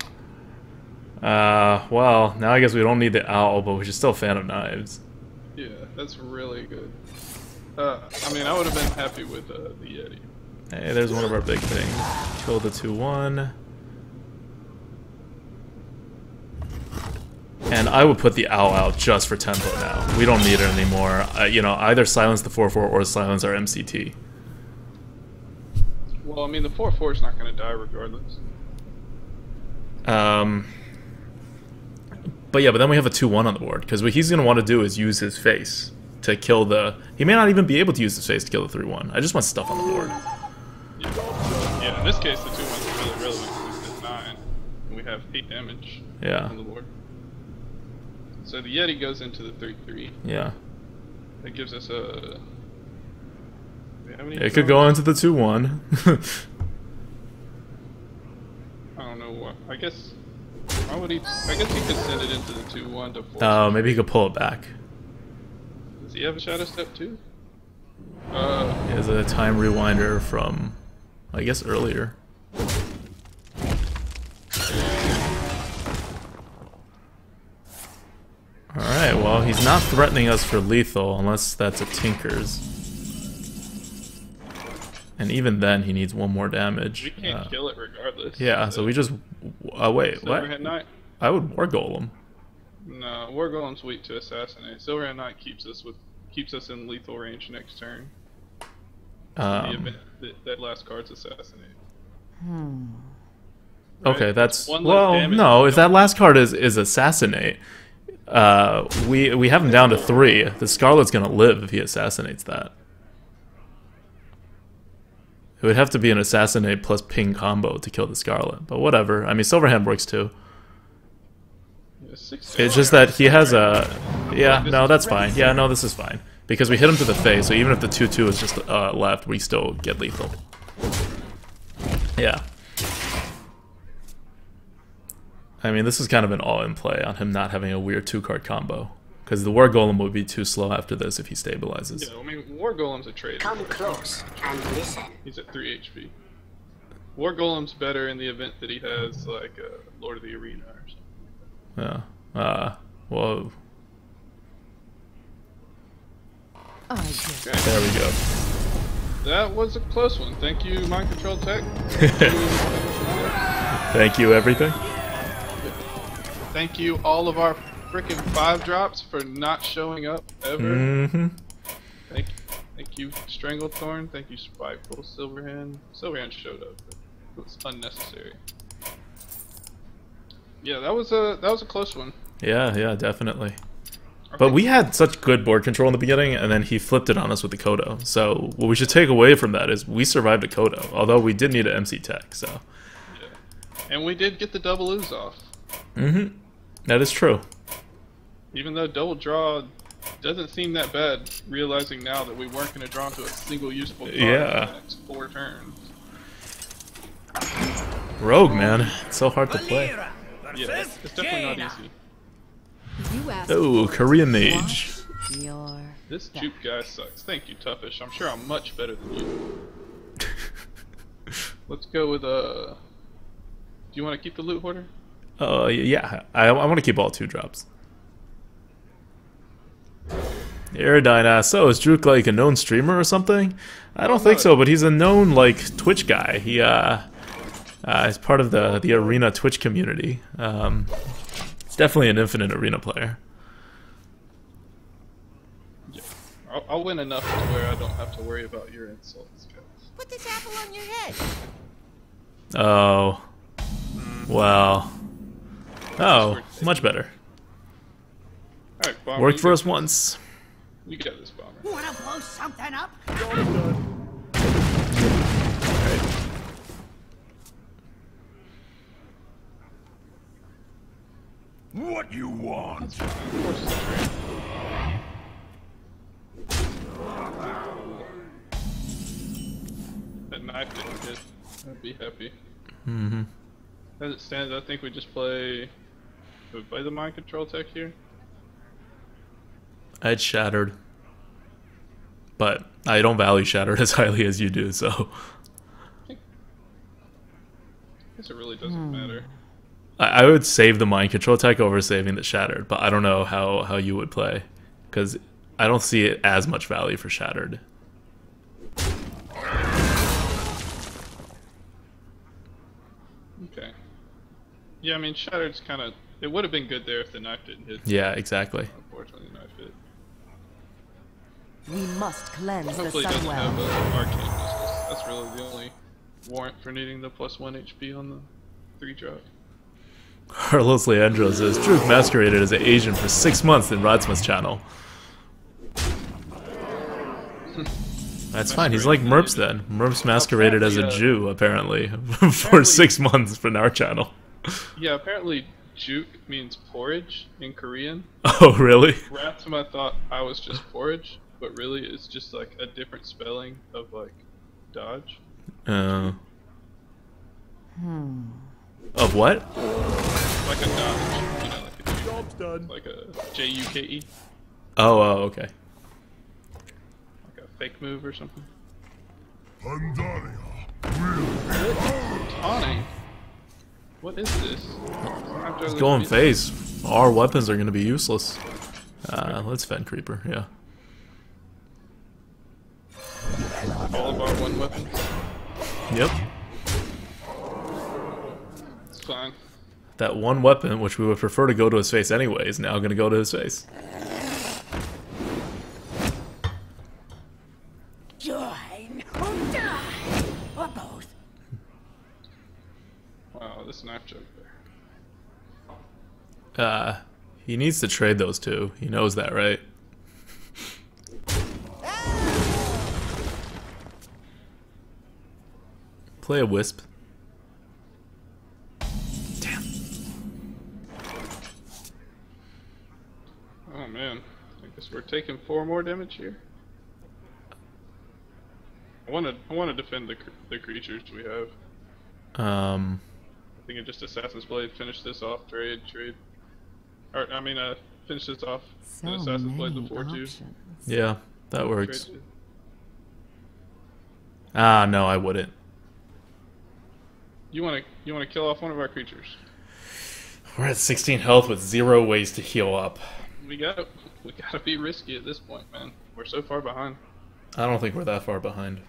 Well, now I guess we don't need the owl, but we should still Fan of Knives. Yeah, that's really good. I mean, I would have been happy with the Yeti. Hey, there's one of our big things. Kill the 2/1. And I would put the owl out just for tempo now. We don't need it anymore. You know, either silence the 4/4 or silence our MCT. Well, I mean, the 4/4 is not going to die regardless. But yeah, but then we have a 2/1 on the board, because what he's going to want to do is use his face to kill the... He may not even be able to use his face to kill the 3/1. I just want stuff on the board. Yeah, in this case, the 2/1's really relevant because it's at 9, and we have 8 damage Yeah. on the board. So the Yeti goes into the 3/3. Yeah. That gives us a... How many It could go into the 2/1. I don't know what. I guess... Why would he... I guess he could send it into the 2/1 to force Oh, it. maybe he could pull it back. Does he have a Shadow Step too? He has a time rewinder from, I guess, earlier. Alright, well, he's not threatening us for lethal, unless that's a Tinker's. And even then, he needs 1 more damage. We can't kill it regardless. Yeah, so we just... wait, what? Silverhand Knight? I would War Golem. No, War Golem's weak to assassinate. Silverhand Knight keeps us in lethal range next turn. In the event that last card's assassinate. Right? Okay, that's... One less Well, damage. no, if that last card is Assassinate, we have him down to 3. The Scarlet's gonna live if he assassinates that. It would have to be an Assassinate plus Ping combo to kill the Scarlet, but whatever. I mean, Silverhand works too. Yeah, 6 It's just that he has a... Yeah, no, that's fine. Yeah, no, this is fine. Because we hit him to the face, so even if the 2/2 is just left, we still get lethal. Yeah. I mean, this is kind of an all-in play on him not having a weird 2-card combo. Because the War Golem would be too slow after this if he stabilizes. Yeah, I mean, War Golem's a trade. Come close and listen. He's at 3 HP. War Golem's better in the event that he has, like, Lord of the Arena or something. Yeah. Whoa. I guess. Okay. There we go. That was a close one. Thank you, Mind Control Tech. Thank you, everything. Thank you, all of our freaking 5-drops for not showing up ever. Mm-hmm. Thank you, Stranglethorn. Thank you, Spiteful. Silverhand. Silverhand showed up, but it was unnecessary. Yeah, that was a close one. Yeah, definitely. But we had such good board control in the beginning, and then he flipped it on us with the Kodo. So what we should take away from that is we survived a Kodo, although we did need an MC Tech. So. Yeah. And we did get the double ooze off. Mm-hmm. That is true. Even though double draw doesn't seem that bad, realizing now that we weren't going to draw into a single useful card in the next 4 turns. Rogue, man. It's so hard to play. Yeah, it's definitely not easy. You asked Oh, Korean Mage. your This Jook guy sucks. Thank you, Toughish. I'm sure I'm much better than you. Let's go with do you want to keep the loot hoarder? Yeah. I want to keep all 2 drops. Aerodyne, so is Jook like a known streamer or something? I don't think so, but he's a known like Twitch guy. He is part of the Arena Twitch community. Definitely an Infinite Arena player. Yeah. I'll win enough to where I don't have to worry about your insults, guys. Put this apple on your head. Oh. Well. Oh, much better. Alright, Bomber, Worked for us once. You got this, Bomber. Wanna blow something up? What you want? Of course it's a trade. That knife didn't hit. I'd be happy. Mm-hmm. As it stands, I think we just play... Do we play the Mind Control Tech here? I'd Shattered. But I don't value Shattered as highly as you do, so... I guess it really doesn't matter. I would save the Mind Control Tech over saving the Shattered, but I don't know how you would play. Because I don't see it as much value for Shattered. Okay. Yeah, I mean, Shattered's kind of... It would have been good there if the knife didn't hit. Yeah, exactly. Unfortunately, the knife hit. We must cleanse the Hopefully it doesn't Sunwell. have an arcane missiles. That's really the only warrant for needing the +1 HP on the 3-drop. Carlos Leandro says, Jook masqueraded as an Asian for 6 months in Rodsmith's channel. That's fine, he's like Merps then. Merps masqueraded as a Jew, apparently, for 6 months in our channel. Yeah, apparently Jook means porridge in Korean. Oh, really? Ratsuma thought I was just porridge, but really it's just like a different spelling of like dodge. Of what? Like a dodge, you know, like a Juke. Job's done. Like a Juke. Oh, okay. Like a fake move or something. Pandaria. Taunting? What is this? He's going phase. Our weapons are going to be useless. Let's Fen Creeper, yeah. All of our 1 weapons? Yep. It's fine. That 1 weapon, which we would prefer to go to his face anyway, is now going to go to his face. Join or die. Or both. Wow, this knife joke there. He needs to trade those 2. He knows that, right? Play a Wisp. Damn. Oh man, I guess we're taking 4 more damage here. I want to defend the creatures we have. Um, I think it just Assassin's Blade. Finish this off. Trade. Or I mean, finish this off. So and Assassin's Blade many before too. options. yeah, that works. Trade. Ah, no, I wouldn't. You wanna kill off one of our creatures? We're at 16 health with 0 ways to heal up. We gotta be risky at this point, man. We're so far behind. I don't think we're that far behind.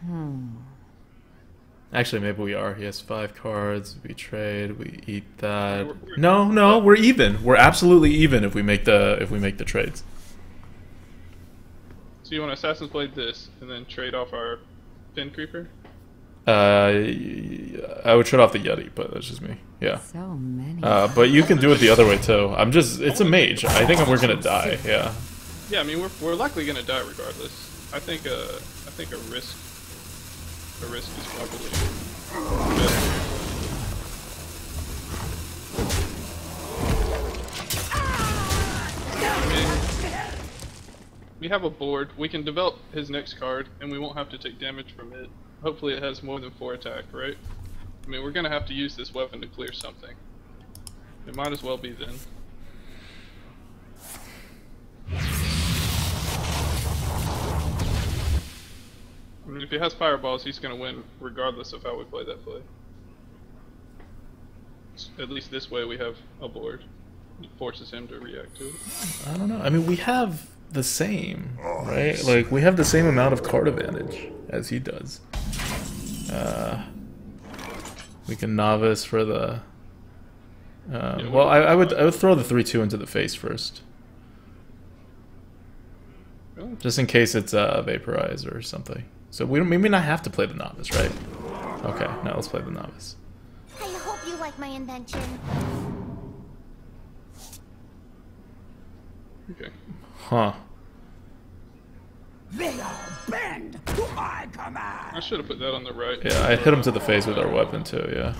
Actually, maybe we are. He has 5 cards. We trade. We eat that. No, we're even. We're absolutely even if we make the trades. So you want Assassin's Blade this, and then trade off our Fin Creeper? I would shut off the Yeti, but that's just me. Yeah. So many. But you can do it the other way too. It's a mage. I think we're gonna die. Yeah. Yeah, I mean we're likely gonna die regardless. I think a risk is probably better. I mean, we have a board. We can develop his next card, and we won't have to take damage from it. Hopefully, it has more than 4 attack, right? I mean, we're gonna have to use this weapon to clear something. It might as well be then. I mean, if he has fireballs, he's gonna win regardless of how we play that play. At least this way we have a board. It forces him to react to it. I don't know. I mean, we have the same, right? Like, we have the same amount of card advantage as he does. We can novice for the... well, I would throw the 3-2 into the face first. Really? Just in case it's Vaporizer or something. So we may not have to play the novice, right? Okay, now let's play the novice. I hope you like my invention. Okay. Huh. They all bend to my command. I should have put that on the right. Yeah, I hit him to the face with our weapon too, yeah.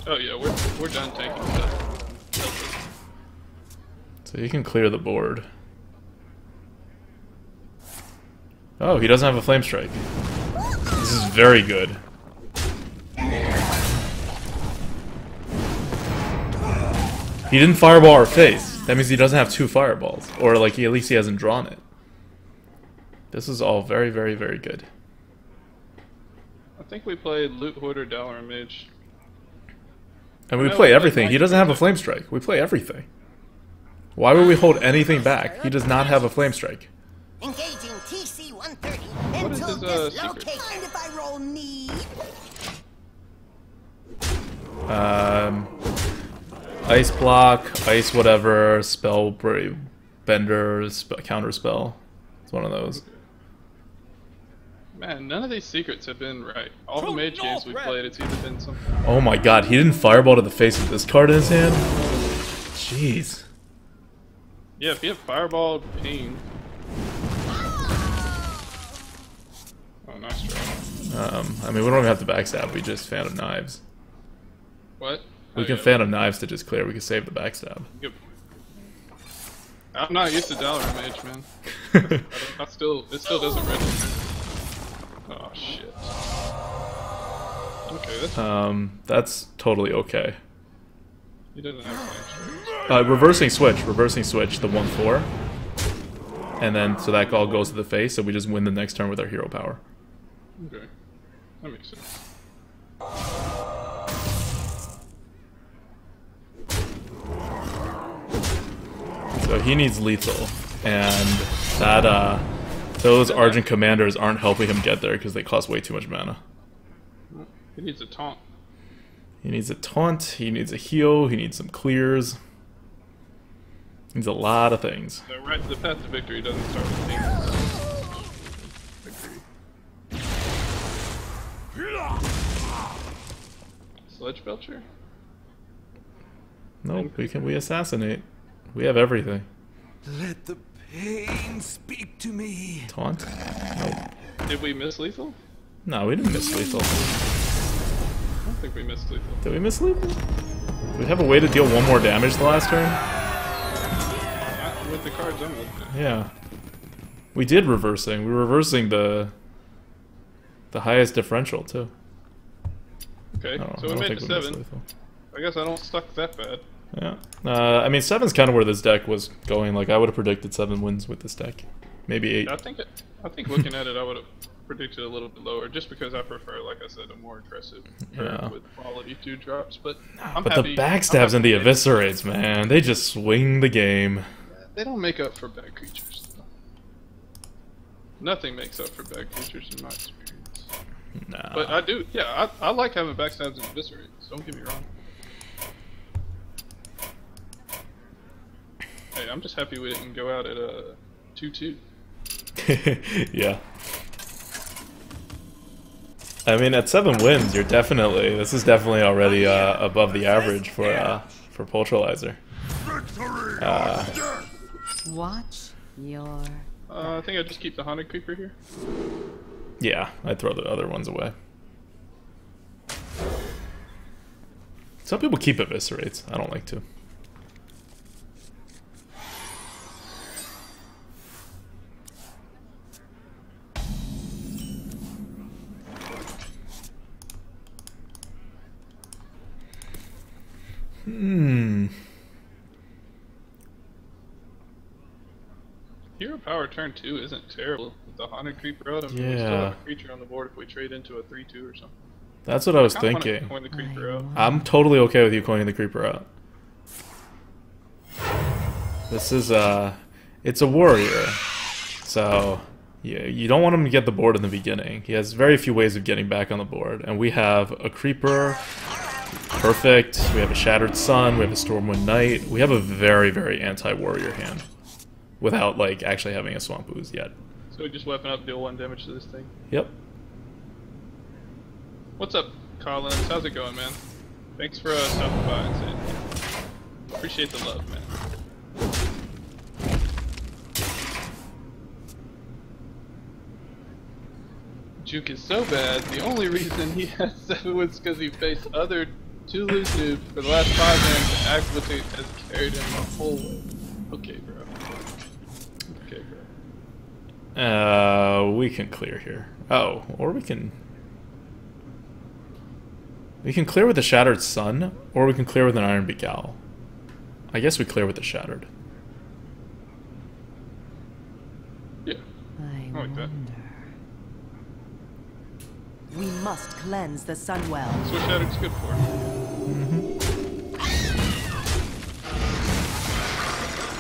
Oh yeah, we're done taking stuff. So you can clear the board. Oh, he doesn't have a flame strike. This is very good. He didn't fireball our face. That means he doesn't have 2 fireballs. Or like at least he hasn't drawn it. This is all very, very, very good. I think we played Loot Hoarder, Dalaran Mage. And we play everything. He doesn't have a flame strike. We play everything. Why would we hold anything back? He does not have a flame strike. Engaging TC-130 What is until his, dislocate. secret? Mind if I roll need? Ice block, ice whatever, spell bender, counter spell. It's one of those. Man, none of these secrets have been right. All the mage games we've played, it's either been something. Oh my god, he didn't fireball to the face with this card in his hand? Jeez. Yeah, if you have Fireball, Ping. Oh, nice try. I mean, we don't even have to backstab, we just Phantom Knives. What? We Oh, can yeah. Phantom Knives to just clear, we can save the backstab. Yep. I'm not used to Dalaran Mage, man. It still doesn't register. Oh shit. Okay, That's totally okay. he doesn't have flame strikes. Reversing switch, the 1/4. And then, so that all goes to the face, so we just win the next turn with our hero power. Okay, that makes sense. So he needs lethal, and that those Argent Commanders aren't helping him get there because they cost way too much mana. He needs a taunt. He needs a taunt, he needs a heal, he needs some clears. He needs a lot of things. The path to victory doesn't start with Ping. Sledge Belcher? Nope, we assassinate. We have everything. Let the pain speak to me. Taunt? Nope. Did we miss lethal? No, we didn't miss lethal. I don't think we missed lethal. Did we miss lethal? Do we have a way to deal 1 more damage the last turn? Not with the cards I'm looking at. Yeah. We did reversing. We were reversing the highest differential too. Okay, I don't so know, we I made don't it think 7. lethal. I guess I don't suck that bad. Yeah. I mean, 7's kind of where this deck was going. Like, I would have predicted 7 wins with this deck. Maybe 8. I think looking at it, I would have predicted a little bit lower, just because I prefer, like I said, a more aggressive card with quality 2 drops. But I'm But happy. the backstabs and the eviscerates, man, they just swing the game. They don't make up for bad creatures. Nothing makes up for bad creatures in my experience. Nah. But I do, yeah, I like having backstabs and eviscerates. Don't get me wrong. Hey, I'm just happy we didn't go out at 2-2. Yeah. I mean, at 7 wins, you're definitely. This is definitely already above the average for Poultryizer. Watch your. I think I just keep the Haunted Creeper here. Yeah, I'd throw the other ones away. Some people keep eviscerates. I don't like to. Hero Power turn 2 isn't terrible. With the Haunted Creeper out, I mean, we still have a creature on the board if we trade into a 3-2 or something. That's what I was I kinda wanna thinking. coin the Creeper out. I'm totally okay with you coining the creeper out. This is it's a warrior, so yeah, you don't want him to get the board in the beginning. He has very few ways of getting back on the board, and we have a creeper, perfect. We have a Shattered Sun. We have a Stormwind Knight. We have a very, very anti-warrior hand, without like actually having a Swamp Ooze yet. So we just weapon up, deal 1 damage to this thing. Yep. What's up, Collins? How's it going, man? Thanks for stopping by and saying appreciate the love, man. Jook is so bad, the only reason he has 7 wins is because he faced other 2 loose noobs for the last 5 games and actively has carried him the whole way. Okay, bro. Okay, bro. We can clear here. Oh, or we can clear with the Shattered Sun, or we can clear with an Iron Begal. I guess we clear with the Shattered. Yeah, I like that. wonder. We must cleanse the Sunwell. That's what Shattered's good for.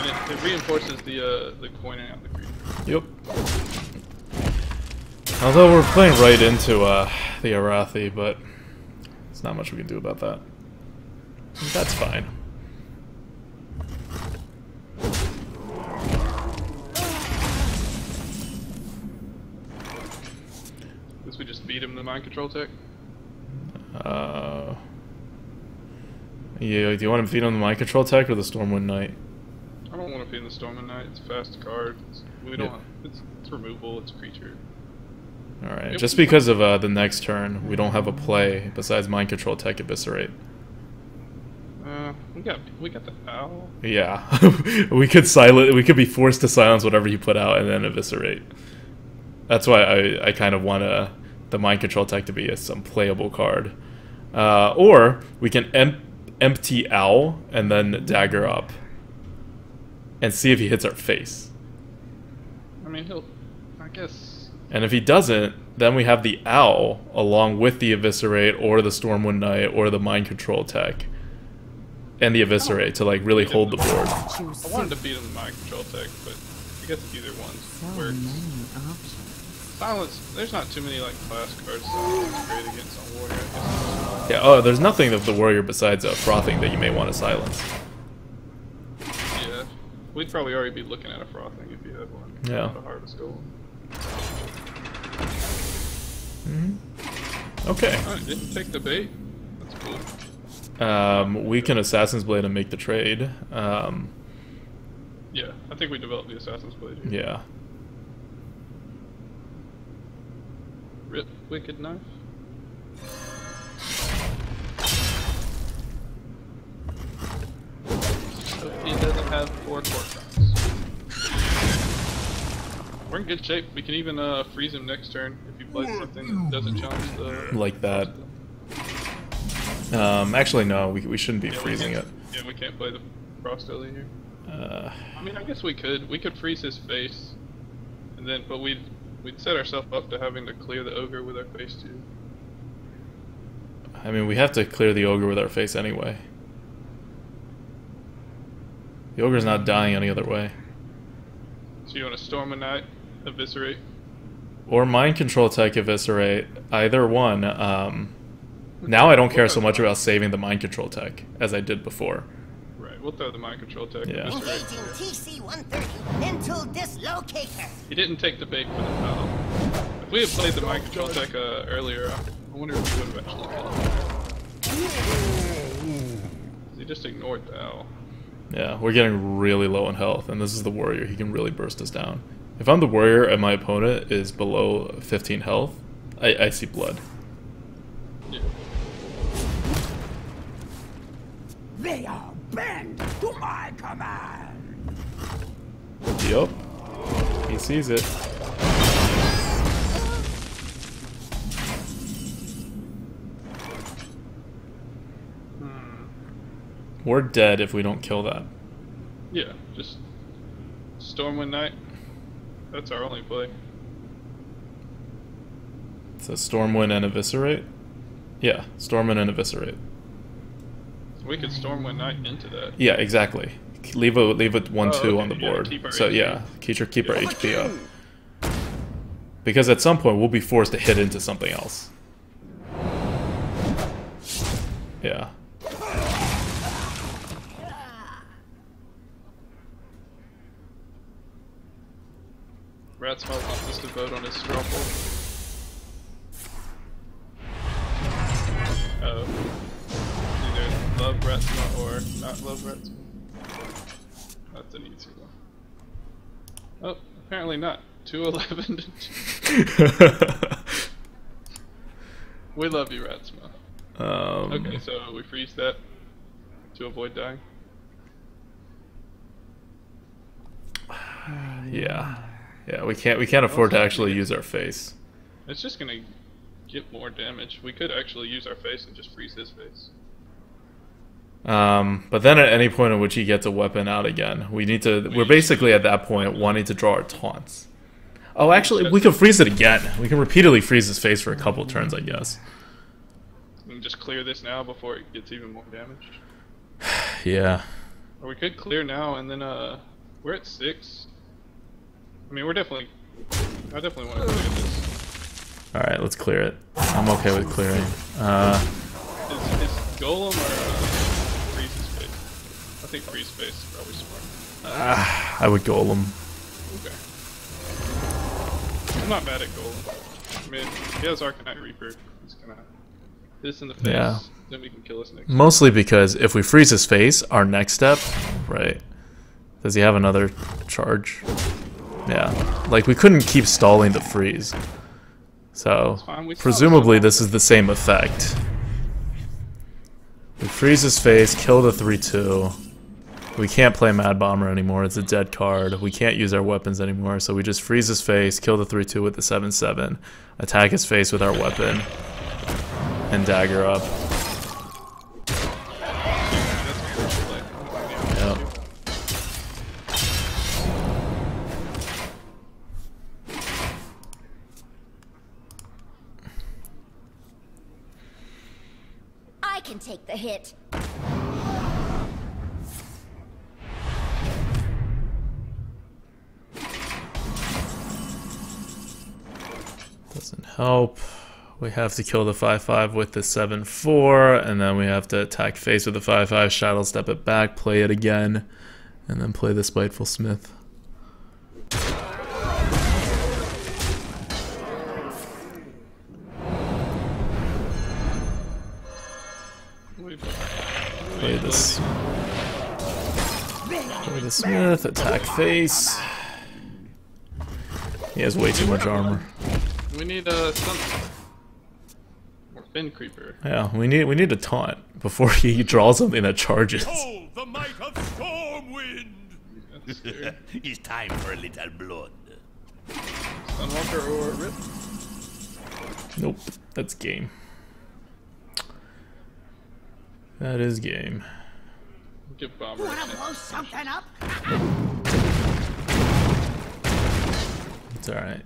And it reinforces the coining out the creeper. Yep. Although we're playing right into the Arathi, but there's not much we can do about that. That's fine. Guess we just beat him the mind control tech. Yeah. Do you want him to feed on the mind control tech or the Stormwind Knight? I don't want to feed the Stormwind Knight. It's a fast card. We don't. It's removal. It's a creature. All right. Just because of the next turn, we don't have a play besides mind control tech eviscerate. We got the owl. Yeah, we could be forced to silence whatever you put out and then eviscerate. That's why I kind of want the mind control tech to be some playable card. Or we can empty owl and then dagger up and see if he hits our face. I mean, I guess. And if he doesn't, then we have the owl along with the eviscerate or the Stormwind Knight or the mind control tech. And the eviscerate to like really hold the board. I wanted to beat him with mind control tech, but I guess either one works. Silence. There's not too many like class cards that's great against a warrior. I guess. Yeah. Oh, there's nothing of the warrior besides frothing that you may want to silence. Yeah, we'd probably already be looking at a frothing if you had one. Yeah. Not a harvest gold. Okay. Oh, it didn't take the bait. That's cool. We can Assassin's Blade and make the trade. Yeah, I think we developed the Assassin's Blade here. Yeah. Rip Wicked Knife. So he doesn't have 4 Cortons. We're in good shape. We can even freeze him next turn if he plays something that doesn't challenge the... Like that. Actually, no, we shouldn't be freezing it. Yeah, we can't play the Frost Ellie here. I mean, I guess we could. We could freeze his face, and then, but we'd set ourselves up to having to clear the ogre with our face too. I mean, we have to clear the ogre with our face anyway. The ogre's not dying any other way. So you want to Storm a Knight, Eviscerate? Or Mind Control Tech Eviscerate, either one. Now I don't care so much about saving the Mind Control Tech as I did before. Right, we'll throw the Mind Control Tech. Yeah. Eviscerate. Engaging TC-130. Mental dislocator. He didn't take the bait for the foul. If we had played the Mind Control Tech earlier, I wonder if we would have actually killed him. He just ignored the owl. Yeah, we're getting really low in health, and this is the warrior. He can really burst us down. If I'm the warrior and my opponent is below 15 health, I see blood. Yeah. They are bend to my command. Yup. He sees it. We're dead if we don't kill that. Yeah, just Stormwind Knight. That's our only play. So Stormwind and Eviscerate? Yeah, Stormwind and Eviscerate. We could Stormwind Knight into that. Yeah, exactly. Leave a 1/2 on the yeah, board. keep our So HP. yeah, keep our HP up. Because at some point we'll be forced to hit into something else. Yeah. Ratsmell wants us to vote on his straw poll. Either love Ratsmell or not love Ratsmell. That's an easy one. Oh, apparently not. 211 to 2. We love you, Ratsmell. Okay, so we freeze that to avoid dying. Yeah. Yeah, we can't afford to actually use our face. It's just gonna get more damage. We could actually use our face and just freeze his face. But then at any point in which he gets a weapon out again, we're basically at that point wanting to draw our taunts. Oh, actually, we can freeze it again. We can repeatedly freeze his face for a couple turns, I guess. We can just clear this now before it gets even more damaged. Yeah. Or we could clear now and then we're at 6. I mean, I definitely want to clear this. Alright, let's clear it. I'm okay with clearing. Is Golem or freeze his face? I think freeze face is probably smart. I would golem. Okay. I'm not mad at Golem. I mean, he has Arcanite Reaper. He's gonna hit us in the face, Yeah. then we can kill us next. Mostly because if we freeze his face, our next step, right? Does he have another charge? Yeah. Like, we couldn't keep stalling the freeze. So, presumably this is the same effect. We freeze his face, kill the 3/2. We can't play Mad Bomber anymore, it's a dead card. We can't use our weapons anymore, so we just freeze his face, kill the 3/2 with the 7/7, attack his face with our weapon, and dagger up. Yep. I can take the hit. Doesn't help. We have to kill the 5/5 with the 7/4, and then we have to attack face with the 5/5, shadow step it back, play it again, and then play the Spiteful Smith. Play this. Play the Smith, attack face. He has way too much armor. We need something. Or Fin Creeper. Yeah, we need a taunt before he draws something that charges. Behold the might of Stormwind! That's scary. It's time for a little blood. Sunwalker or Rip? Nope, that's game. That is game. Give Bomber. Wanna blow something up? It's alright.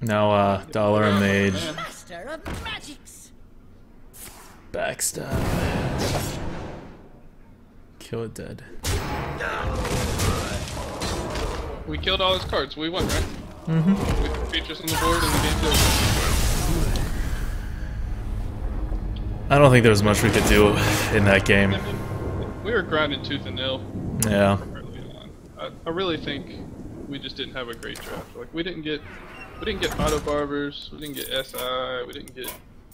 Now, Dollar and Mage. Master of magics. Backstab. Kill it dead. We killed all his cards. We won, right? Mm-hmm. With features on the board and the game's over. I don't think there was much we could do in that game. I mean, we were grinding tooth and nail. Yeah. Early on. I really think we just didn't have a great draft. Like we didn't get auto barbers, we didn't get SI, we didn't get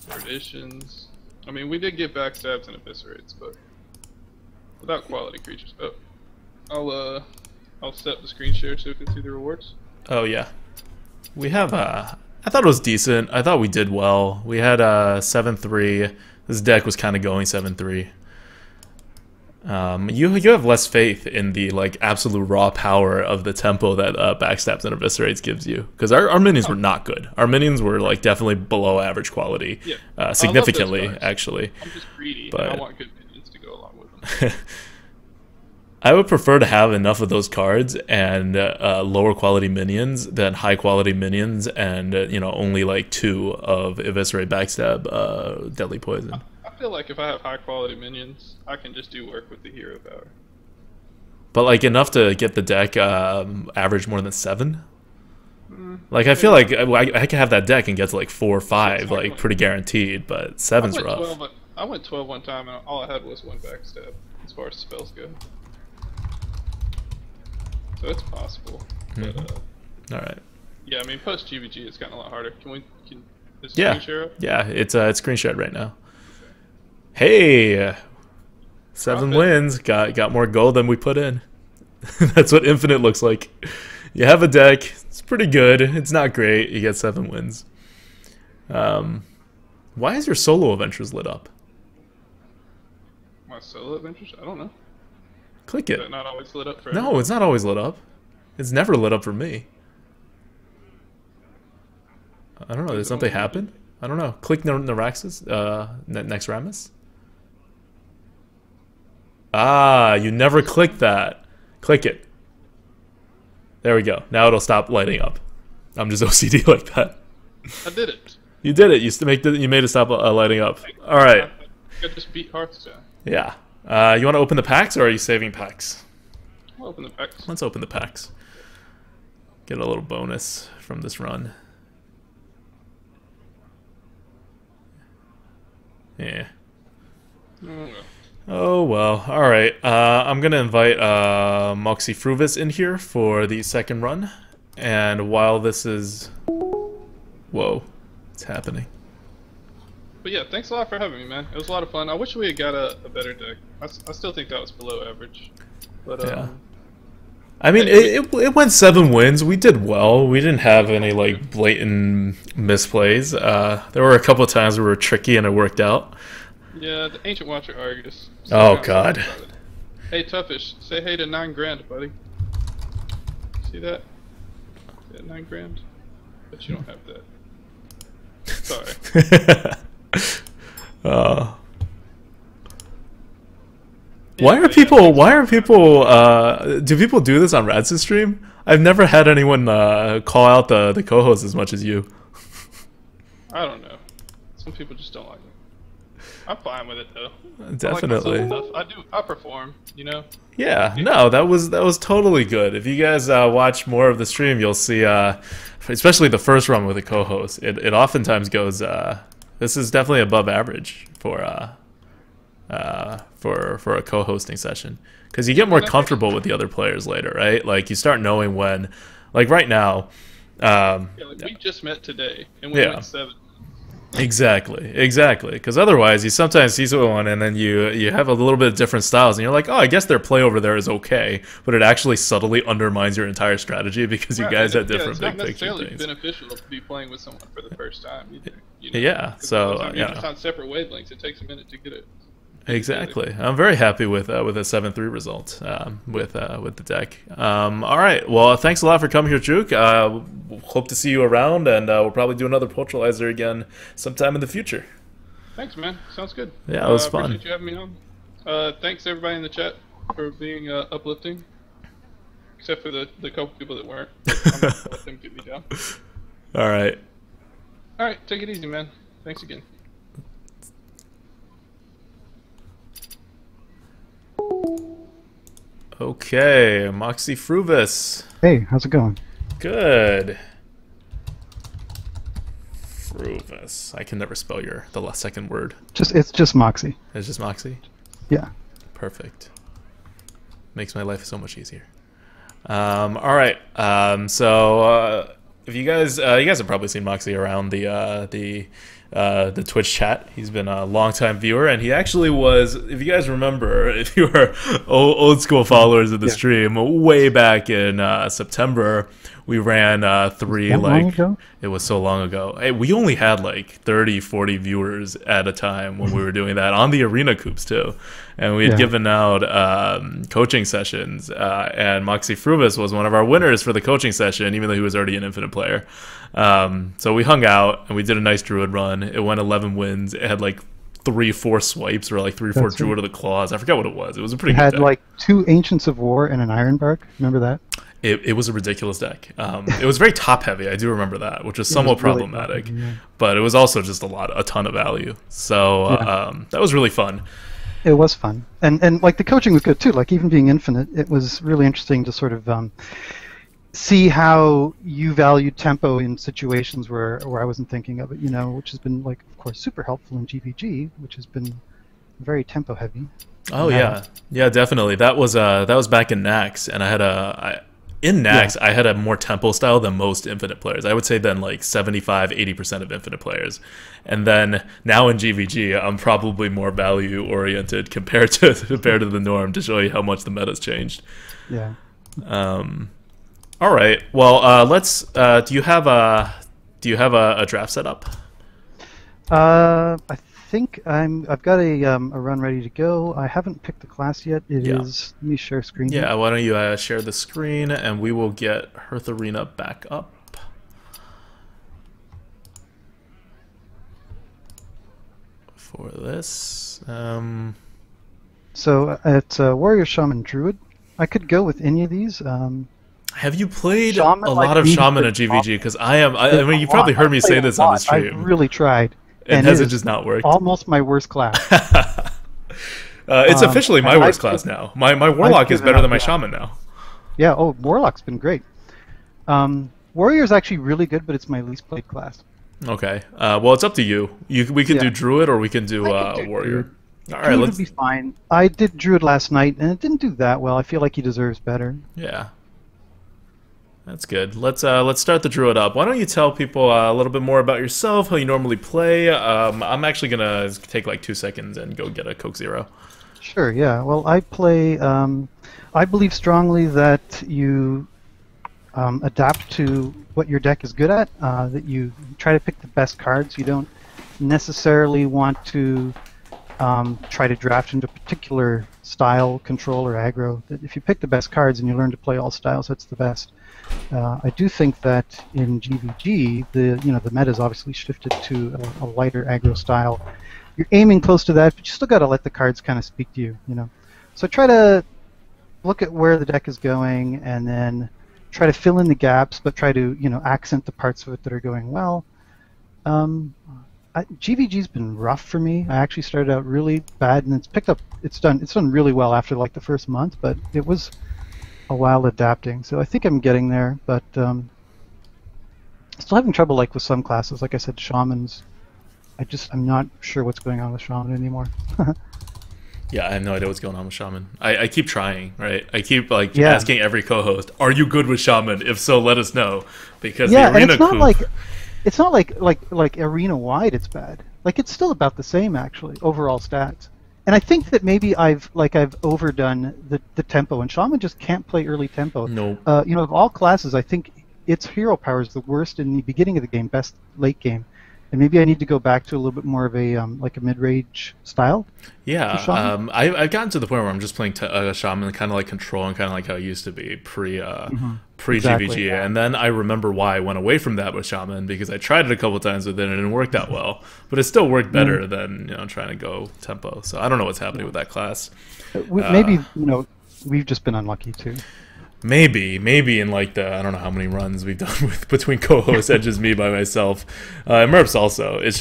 traditions. I mean, we did get backstabs and eviscerates, but without quality creatures. Oh, I'll set the screen share so you can see the rewards. Oh yeah. We have I thought it was decent. I thought we did well. We had 7-3. This deck was kind of going 7-3. You have less faith in the like absolute raw power of the tempo that backstabs and eviscerates gives you, because our minions were not good. Our minions were like definitely below average quality, significantly actually. I'm just greedy, but and I want good minions to go along with them. I would prefer to have enough of those cards and lower quality minions than high quality minions and you know, only like 2 of eviscerate, backstab, deadly poison. I feel like if I have high quality minions, I can just do work with the hero power. But like enough to get the deck average more than 7. Like I feel like I can have that deck and get to like 4 or 5, like pretty guaranteed. But 7's rough. I went 12 one time, and all I had was 1 backstab as far as spells go. So it's possible. But, All right. yeah, I mean, post GVG, it's gotten a lot harder. Is Yeah. screen share up? Yeah, it's screen shared right now. Hey, 7 wins. Got more gold than we put in. That's what Infinite looks like. You have a deck. It's pretty good. It's not great. You get 7 wins. Why is your solo adventures lit up? My solo adventures? I don't know. Click Is it. that not always lit up for No, everyone? it's not always lit up. It's never lit up for me. I don't know. Did something happen? I don't know. Click Naraxis. Next Ramus. Ah, you never clicked that. Click it. There we go. Now it'll stop lighting up. I'm just OCD like that. I did it. You did it. You made it stop lighting up. All right. I just beat Hearthstone. Yeah. You want to open the packs, or are you saving packs? I'll open the packs. Let's open the packs. Get a little bonus from this run. Yeah. Oh well. All right. I'm gonna invite Moxy Fruvis in here for the second run, and while this is, whoa, it's happening. But yeah, thanks a lot for having me, man. It was a lot of fun. I wish we had got a better deck. I still think that was below average. But Yeah. I mean, it went 7 wins. We did well. We didn't have any like blatant misplays. There were a couple of times where we were tricky and it worked out. yeah, the Ancient Watcher Argus. Oh God. Hey Toughish, say hey to 9 grand, buddy. See that? Yeah, 9 grand. But you don't have that. Sorry. Why are people? Do people do this on Rad's stream? I've never had anyone call out the co-host as much as you. I don't know. Some people just don't like it. I'm fine with it though. Definitely. I like myself enough. I perform, you know. Yeah, no, that was totally good. If you guys watch more of the stream, you'll see, especially the first run with a co-host, it oftentimes goes. This is definitely above average for a co-hosting session, because you get more comfortable with the other players later, right? Like you start knowing when, like right now. Yeah, like we just met today, and we went 7. Exactly. Because otherwise, you sometimes see someone and then you have a little bit of different styles, and you're like, oh, I guess their play over there is okay, but it actually subtly undermines your entire strategy because you guys had different big picture things. It's not necessarily beneficial to be playing with someone for the first time either. You know? Yeah. So you're just on separate wavelengths. It takes a minute to get it. Exactly. I'm very happy with a 7-3 result with the deck. All right. Well, thanks a lot for coming here, Jook. Hope to see you around, and we'll probably do another Poultryizer again sometime in the future. Thanks, man. Sounds good. Yeah, it was fun. Appreciate you having me on. Thanks everybody in the chat for being uplifting, except for the couple people that weren't. I'm gonna let them get me down. All right. All right, take it easy, man. Thanks again. Okay, Moxy Fruvis. Hey, how's it going? Good. Fruvis. I can never spell the last second word. It's just Moxy. It's just Moxy? Yeah. Perfect. Makes my life so much easier. All right. So if you guys have probably seen Moxy around the Twitch chat. He's been a longtime viewer, and he actually was, if you guys remember, if you were old school followers of the stream, way back in September, we ran three, that long ago? It was so long ago. Hey, we only had like 30, 40 viewers at a time when we were doing that on the arena coops too. And we had given out coaching sessions, and Moxy Fruvis was one of our winners for the coaching session, even though he was already an infinite player. So we hung out, and we did a nice druid run. It went 11 wins. It had like 3-4 swipes, or like 3-4 druid of the claws. I forgot what it was. It was a pretty good deck. It had like 2 Ancients of War and an Ironbark. Remember that? It was a ridiculous deck. It was very top heavy. I do remember that, which was somewhat problematic, but it was also just a ton of value. So that was really fun. It was fun, and like the coaching was good too. Like even being infinite, it was really interesting to sort of see how you valued tempo in situations where I wasn't thinking of it. You know, which has been like, of course, super helpful in GVG, which has been very tempo heavy. Oh yeah, definitely. That was back in Nax, and I had in Nax, I had a more tempo style than most infinite players. I would say then like 75-80% of infinite players. And then now in GVG, I'm probably more value oriented compared to the norm, to show you how much the meta's changed. Yeah. All right. Well, let's. Do you have a draft set up? I think I've got a run ready to go. I haven't picked the class yet. It is. Let me share screen. Yeah, why don't you share the screen, and we will get Heartharena back up. For this. So it's Warrior, Shaman, Druid. I could go with any of these. Have you played Shaman, a lot of Shaman at GVG? Because I mean, you've probably heard me say this on the stream. I really tried. And has it just not worked? Almost my worst class. It's officially my worst class now. My Warlock is better than my Shaman now. Yeah, Warlock's been great. Warrior's actually really good, but it's my least played class. Okay. Well, it's up to you. We can do Druid, or we can do Warrior. All right, Druid would be fine. I did Druid last night, and it didn't do that well. I feel like he deserves better. Yeah. That's good. Let's start the Druid up. Why don't you tell people a little bit more about yourself, how you normally play? I'm actually gonna take like 2 seconds and go get a Coke Zero. Sure. Yeah. Well, I play. I believe strongly that you adapt to what your deck is good at. That you try to pick the best cards. You don't necessarily want to try to draft into a particular style, control, or aggro. That if you pick the best cards and you learn to play all styles, that's the best. I do think that in GVG, the meta's obviously shifted to a lighter aggro style. You're aiming close to that, but you still got to let the cards kind of speak to you, So try to look at where the deck is going, and then try to fill in the gaps, but try to accent the parts of it that are going well. GVG's been rough for me. I actually started out really bad, and it's picked up. It's done really well after like the first month, but it was a while adapting. So I think I'm getting there, but still having trouble like with some classes. Like I said, Shamans. I'm not sure what's going on with Shaman anymore. Yeah, I have no idea what's going on with Shaman. I keep trying, right? I keep asking every co-host, "Are you good with Shaman? If so, let us know." Because the arena it's not like arena wide. It's bad. Like it's still about the same actually overall stats. And I think that maybe I've overdone the tempo, and Shaman just can't play early tempo. No. Of all classes, I think its hero power is the worst in the beginning of the game, best late game, and maybe I need to go back to a little bit more of a like a mid-range style. Yeah, for Shaman? I've gotten to the point where I'm just playing Shaman, kind of like Control, and kind of like how it used to be pre Exactly, GVG. yeah. And then I remember why I went away from that with Shaman, because I tried it a couple times with it and it didn't work that well. But it still worked better than trying to go tempo. So I don't know what's happening with that class. Maybe we've just been unlucky too. Maybe in like the I don't know how many runs we've done with between co-hosts and just me by myself. And Merps also. It's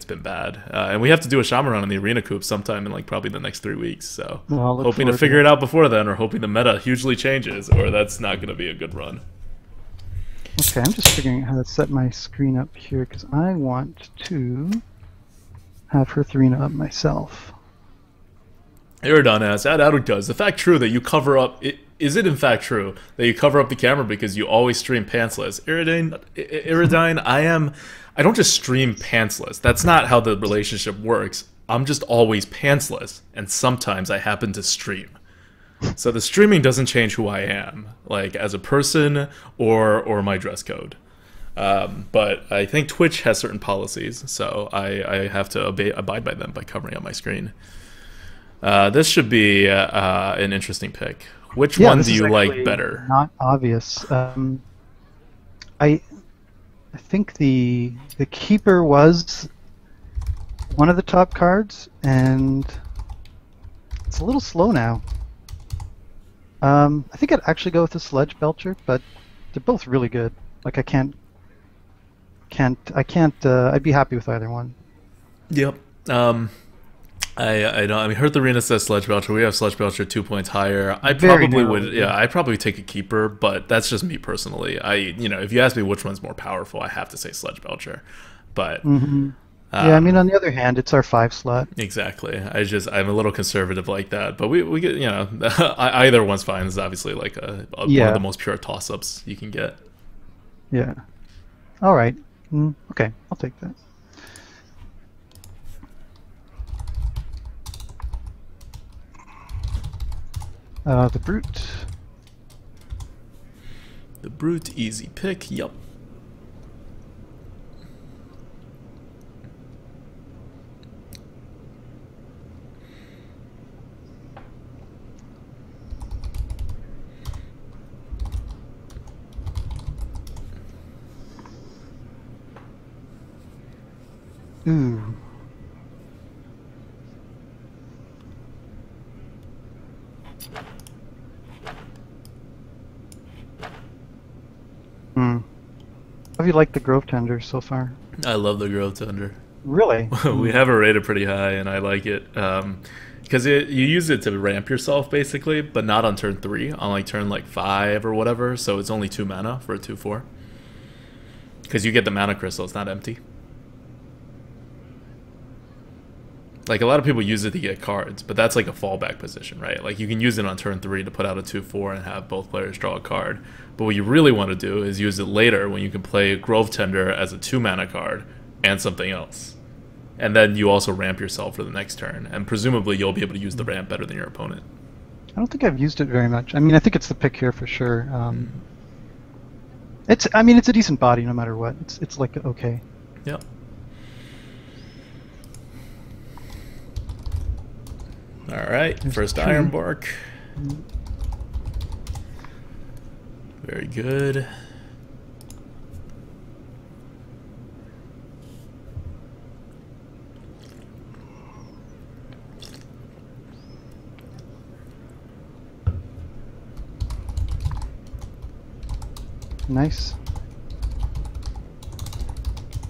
been bad. And we have to do a Shaman run in the Arena Coupe sometime in like probably the next 3 weeks. So Well, hoping to figure it out before then, or hoping the meta hugely changes, or that's not going to be a good run. Okay, I'm just figuring out how to set my screen up here because I want to have Hertharina up myself. Iridon asks, does the fact true that you cover up? Is it in fact true that you cover up the camera because you always stream pantsless? Iridine, I don't just stream pantsless. That's not how the relationship works. I'm just always pantsless, and sometimes I happen to stream. So the streaming doesn't change who I am, like as a person or my dress code. But I think Twitch has certain policies, so I have to abide by them by covering up my screen. This should be an interesting pick. Which one do you like better? Not obvious. I think the Keeper was one of the top cards, and it's a little slow now. I think I'd actually go with the Sledge Belcher, but they're both really good. Like I'd be happy with either one. Yep. I don't. I mean, Hertharina says Sledge Belcher. We have Sledge Belcher 2 points higher. I probably would. Yeah, I'd probably take a Keeper, but that's just me personally. If you ask me which one's more powerful, I have to say Sledge Belcher. But yeah, I mean, on the other hand, it's our 5 slot. Exactly. I'm a little conservative like that, but we get either one's fine. It's obviously like one of the most pure toss-ups you can get. Yeah. All right. Okay, I'll take that. The Brute. The Brute, easy pick. Yup. Ooh. How have you liked the Grove Tender so far? I love the Grove Tender. Really? We have it rated pretty high, and I like it because you use it to ramp yourself basically, but not on turn 3, on like turn 5 or whatever. So it's only 2 mana for a 2/4 because you get the mana crystal. It's not empty. Like a lot of people use it to get cards, but that's like a fallback position, right? Like you can use it on turn 3 to put out a 2/4 and have both players draw a card. But what you really want to do is use it later when you can play Grove Tender as a 2 mana card and something else. And then you also ramp yourself for the next turn, and presumably you'll be able to use the ramp better than your opponent. I don't think I've used it very much. I mean, I think it's the pick here for sure. It's a decent body no matter what. It's like okay. Yep. Alright, first Ironbark. Very good. Nice.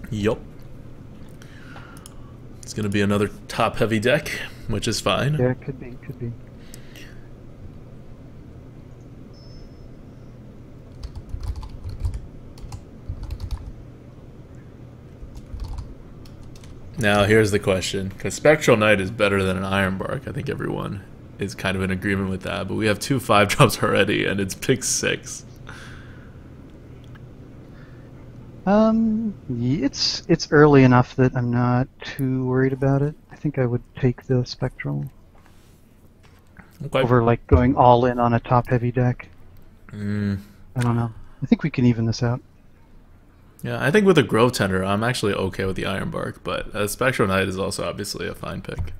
Yup. It's going to be another top-heavy deck, which is fine. Yeah, it could be, could be. Now, here's the question, because Spectral Knight is better than an Ironbark. I think everyone is kind of in agreement with that, but we have 2 5-drops already, and it's pick 6. It's early enough that I'm not too worried about it. I think I would take the Spectral over like going all in on a top-heavy deck. I don't know. I think we can even this out. Yeah, I think with a Grove Tender, I'm actually okay with the Ironbark, but Spectral Knight is also obviously a fine pick.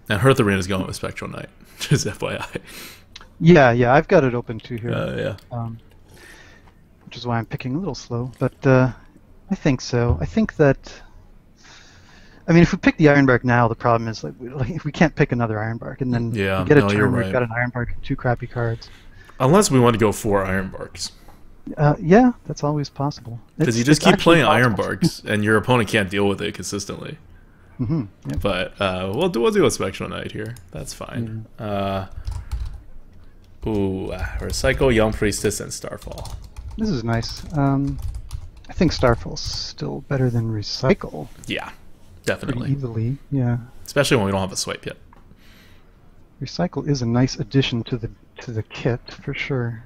And Hearthreen is going with Spectral Knight, just FYI. Yeah, I've got it open too here. Yeah. Which is why I'm picking a little slow, but I think so. I think that. I mean, if we pick the Ironbark now, the problem is like we can't pick another Ironbark, and then we get a turn where we've got an Ironbark and 2 crappy cards. Unless we want to go 4 Ironbarks. Yeah, that's always possible. Because you just keep playing Ironbarks, and your opponent can't deal with it consistently. Yep. But we'll do a Spectral Knight here. That's fine. Recycle, Young Priestess, and Starfall. This is nice. I think Starfall's still better than Recycle. Yeah, definitely. Pretty easily, yeah. Especially when we don't have a swipe yet. Recycle is a nice addition to the kit for sure.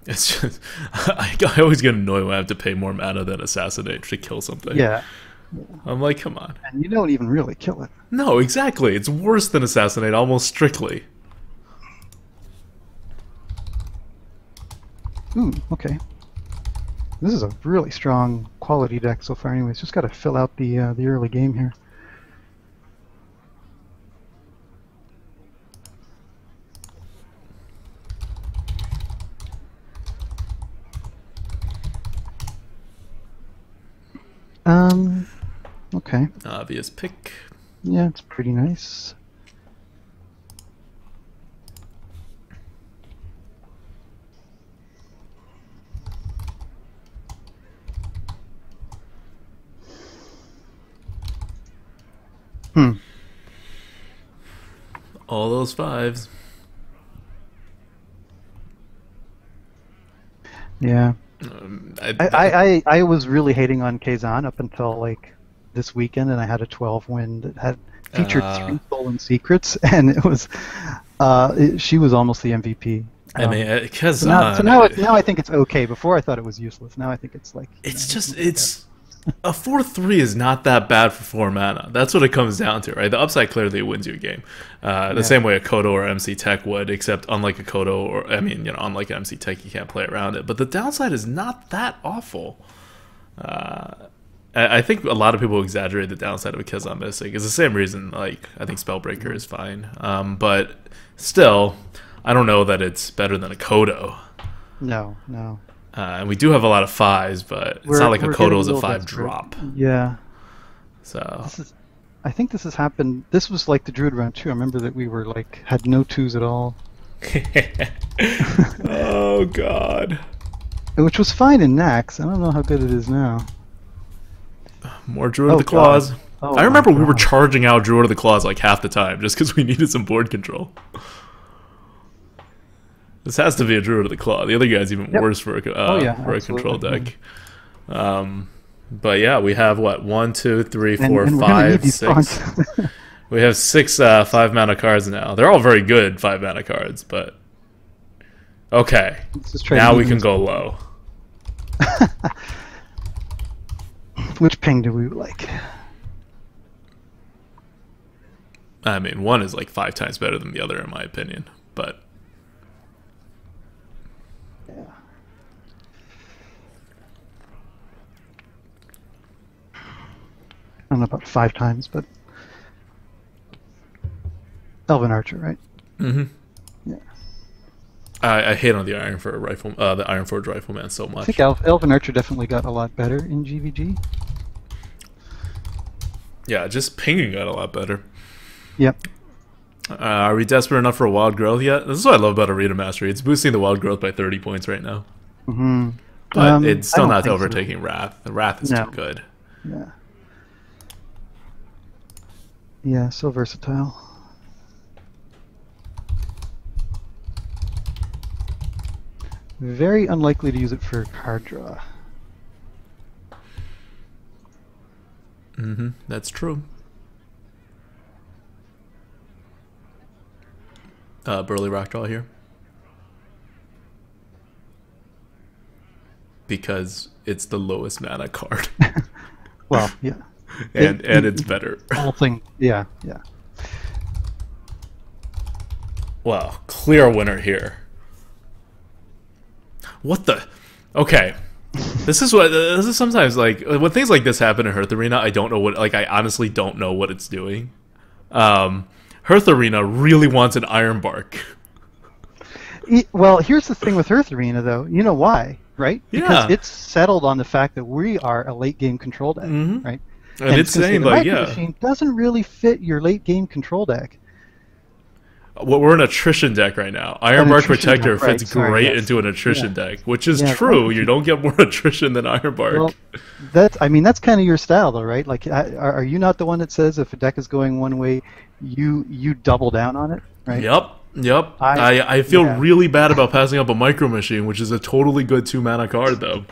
It's just I always get annoyed when I have to pay more mana than Assassinate to kill something. Yeah. I'm like, come on. And you don't even really kill it. No, exactly. It's worse than Assassinate, almost strictly. Ooh, okay. This is a really strong quality deck so far anyways. Just got to fill out the early game here. Okay. Obvious pick. Yeah, it's pretty nice. All those 5s. Yeah. I was really hating on Kazan up until like this weekend, and I had a 12 win that had featured 3 stolen secrets, and it was she was almost the MVP. I mean, Kazan. Now I think it's okay. Before I thought it was useless. Now I think it's like it's a 4/3 is not that bad for 4 mana. That's what it comes down to, right? The upside clearly wins you a game, the same way a Kodo or MC Tech would, except unlike a Kodo or unlike MC Tech, you can't play around it. But the downside is not that awful. I think a lot of people exaggerate the downside of a Kazan Mystic. It's the same reason, like, I think Spellbreaker is fine. But still, I don't know that it's better than a Kodo. No. And we do have a lot of 5s, but it's not like a Kodo is a 5 drop. Yeah. So I think this has happened. This was like the Druid round too. I remember that we were like had no 2s at all. Oh god. Which was fine in Nax. I don't know how good it is now. More Druid of the Claws. Oh, I remember we were charging out Druid of the Claws like half the time just because we needed some board control. This has to be a Druid of the Claw. The other guy's even worse for a control deck. But yeah, we have what 1, 2, 3, 4, 5, 6. We have 6 5 mana cards now. They're all very good 5 mana cards, but okay. Now we can go low. Which ping do we like? I mean, one is like 5 times better than the other in my opinion, but yeah. I don't know about 5 times, but Elven Archer, right? Mm-hmm. Yeah. I hate on the Iron Forge Rifleman so much. I think Elven Archer definitely got a lot better in GVG. Yeah, just pinging got a lot better. Yep. Are we desperate enough for a Wild Growth yet? This is what I love about Arena Mastery. It's boosting the Wild Growth by 30 points right now. Mm-hmm. But it's still not overtaking Wrath. The Wrath is too good. Yeah. Yeah, so versatile. Very unlikely to use it for card draw. Mm-hmm. That's true. Burly Rockdraw here. Because it's the lowest mana card. Well, yeah. and it's better. Whole thing, yeah. Well, clear winner here. What the? Okay. This is sometimes like when things like this happen in Hearth Arena, I don't know what, like I honestly don't know what it's doing. Hearth Arena really wants an Iron Bark. Well, here's the thing with Hearth Arena, though. You know why, right? Yeah. Because it's settled on the fact that we are a late game control deck, right? And it's saying like, Micro Machine doesn't really fit your late game control deck. Well, we're an attrition deck right now. Iron Bark Protector fits great into an attrition deck, which is true. You don't get more attrition than Iron Bark. Well, that's kind of your style, though, right? Like, are you not the one that says if a deck is going one way, you double down on it, right? Yep. I feel really bad about passing up a Micro Machine, which is a totally good 2-mana card, though.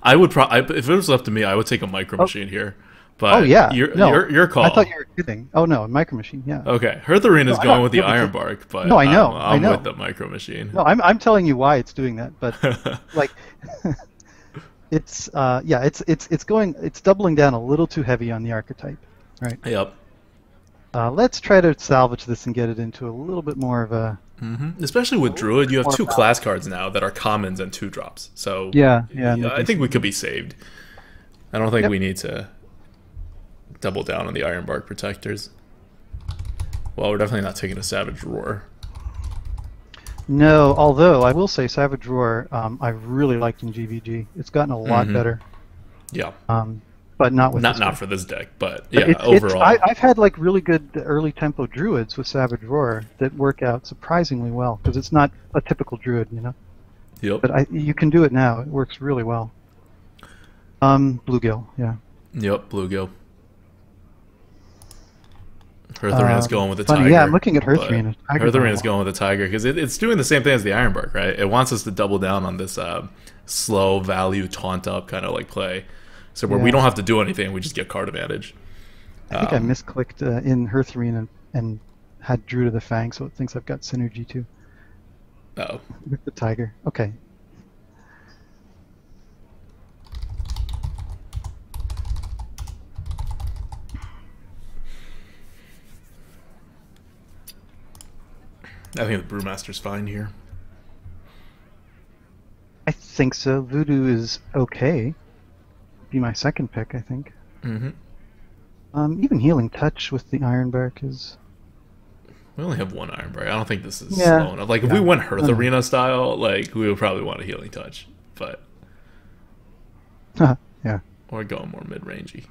I would if it was left to me, I would take a Micro Machine here. But your call. I thought you were kidding. Oh no, a Micro Machine, yeah. Okay, Hearth Arena's going with the Iron Bark, but no, I know. I'm with the Micro Machine. No, I'm telling you why it's doing that, but like, it's doubling down a little too heavy on the archetype, right? Yep. Let's try to salvage this and get it into a little bit more of a. Especially with Druid, you have 2 class cards now that are commons and 2-drops. So yeah, I think we could be saved. I don't think we need to double down on the Iron Bark Protectors. Well, we're definitely not taking a Savage Roar. No, although I will say Savage Roar, I've really liked in GVG. It's gotten a lot better. Yeah. But not with not for this deck, but yeah, overall. I've had like really good early tempo Druids with Savage Roar that work out surprisingly well because it's not a typical Druid, you know. Yep. But you can do it now. It works really well. Bluegill, yeah. Yep, Bluegill. Hearth Arena's going with the Tiger. Yeah, I'm looking at Hearth Arena. Hearth Arena's going with the Tiger because it's doing the same thing as the Iron Bark, right? It wants us to double down on this slow value taunt up kind of like play. So where we don't have to do anything, we just get card advantage. I think I misclicked in Hearth Arena and had Druid of the Fang, so it thinks I've got synergy too. Oh. With the Tiger. Okay. I think the Brewmaster's fine here. I think so. Voodoo is okay. Be my second pick, I think. Even Healing Touch with the Iron Bark is. We only have 1 Iron Bark. I don't think this is slow enough. Like if we went Hearth Arena style, like we would probably want a Healing Touch, but yeah. Or going more mid-rangey.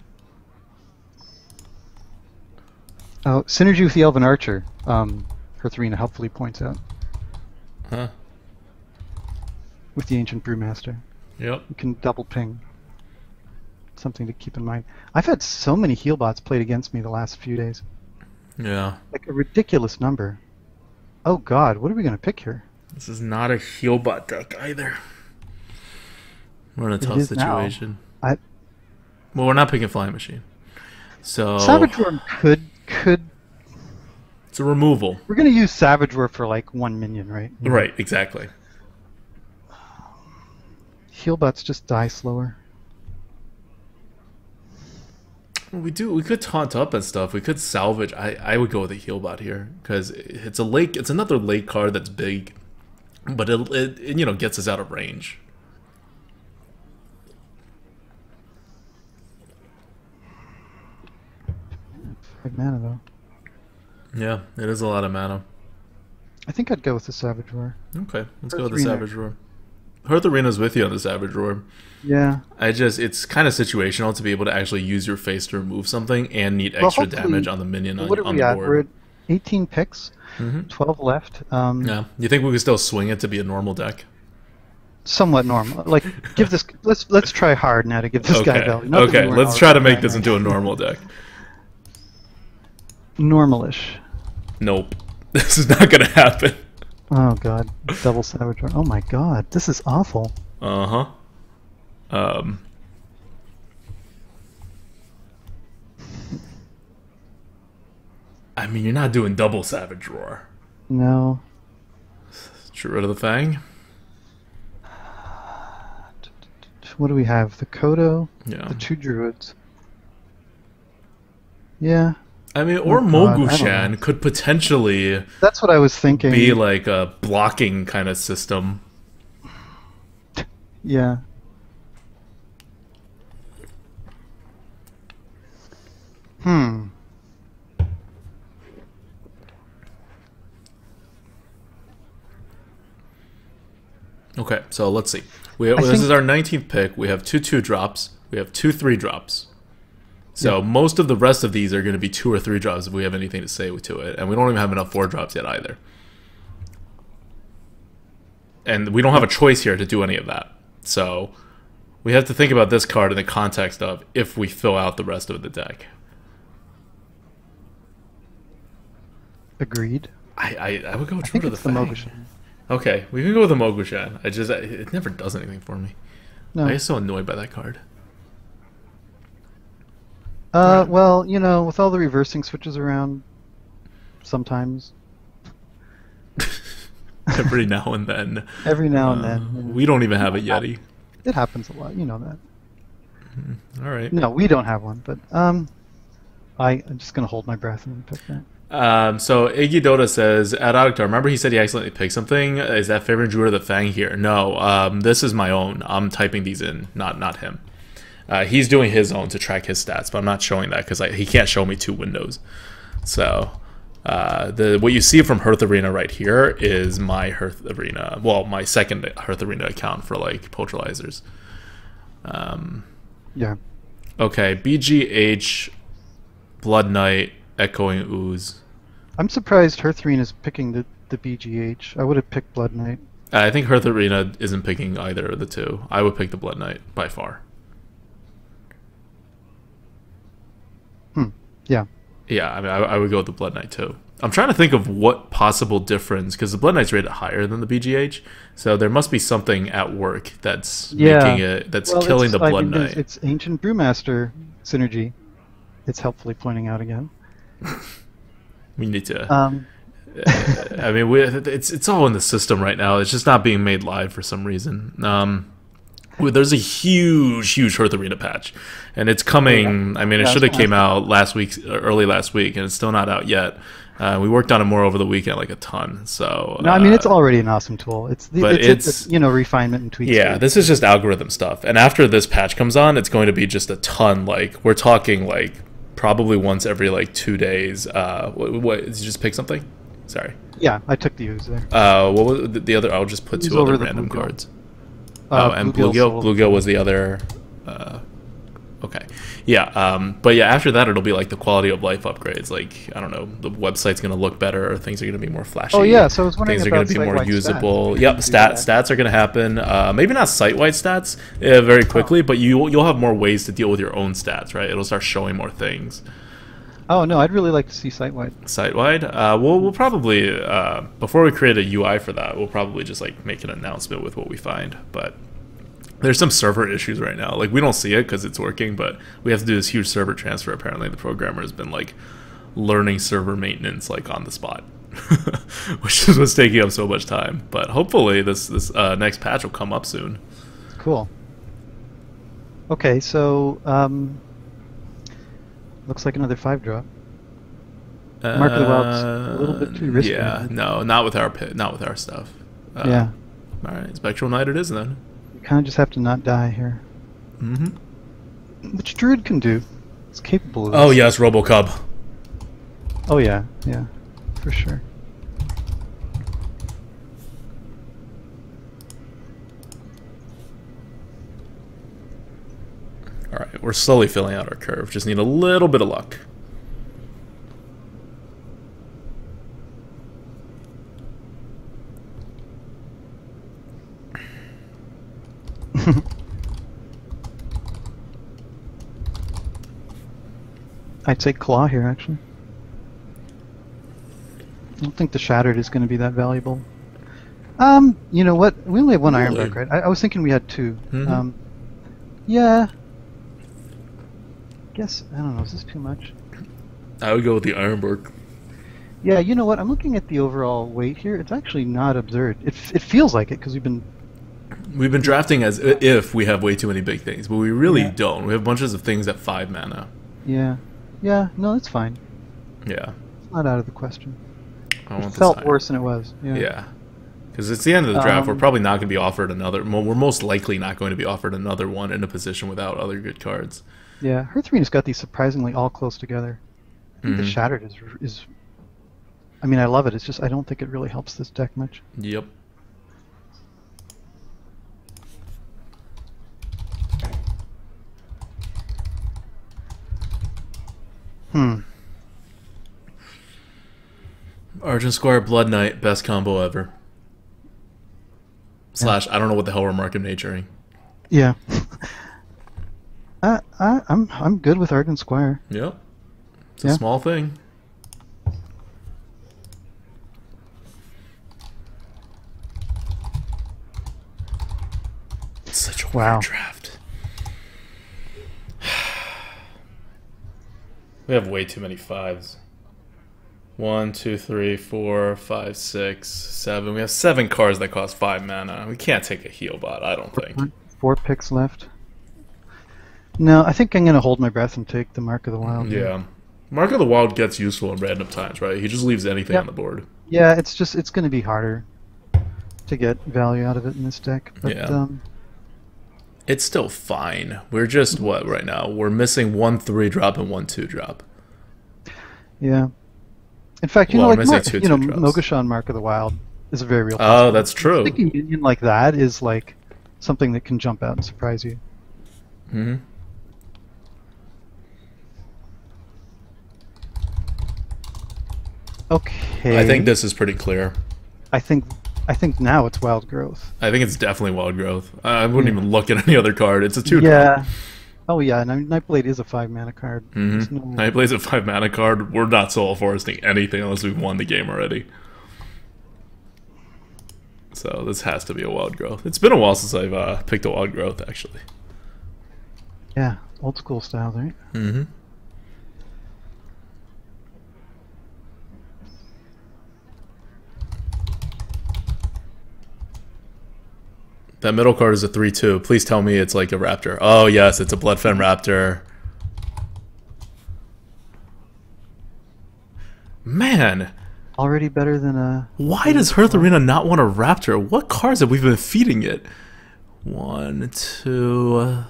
Oh, synergy with the Elven Archer. Hearth Arena helpfully points out. Huh. With the Ancient Brewmaster. Yep. You can double ping. Something to keep in mind. I've had so many heal bots played against me the last few days. Yeah. Like a ridiculous number. Oh god, what are we going to pick here? This is not a heal bot deck either. We're in a tough situation. Well, we're not picking Flying Machine. So Savage Roar could it's a removal. We're going to use Savage Roar for like 1 minion, right? Right, exactly. Heal bots just die slower. Well, we could taunt up and stuff. We could salvage. I would go with a heal bot here because it's a lake. It's another lake card that's big, but it you know gets us out of range. Big mana though. Yeah, it is a lot of mana. I think I'd go with the Savage Roar. Okay, let's go with the Savage Roar. Hearth Arena's with you on the Savage Roar. Yeah. It's kind of situational to be able to actually use your face to remove something and need extra damage on the minion on the board. We're at 18 picks, 12 left. Yeah. You think we could still swing it to be a normal deck? Somewhat normal. Like, give this. Let's try hard now to give this guy value. Okay, let's try to make this into a normal deck. Normalish. Nope. This is not gonna happen. Oh god, double Savage Roar. Oh my god, this is awful. I mean, you're not doing double Savage Roar. No. Druid of the Fang. What do we have? The Kodo. Yeah. The 2 Druids. Yeah. I mean, or Mogushan could potentially. That's what I was thinking. Be like a blocking kind of system. Yeah. Hmm. Okay, so let's see. This is our 19th pick. We have 2 2-drops. We have 2 3-drops. So most of the rest of these are going to be 2 or 3 drops if we have anything to say to it. And we don't even have enough 4 drops yet either. And we don't have a choice here to do any of that. So we have to think about this card in the context of if we fill out the rest of the deck. Agreed. I would go I true think to the it's the Fang. Mogushan. Okay, we can go with the Mogushan. It never does anything for me. No. I get so annoyed by that card. Well, you know, with all the reversing switches around, sometimes. Every now and then. Every now and then. You know. We don't even have a Yeti. It happens a lot, you know that. All right. No, we don't have one, but I'm just gonna hold my breath and pick that. So Iggy Dota says, Adoctar, remember he said he accidentally picked something? Is that favorite Druid or the Fang here? No, this is my own. I'm typing these in, not him. He's doing his own to track his stats, but I'm not showing that because he can't show me 2 windows. So what you see from Hearth Arena right here is my Hearth Arena, well, my second Hearth Arena account for like Poultryizers. Yeah. Okay, BGH, Blood Knight, Echoing Ooze. I'm surprised Hearth Arena is picking the BGH. I would have picked Blood Knight. I think Hearth Arena isn't picking either of the 2. I would pick the Blood Knight by far. Yeah. Yeah, I mean, I would go with the Blood Knight too. I'm trying to think of what possible difference, because the Blood Knight's rated higher than the BGH, so there must be something at work that's making it, killing the Blood Knight. It's Ancient Brewmaster synergy. It's helpfully pointing out again. We need to. I mean, it's all in the system right now. It's just not being made live for some reason. There's a huge Hearth Arena patch, and it's coming. I mean, it should have came out early last week, and it's still not out yet. We worked on it more over the weekend, like a ton. So no, I mean, it's already an awesome tool. It's you know, refinement and tweaks. Yeah, this is just algorithm stuff. And after this patch comes on, it's going to be just a ton. Like we're talking like probably once every like 2 days. What did you just pick something? Sorry. Yeah, I took the ooze there. What was the other? I'll just put 2 other random cards. And Bluegill was the other. Okay, yeah, but yeah, after that it'll be like the quality of life upgrades. Like I don't know, the website's gonna look better, or things are gonna be more flashy. Oh yeah, so I was wondering things are about gonna be more usable. Stats. Yep, stats are gonna happen. Maybe not site-wide stats very quickly, but you'll have more ways to deal with your own stats, right? It'll start showing more things. Oh no, I'd really like to see site-wide. Site-wide? We'll probably before we create a UI for that, we'll probably just like make an announcement with what we find. But there's some server issues right now. Like we don't see it because it's working, but we have to do this huge server transfer. Apparently, the programmer has been like learning server maintenance like on the spot, which is what's taking up so much time. But hopefully, this next patch will come up soon. Cool. Okay, so looks like another 5-drop. Mark of the Wild's a little bit too risky. Yeah, no, not with our stuff. Yeah. All right, Spectral Knight it is then. You kind of just have to not die here. Mm-hmm. Which Druid can do. It's capable of this. Oh yes, Robocub. Oh yeah, yeah, for sure. Alright, we're slowly filling out our curve. Just need a little bit of luck. I'd say Claw here, actually. I don't think the Shattered is going to be that valuable. You know what? We only have 1 Ironbark, right? I was thinking we had 2. Mm-hmm. Yeah. Guess, I don't know, is this too much? I would go with the Ironbark. Yeah, you know what? I'm looking at the overall weight here. It's actually not absurd. It feels like it because we've been drafting as if we have way too many big things, but we really don't. We have bunches of things at 5 mana. Yeah. Yeah, no, that's fine. Yeah. It's not out of the question. I want it felt worse than it was. Yeah. Yeah. Because it's the end of the draft. We're probably not going to be offered another. Well, we're most likely not going to be offered another one in a position without other good cards. Yeah, Hearthrena's got these surprisingly all close together. I think the Shattered is. I mean, I love it. It's just I don't think it really helps this deck much. Yep. Argent Squire Blood Knight, best combo ever. Slash, I don't know what the hell we're market naturing. Yeah. I'm good with Argent Squire. Yep. It's a small thing. It's such a weird draft. We have way too many fives. 1, 2, 3, 4, 5, 6, 7. We have 7 cards that cost 5 mana. We can't take a heal bot, I don't think. 4 picks left. No, I think I'm going to hold my breath and take the Mark of the Wild. Yeah. Mark of the Wild gets useful in random times, right? He just leaves anything on the board. Yeah, it's going to be harder to get value out of it in this deck. But, yeah. It's still fine. We're just, what, right now? We're missing 1 3-drop and 1 2-drop. Yeah. In fact, Mogashan Mark of the Wild is a very real possibility. Oh, that's true. Thinking minion like that is like something that can jump out and surprise you. Mm-hmm. Okay. I think this is pretty clear. I think now it's Wild Growth. I think it's definitely Wild Growth. I wouldn't even look at any other card. It's a 2-drop. Yeah. Oh yeah, Nightblade is a 5-mana card. Nightblade's a 5-mana card. We're not soul foresting anything unless we've won the game already. So this has to be a Wild Growth. It's been a while since I've picked a Wild Growth, actually. Yeah, old school styles, right? Mm-hmm. That middle card is a 3/2. Please tell me it's like a Raptor. Oh yes, it's a Bloodfen Raptor. Man. Already better than a... Why does Hearth Arena not want a Raptor? What cards have we been feeding it? 1, 2,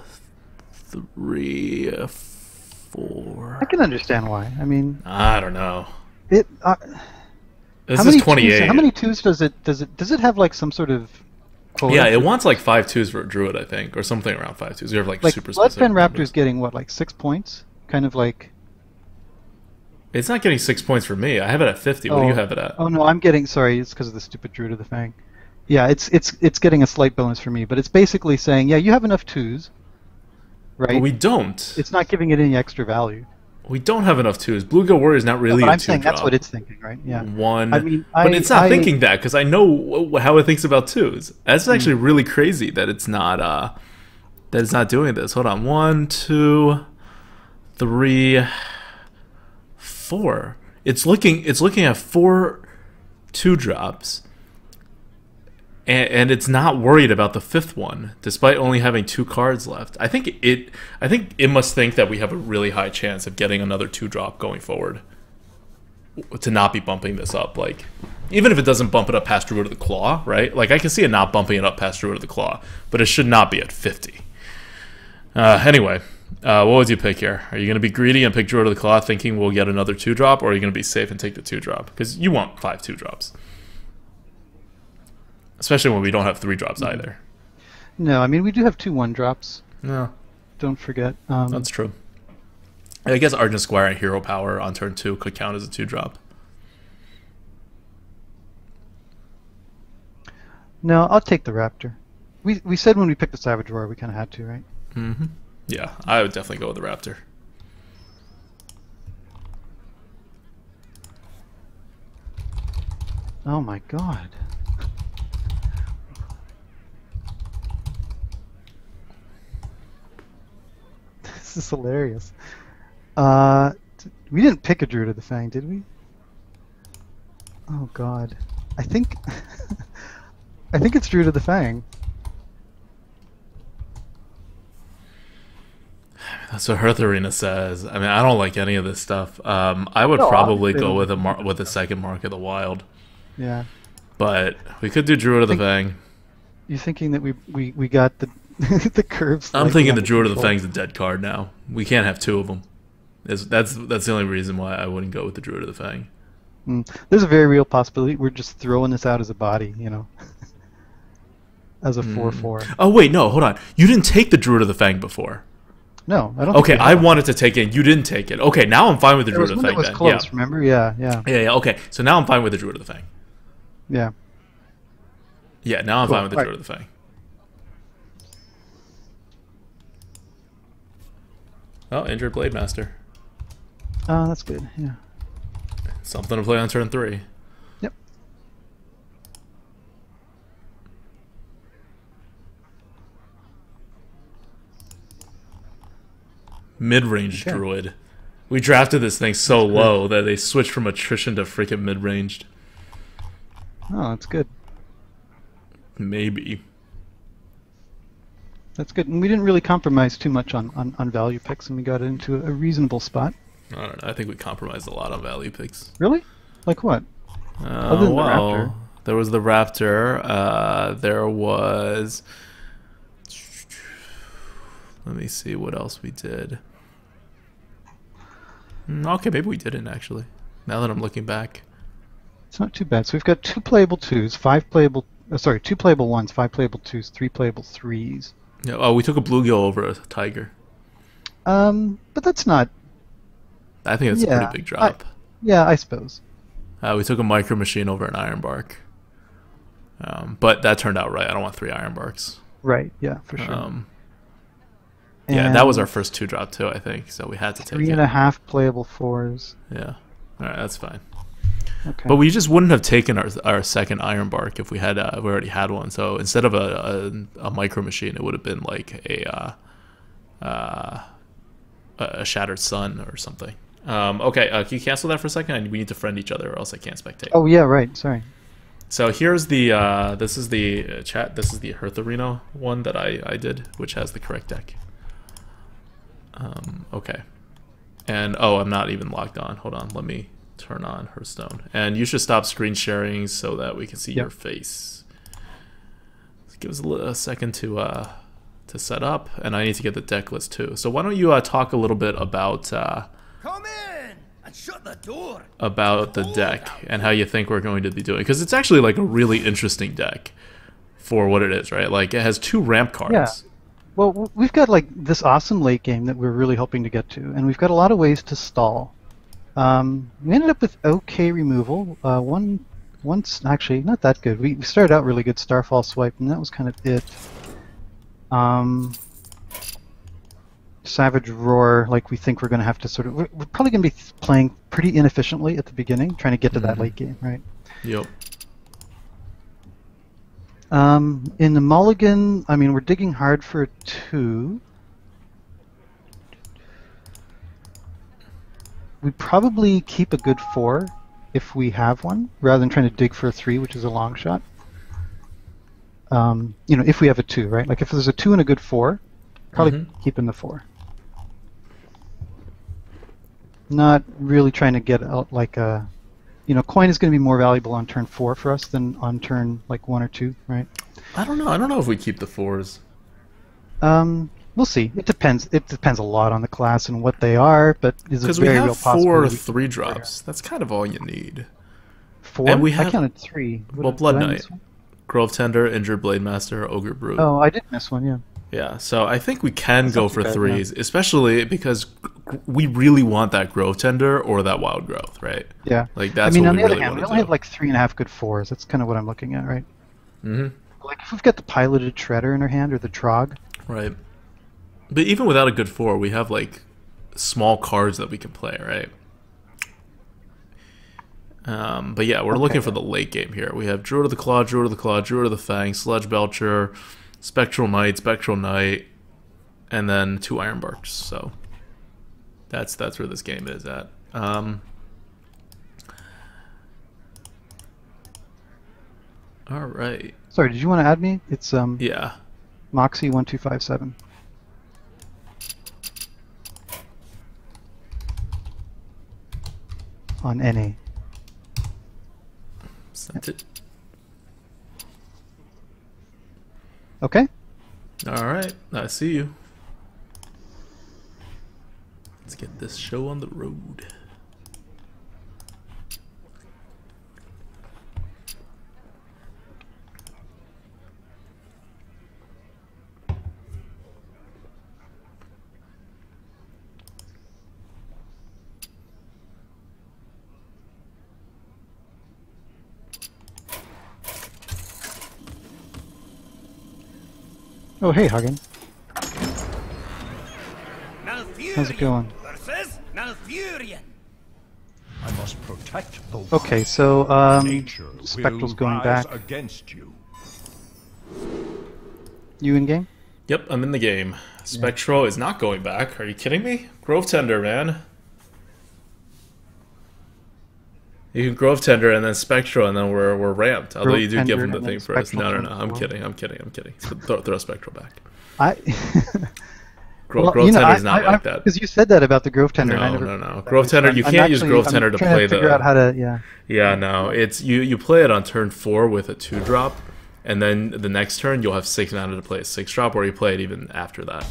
3, 4... I can understand why. I mean... I don't know. This is 28. How many 2s does it have like some sort of... quota? Yeah, it wants like 5 2s for a Druid, I think, or something around 5 2s. You have like super specific Bloodfen Raptor's getting what, like 6 points? Kind of like... It's not getting 6 points for me. I have it at 50. What do you have it at? Oh no, I'm getting... Sorry, it's because of the stupid Druid of the Fang. Yeah, it's getting a slight bonus for me, but it's basically saying, yeah, you have enough 2s, right? But we don't. It's not giving it any extra value. We don't have enough 2s. Bluegill Warrior is not really a 2-drop. I'm saying that's what it's thinking, right? Yeah. 1. I mean, but it's not thinking that, because I know how it thinks about 2s. That's actually really crazy that it's not doing this. Hold on. 1, 2, 3, 4. It's looking at 4 2-drops. And it's not worried about the 5th one, despite only having 2 cards left. I think it must think that we have a really high chance of getting another 2-drop going forward. To not be bumping this up, like, even if it doesn't bump it up past Druid of the Claw, right? Like, I can see it not bumping it up past Druid of the Claw, but it should not be at 50. Anyway, what would you pick here? Are you going to be greedy and pick Druid of the Claw thinking we'll get another 2-drop, or are you going to be safe and take the 2-drop? Because you want 5 2-drops. Especially when we don't have 3-drops either. No, I mean, we do have 2 1-drops. No. Don't forget. That's true. I guess Argent Squire and Hero Power on turn 2 could count as a 2-drop. No, I'll take the Raptor. We said when we picked the Savage Roar we kind of had to, right? Mm-hmm. Yeah, I would definitely go with the Raptor. Oh my god. This is hilarious. We didn't pick a Druid of the Fang, did we? Oh god. I think I think it's Druid of the Fang. That's what Hearth Arena says. I mean, I don't like any of this stuff. I would probably go with a second Mark of the Wild. Yeah. But we could do Druid of the Fang. You're thinking that we got the the curves. I'm like, thinking the under Druid of the control. Fang's a dead card now. We can't have two of them. That's the only reason why I wouldn't go with the Druid of the Fang. There's a very real possibility we're just throwing this out as a body, you know, as a 4/4. Oh wait, no, hold on. You didn't take the Druid of the Fang before. No, I don't. Okay, think we I have. wanted to take it. You didn't take it. Okay, now I'm fine with the There was Druid of one the that Fang. was Then. close. Yeah. Remember? Yeah. Yeah. Okay, so now I'm fine with the Druid of the Fang. Yeah. Yeah, now I'm Cool. fine with the All Druid of the Fang. Oh, injured Blade Master. That's good. Yeah. Something to play on turn 3. Yep. Mid-range Okay. Druid. We drafted this thing so low that they switched from attrition to freaking mid-ranged. Oh, that's good. Maybe. That's good. And we didn't really compromise too much on value picks, and we got into a reasonable spot. I don't know. I think we compromised a lot on value picks. Really? Like what? Other than the Raptor. There was the Raptor. There was... Let me see what else we did. Okay, maybe we didn't actually. Now that I'm looking back. It's not too bad. So we've got 2 playable 2s, 5 playable... sorry, 2 playable 1s, 5 playable 2s, 3 playable 3s. Yeah, oh, we took a bluegill over a tiger. But that's not... I think that's a pretty big drop. Yeah, I suppose. We took a micro machine over an ironbark. But that turned out right. I don't want 3 ironbarks. Right, yeah, for sure. Yeah, that was our first 2-drop too, I think. So we had to take it. 3.5 playable 4s. Yeah. Alright, that's fine. Okay. But we just wouldn't have taken our second ironbark if we had we already had one. So instead of a micro machine, it would have been like a shattered sun or something. Okay, can you cancel that for a second? We need to friend each other, or else I can't spectate. Oh yeah, right. Sorry. So here's the this is the chat. This is the Hearth Arena one that I did, which has the correct deck. Okay, and oh, I'm not even logged on. Hold on, let me turn on Hearthstone, and you should stop screen sharing so that we can see your face. Give us a second to set up, and I need to get the deck list too. So why don't you talk a little bit about Come in and shut the door. about the deck and how you think we're going to be doing, because it's actually like a really interesting deck for what it is, right? Like it has 2 ramp cards. Yeah. Well, we've got like this awesome late game that we're really hoping to get to, and we've got a lot of ways to stall. We ended up with okay removal. Once actually not that good. We started out really good Starfall Swipe, and that was kind of it. Savage Roar, like we think we're going to have to sort of... We're probably going to be playing pretty inefficiently at the beginning, trying to get to that late game, right? Yep. In the mulligan, I mean, we're digging hard for a 2. We probably keep a good 4 if we have one, rather than trying to dig for a 3, which is a long shot. You know, if we have a 2, right? Like if there's a 2 and a good 4, probably keeping the 4. Not really trying to get out like a... You know, coin is going to be more valuable on turn 4 for us than on turn like 1 or 2, right? I don't know. I don't know if we keep the 4s. We'll see. It depends. It depends a lot on the class and what they are, but it's a Because we very real have 4 possibility. 3-drops. That's kind of all you need. 4? And we I have- counted 3. Well, Blood Knight, Grove Tender, Injured Blade Master, Ogre Brute. Oh, I did miss one, yeah. Yeah, so I think we can That's go not for too bad, 3s, especially because we really want that Grove Tender or that Wild Growth, right? Yeah. Like that's I mean, what on we the other really hand, we want only to have do. like 3.5 good 4s. That's kind of what I'm looking at, right? Mm-hmm. Like if we've got the piloted Shredder in our hand or the Trog. Right. But even without a good 4, we have like small cards that we can play, right? But yeah, we're looking for the late game here. We have Druid of the Claw, Druid of the Claw, Druid of the Fang, Sludge Belcher, Spectral Knight, and then 2 Ironbarks. So that's where this game is at. All right. Sorry, did you want to add me? It's Yeah. Moxy1257 on NA. Sent it. Okay. All right, I see you. Let's get this show on the road. Oh, hey, Hagen. How's it going? Versus Malfurion. I must protect the wild. Okay, so Nature Spectral's will going rise back. against you. You in game? Yep, I'm in the game. Spectral is not going back. Are you kidding me? Grove Tender, man. You can Grove Tender and then Spectral and then we're ramped. Although Grove you do give Tender him the and thing then first. No, Spectral no, no. I'm turn kidding. I'm kidding. I'm kidding. Throw Spectral back. I. Grove you know, Tender's not like that. Because you said that about the Grove Tender. and I No, never no, no. that Grove way, so Tender. I'm- You I'm can't use actually- Grove I'm Tender to trying play figure out how to, yeah. Yeah, no. It's you play it on turn 4 with a 2-drop, and then the next turn you'll have 6 mana to play a 6-drop, or you play it even after that.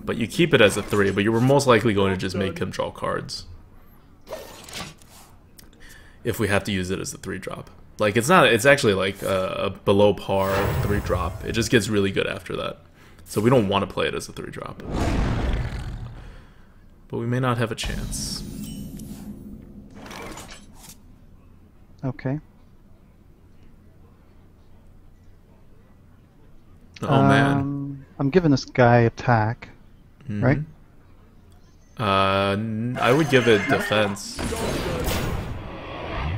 But you keep it as a 3, but you were most likely going to just make him draw cards. If we have to use it as a 3-drop. Like, it's not, it's actually like a below par 3-drop. It just gets really good after that. So we don't want to play it as a 3-drop. But we may not have a chance. Okay. Oh, man. I'm giving this guy attack, right? I would give it defense.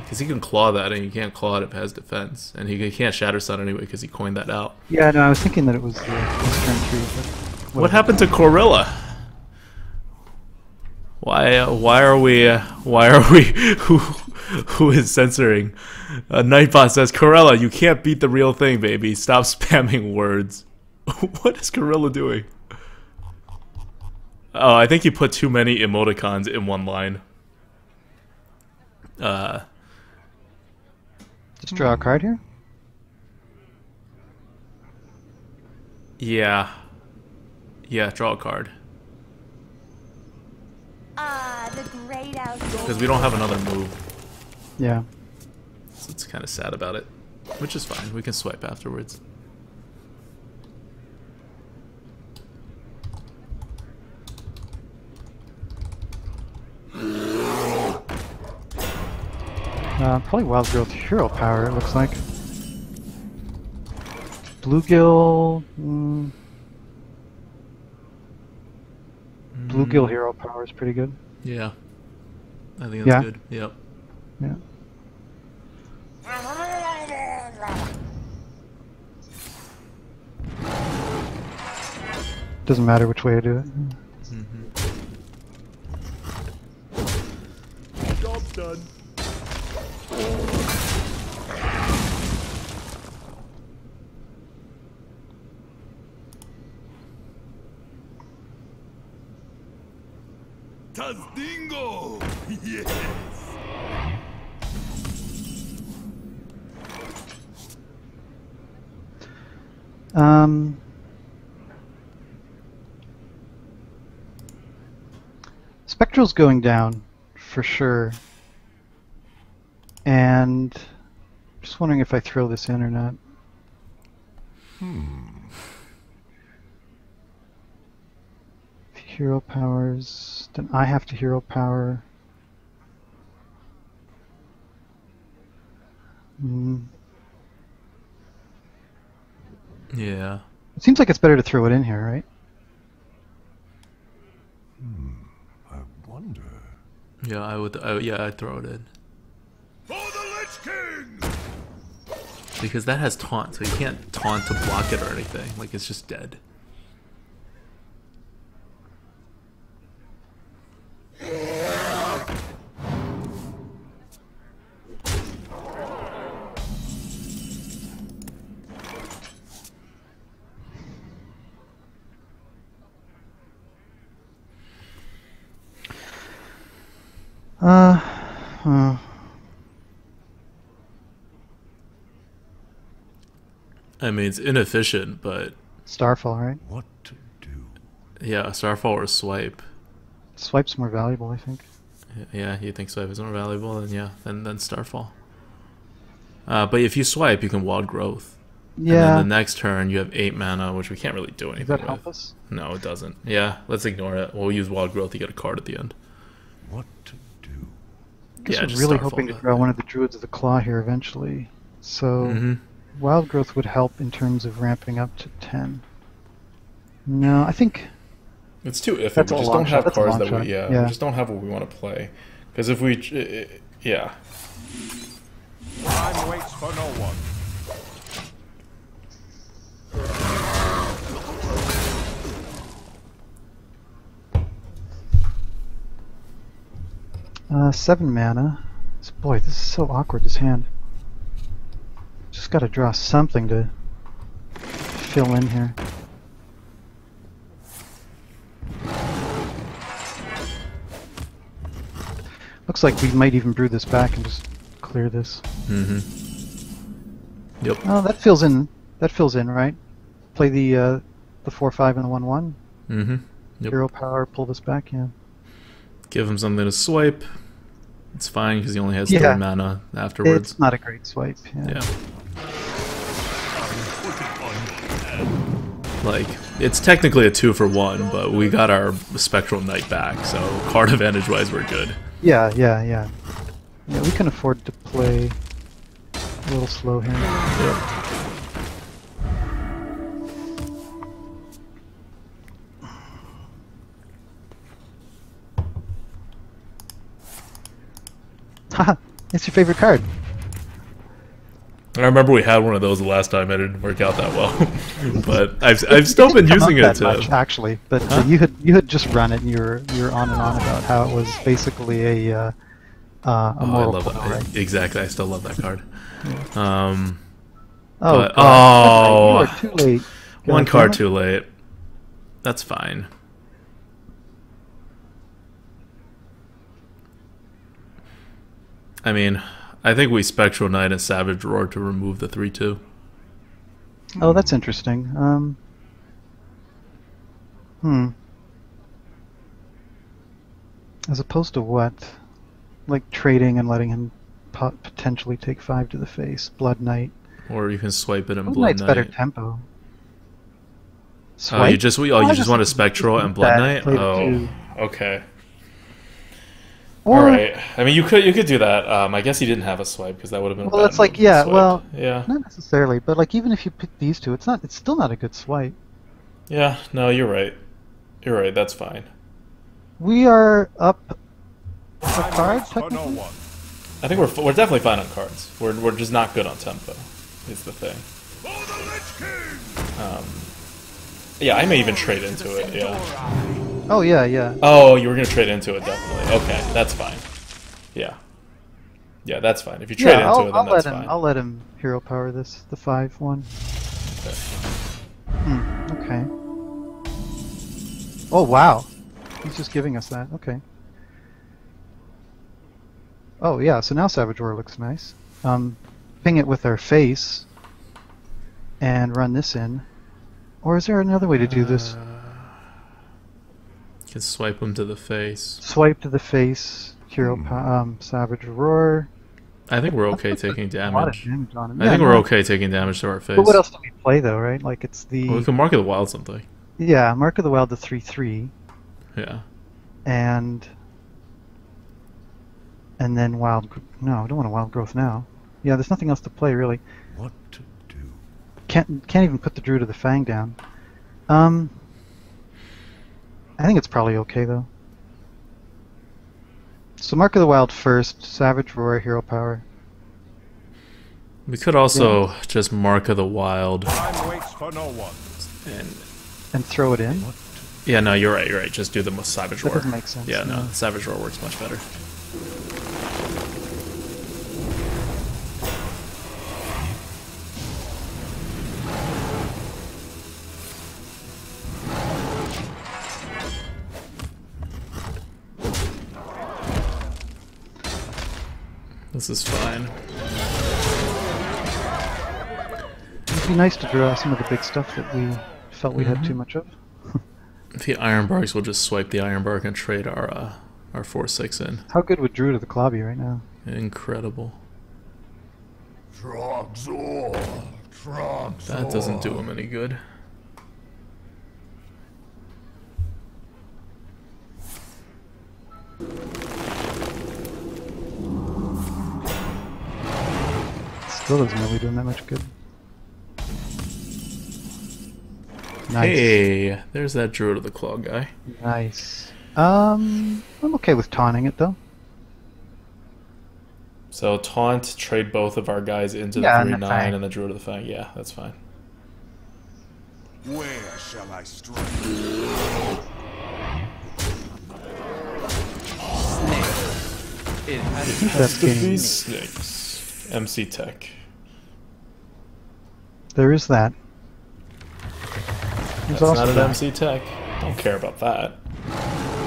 Because he can claw that, and you can't claw it if it has defense. And he can't Shatter Sun anyway, because he coined that out. Yeah, no, I was thinking that it was turn 3. But What happened to Corilla? Why are we who is censoring? Nightbot says, Corella, you can't beat the real thing, baby. Stop spamming words. What is Corilla doing? Oh, I think he put too many emoticons in one line. Just draw a card here? Yeah. Yeah, draw a card. Ah, the great outdoors. Because we don't have another move. Yeah. So it's kind of sad about it. Which is fine. We can swipe afterwards. Probably Wild Growth Hero Power, it looks like. Bluegill... Bluegill Hero Power is pretty good. Yeah. I think that's Yeah? good. Yep. Yeah. Doesn't matter which way I do it. Job's done. Tazdingo! Yes! Spectral's going down, for sure. And... just wondering if I throw this in or not. Hero powers... then I have to hero power... Yeah. It seems like it's better to throw it in here, right? I wonder. Yeah, I would. Yeah, I'd throw it in. For the Lich King! Because that has taunt, so you can't taunt to block it or anything. Like, it's just dead. I mean, it's inefficient, but Starfall, right? What to do? yeah, Starfall or Swipe. Swipe's more valuable, I think. Yeah, you think Swipe is more valuable? Then yeah, then Starfall. But if you swipe, you can Wild Growth. Yeah. And then the next turn, you have 8 mana, which we can't really do anything Does that with. help us? No, it doesn't. Yeah, let's ignore it. We'll use Wild Growth to get a card at the end. What to do? Guess Yeah, we're just really Starfall hoping to that. draw one of the Druids of the Claw here eventually. So Wild Growth would help in terms of ramping up to 10. No, I think It's too iffy. That's We a just long don't have shot. That's a cards long that shot. we Yeah. we just don't have what we want to play. Because if we yeah. Time waits for no one. Seven mana. Boy, this is so awkward, this hand. Just gotta draw something to fill in here. Looks like we might even brew this back and just clear this. Yep. Oh, that fills in. That fills in, right? Play the 4/5 and the 1/1. Yep. Hero power. Pull this back. Yeah. Give him something to swipe. It's fine because he only has Yeah. 3 mana afterwards. It's not a great swipe. Yeah. Yeah. Like, it's technically a 2-for-1, but we got our Spectral Knight back, so card advantage wise, we're good. Yeah. Yeah, we can afford to play a little slow here. Yep. Haha, it's your favorite card. I remember we had one of those the last time. It didn't work out that well, but I've still been using it Not to. that much, actually, but you had just run it, and you were on and on about how it was basically a I mortal love blow, that. right? Exactly, I still love that card. Oh, But- God. You are too late. One God card damn it. too late. That's fine. I mean, I think we Spectral Knight and Savage Roar to remove the 3/2. Oh, that's interesting. As opposed to what? Like trading and letting him potentially take 5 to the face. Blood Knight. Or you can swipe it and Blood Blood Knight's Knight. better tempo. Oh, you Swipe? just just want a Spectral and Blood bad, Knight? play the Oh, two. okay. Or, All right. I mean, you could do that. I guess he didn't have a swipe because that would have been. Well, a bad that's like move. yeah. Swiped. Well, yeah. not necessarily, but like even if you pick these two, it's still not a good swipe. Yeah. No, you're right. You're right. That's fine. We are up a Time card waits for no technically. one. I think we're definitely fine on cards. We're just not good on tempo. Is the thing. For the Lich King! Yeah, I may even trade into it. Yeah. Oh yeah. Oh, you were gonna trade into it definitely. Okay, that's fine. Yeah. Yeah, that's fine. If you trade Yeah, into it, then I'll that's let him. fine. I'll let him hero power this, the 5/1. Okay. Oh wow, he's just giving us that. Okay. Oh yeah, so now Savage Roar looks nice. Ping it with our face, and run this in. Or is there another way to do this? You can swipe him to the face. Swipe to the face, hero Savage Roar. I think we're okay taking A lot of damage. damage on him. I Yeah, think we're no. okay taking damage to our face. But what else do we play though, right? Like it's the Well, we can Mark of the Wild something. yeah, Mark of the Wild, the 3/3, Yeah. and then No, I don't want a Wild Growth now. Yeah, there's nothing else to play really. What to do? Can't even put the Druid of the Fang down. I think it's probably okay though. So Mark of the Wild first, Savage Roar, hero power. We could also just Mark of the Wild Time waits for no one. And throw it in? Yeah, no, you're right. You're right. Just do the most Savage That Roar. doesn't make sense, Yeah, no, no. Savage Roar works much better. This is fine. It'd be nice to draw some of the big stuff that we felt we had too much of. The Ironbarks will just swipe the Ironbark and trade our 4/6 in. How good would Druid of the Claw be right now? Incredible. Trogzor. That doesn't do him any good. Still doesn't really do him that much good. Nice. Hey, there's that Druid of the Claw guy. Nice. I'm okay with taunting it though. So taunt, trade both of our guys into Yeah, the and the 3/9 Fang. and the Druid of the Fang. Yeah, that's fine. Where shall I strike? That's game. These snakes. MC Tech. There is that. There's That's also not an that. MC Tech. Don't care about that.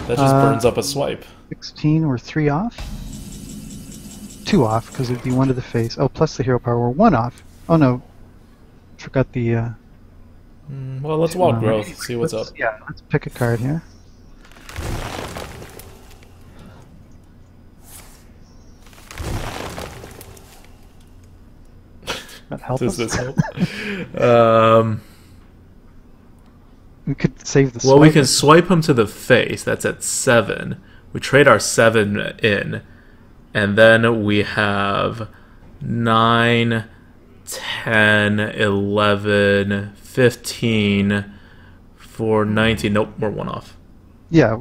That just burns up a swipe. 16 or 3 off? 2 off, because it'd be 1 to the face. Oh, plus the hero power, we're 1 off. Oh no. Forgot the, Well, let's Wild Growth, see what's up. Yeah, let's pick a card here. That help Does us? this help? We could save the Well, we swipe. can swipe him to the face. That's at 7. We trade our 7 in. And then we have 9, 10, 11, 15, for 19. Nope, we're 1 off. Yeah,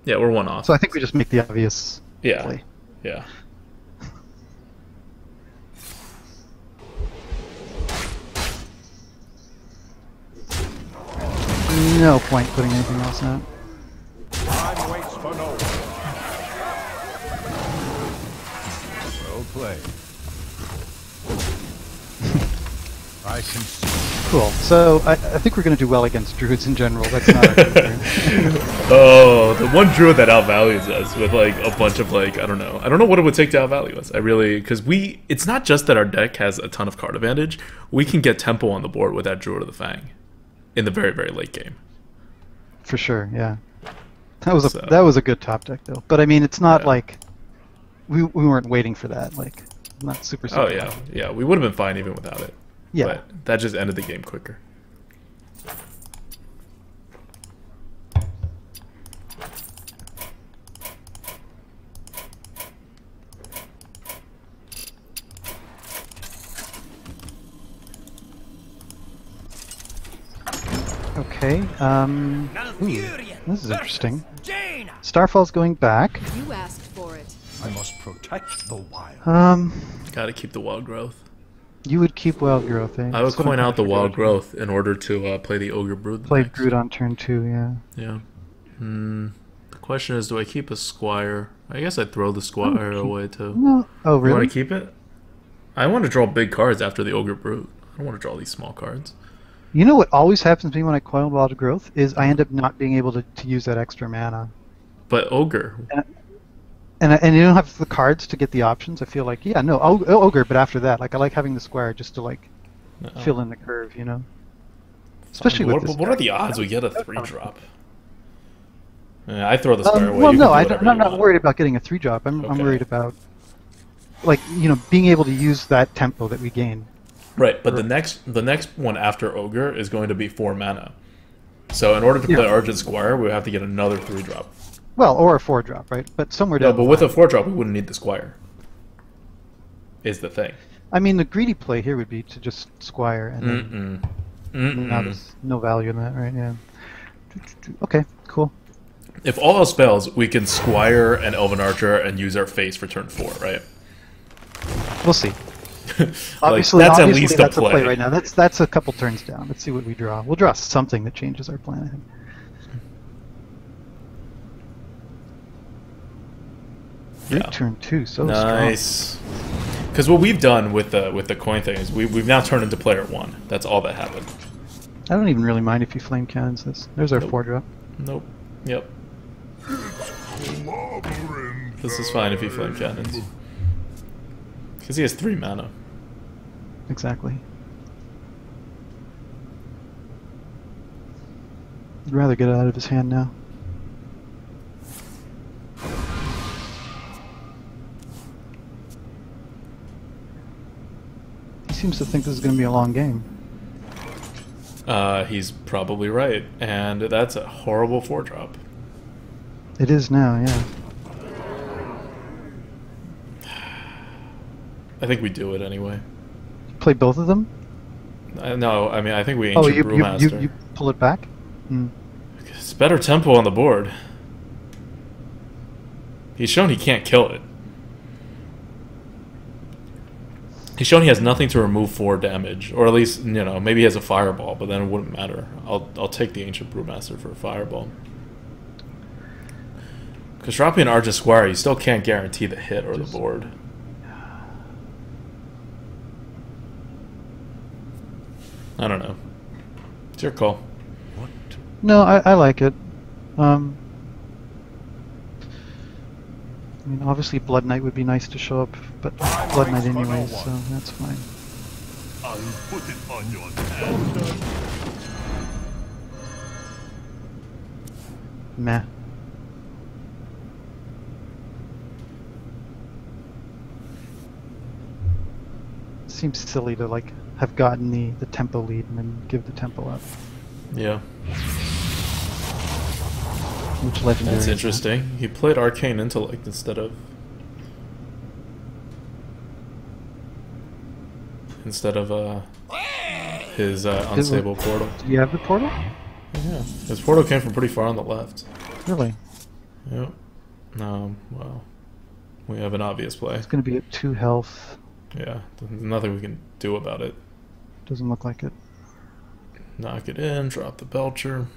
Yeah, we're 1 off. so I think we just make the obvious Yeah. play. Yeah. No point putting anything else out. Time waits for no one. Well played. I can see. Cool. So I think we're going to do well against druids in general. That's not our concern. Oh, the one Druid that outvalues us with like a bunch of like, I don't know what it would take to outvalue us. I really, because it's not just that our deck has a ton of card advantage. We can get tempo on the board with that Druid of the Fang in the very, very late game. For sure, yeah. That was So- that was a good top deck though. But I mean, it's not Yeah. like we weren't waiting for that. Like, not super. Oh yeah, yeah, we would have been fine even without it. Yeah. But that just ended the game quicker. Okay. This is interesting. Jaina. Starfall's going back. You asked for it. I must protect the wild. Gotta keep the wild growth. You would keep Wild Growth, eh? I would That's what point I'm out the trying to wild figure out. growth in order to play the Ogre Brood. Play next. Brood on turn 2, yeah. Yeah. The question is, do I keep a Squire? I guess I'd throw the Squire away too. No. Oh, You really? want to keep it? I want to draw big cards after the Ogre Brood. I don't want to draw these small cards. You know what always happens to me when I coil Wild Growth is I end up not being able to use that extra mana. But Ogre, And you don't have the cards to get the options. I feel like, yeah, no, Ogre, but after that, like I like having the Squire just to like fill in the curve, you know? Especially with this what are deck. the odds we get a 3-drop? Yeah, I throw the Squire away. Well, You no, can do whatever I'm you not want. worried about getting a 3-drop. I'm Okay. worried about, like, you know, being able to use that tempo that we gain. Right, but the next one after Ogre is going to be 4 mana. So in order to play Argent Squire, we have to get another 3-drop. Well, or a 4-drop, right? But somewhere No, down. but the with a line. 4-drop, we wouldn't need the Squire. Is the thing. I mean, the greedy play here would be to just Squire, and then now there's no value in that, right? Yeah. Okay, cool. If all else fails, we can Squire and Elven Archer and use our face for turn 4, right? We'll see. Like, that's at least a that's play. right now. That's a couple turns down. Let's see what we draw. We'll draw something that changes our plan, I think. Yeah. Turn 2, so Nice. Because what we've done with the coin thing is we've now turned into player 1. That's all that happened. strong. I don't even really mind if you flame cannons this. There's our Nope. 4-drop. Nope. Yep. This is fine if he flame cannons. Because he has 3 mana. Exactly. I'd rather get it out of his hand now. He seems to think this is going to be a long game. He's probably right, and that's a horrible 4-drop. It is now, yeah. I think we do it anyway. Play both of them? No, I mean, I think we Oh, Ancient Brewmaster. you pull it back? Hmm. It's better tempo on the board. He's shown he can't kill it. He's shown he has nothing to remove 4 damage, or at least, you know, maybe he has a fireball, but then it wouldn't matter. I'll take the Ancient Brewmaster for a fireball. Because dropping an Argent Squire, you still can't guarantee the hit or the board. I don't know. It's your call. No, I like it. I mean, obviously Blood Knight would be nice to show up, but Blood Knight anyway, so that's fine. I'll put it on your head. Meh. Seems silly to like have gotten the tempo lead and then give the tempo up. Yeah. Which legendary? That's interesting. He played Arcane Intellect instead of his unstable portal. Do you have the portal? Yeah, his portal came from pretty far on the left. Really? Yep. Well, we have an obvious play. It's going to be at 2 health. Yeah, there's nothing we can do about it. Doesn't look like it. Knock it in, drop the Belcher.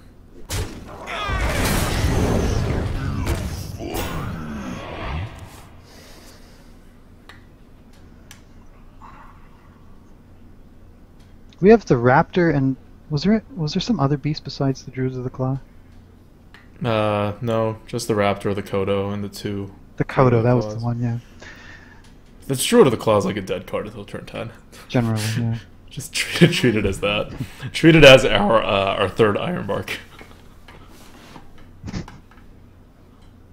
We have the Raptor, and was there some other beast besides the Druids of the Claw? No, just the Raptor, the Kodo, and the 2. The Kodo, that was the one, yeah. The Druid of the Claw is like a dead card until turn 10. Generally, yeah. Just treat it as that. Treat it as our third Ironbark.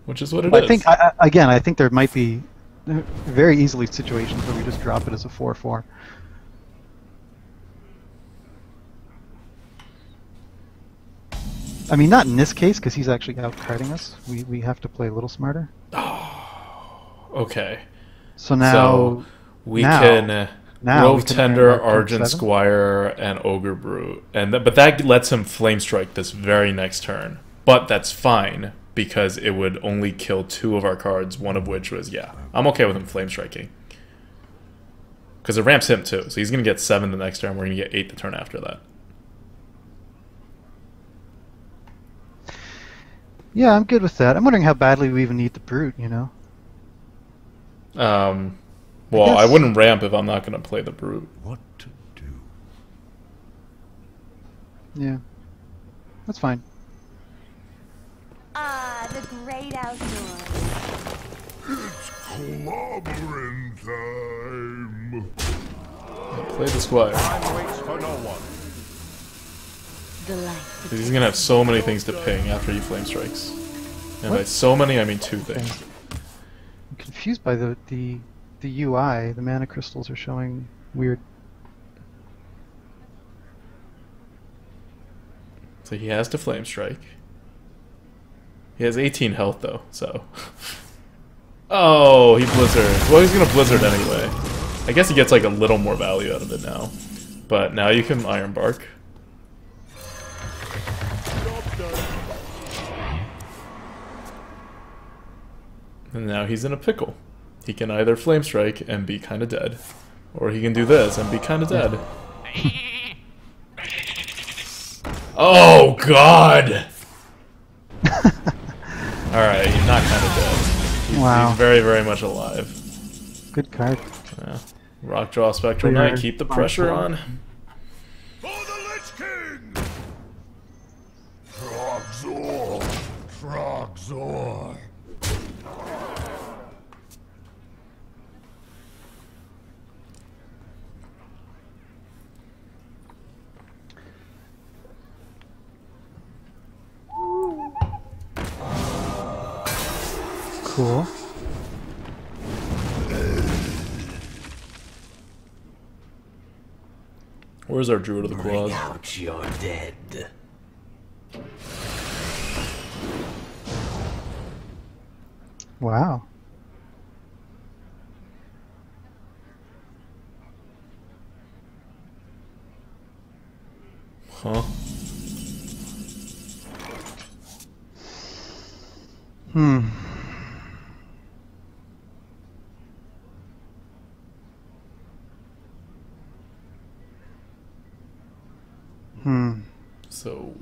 Which is what it is. I think, again, I think there might be very easily situations where we just drop it as a 4/4. I mean, not in this case, because he's actually out-carding us. We have to play a little smarter. Okay. So now... we can Grove Tender, turn Argent 7? Squire, and Ogre Brute. But that lets him Flame Strike this very next turn. But that's fine, because it would only kill 2 of our cards, one of which was, yeah. I'm okay with him Flame Striking. Because it ramps him too, so he's going to get 7 the next turn, we're going to get 8 the turn after that. Yeah, I'm good with that. I'm wondering how badly we even need the Brute, you know? Well, I wouldn't ramp if I'm not going to play the Brute. What to do? Yeah. That's fine. Ah, the great outdoors. It's clobbering time. Play the Squire. Time waits for no one. Because he's going to have so many things to ping after he Flame Strikes. And by so many, I mean 2 things. I'm confused by the UI. The mana crystals are showing weird. So he has to Flame Strike. He has 18 health though, so... Oh, he Blizzard. Well, he's gonna Blizzard anyway. I guess he gets like a little more value out of it now. But now you can Ironbark. And now he's in a pickle. He can either Flame Strike and be kinda dead, or he can do this and be kinda dead. Oh god! Alright, he's not kinda dead. He's very, very much alive. Good card. Yeah. Rockjaw Spectral Knight, keep the pressure on. For the Lich King! Trogzor! Trogzor! Cool. Where's our Druid of the Bring Claws? out your dead. Wow. Huh? Hmm. Hmm. So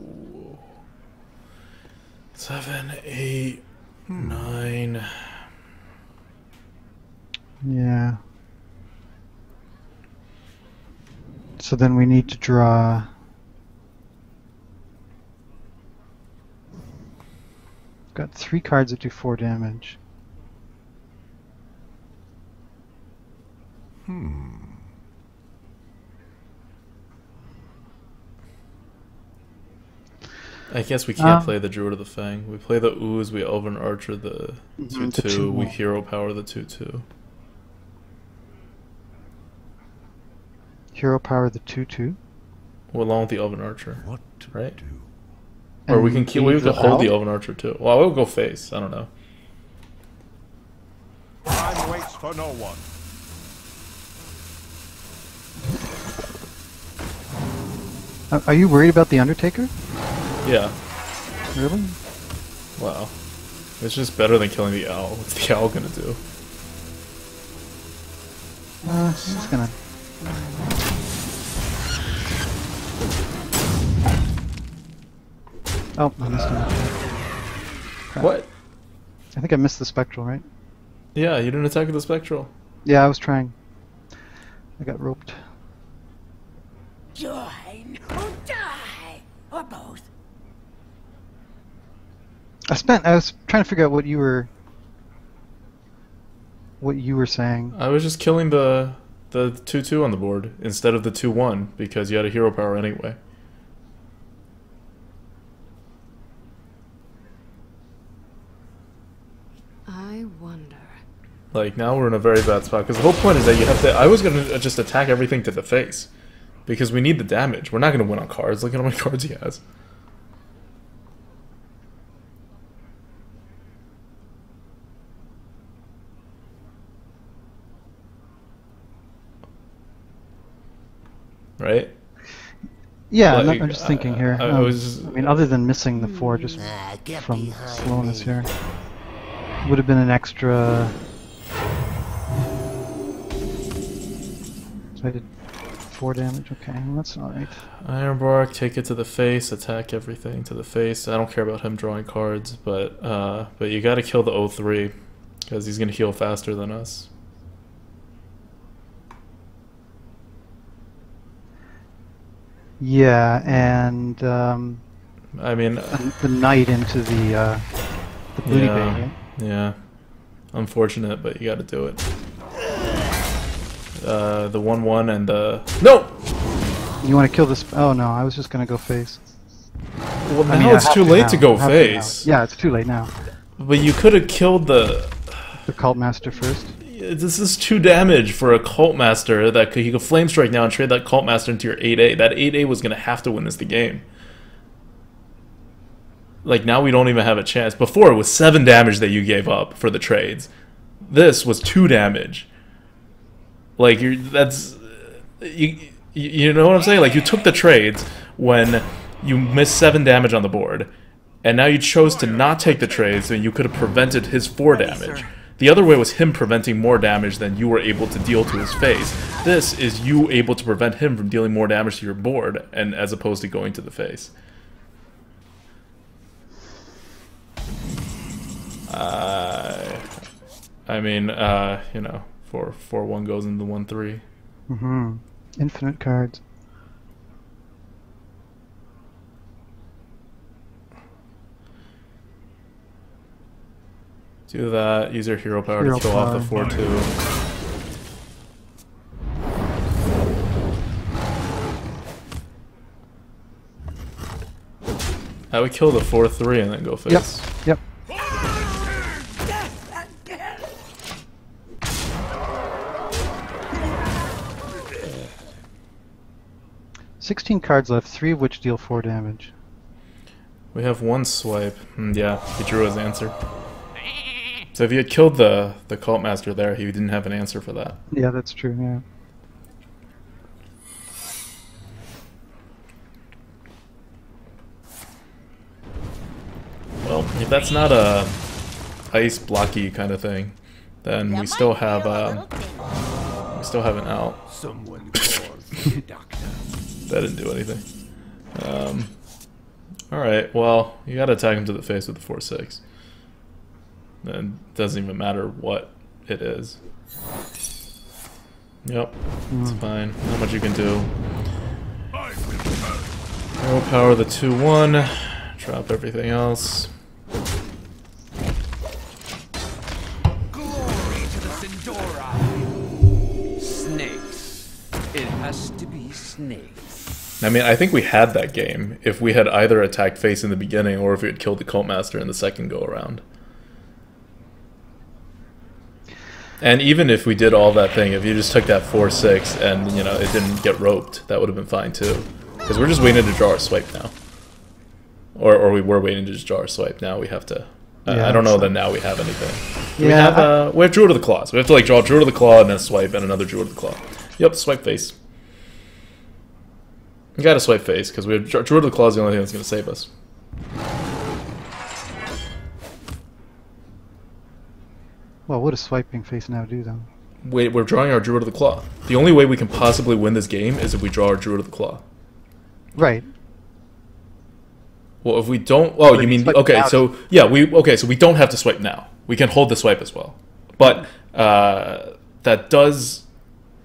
7, 8, 9. Yeah. So then we need to draw. Got 3 cards that do 4 damage. I guess we can't play the Druid of the Fang. We play the Ooze, we Elven Archer the 2/2, the 2. we Hero Power the 2/2. Hero power the 2/2. Well, along with the Elven Archer. What to Right? do? Or we And can we leave could the hold the owl? Elven Archer too. Well, I will go face. I don't know. Time waits for no one. Are you worried about the Undertaker? Yeah. Really? Wow. It's just better than killing the owl. What's the owl gonna do? I'm just gonna. Oh, I missed him. Crap. What? I think I missed the spectral, right? Yeah, you didn't attack with the Spectral. Yeah, I was trying. I got roped. Join or die, or both. I was trying to figure out what you were saying. I was just killing the 2/2 on the board instead of the 2/1 because you had a hero power anyway. I wonder. Like, now we're in a very bad spot because the whole point is that you have to. I was gonna just attack everything to the face because we need the damage. We're not gonna win on cards. Look at how many cards he has. Right? Yeah, Like, I'm just thinking here. I was. I mean, other than missing the 4 just Get from behind slowness me. here, would have been an extra. So I did 4 damage. Okay, well, that's all right. Ironbark, take it to the face, attack everything to the face. I don't care about him drawing cards, but you gotta kill the 0-3 because he's gonna heal faster than us. Yeah, and I mean, the knight into the booty yeah, bag. Right? yeah. Unfortunate, but you gotta do it. The 1/1 and the no. You want to kill this? Oh no, I was just gonna go face. Well, now I mean, I it's have too late to now. go I have face. now. Yeah, it's too late now. But you could have killed the. Cult Master first. This is 2 damage for a Cult Master that he could Flame Strike now and trade that Cult Master into your 8/8. That 8/8 was gonna have to win us the game. Like, now we don't even have a chance. Before it was 7 damage that you gave up for the trades. This was 2 damage. Like, you know what I'm saying? Like, you took the trades when you missed 7 damage on the board, and now you chose to not take the trades, and you could have prevented his 4 damage. The other way was him preventing more damage than you were able to deal to his face. This is you able to prevent him from dealing more damage to your board, and as opposed to going to the face. I mean, you know, 4/1 goes into 1/3. Mm-hmm. Infinite cards. Do that. Use your hero power Hero to kill off the power. 4/2. I would kill the 4/3 and then go face. Yep. Yep. 16 cards left, 3 of which deal 4 damage. We have one swipe. Yeah, he drew his answer. So if he had killed the Cult Master there, he didn't have an answer for that. Yeah, that's true, yeah. Well, if that's not a ice blocky kind of thing, then we still have an out. Someone calls the doctor. That didn't do anything. Alright, well, you gotta attack him to the face with the 4-6. And it doesn't even matter what it is. Yep, it's fine. Not much you can do. Arrow power the 2-1. Drop everything else. Glory to the Sindora. Snakes. It has to be snakes. I mean, I think we had that game if we had either attacked face in the beginning or if we had killed the Cult Master in the second go-around. And even if we did all that thing, if you just took that 4-6 and, you know, it didn't get roped, that would have been fine too. Because we're just waiting to draw our swipe now. Or we were waiting to just draw our swipe. Now we have to... Yeah, I don't know that now we have anything. Yeah, We have Druid of the Claw. So we have to like draw Druid of the Claw and then swipe and another Druid of the Claw. Yep, swipe face. You gotta swipe face, because we have Druid of the Claw is the only thing that's gonna save us. Well, what does swiping face now do, though? Wait, we're drawing our Druid of the Claw. The only way we can possibly win this game is if we draw our Druid of the Claw. Right. Well, if we don't... Oh, But you if you mean... swipe Okay, now- so... Yeah, so we don't have to swipe now. We can hold the swipe as well. But, that does...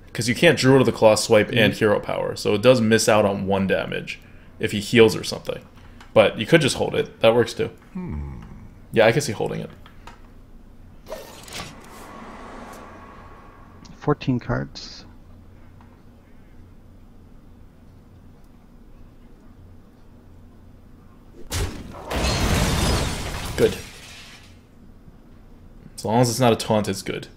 Because you can't Druid of the Claw swipe and Hero Power, so it does miss out on 1 damage if he heals or something. But you could just hold it. That works too. Yeah, I can see holding it. 14 cards. Good. As long as it's not a taunt, it's good.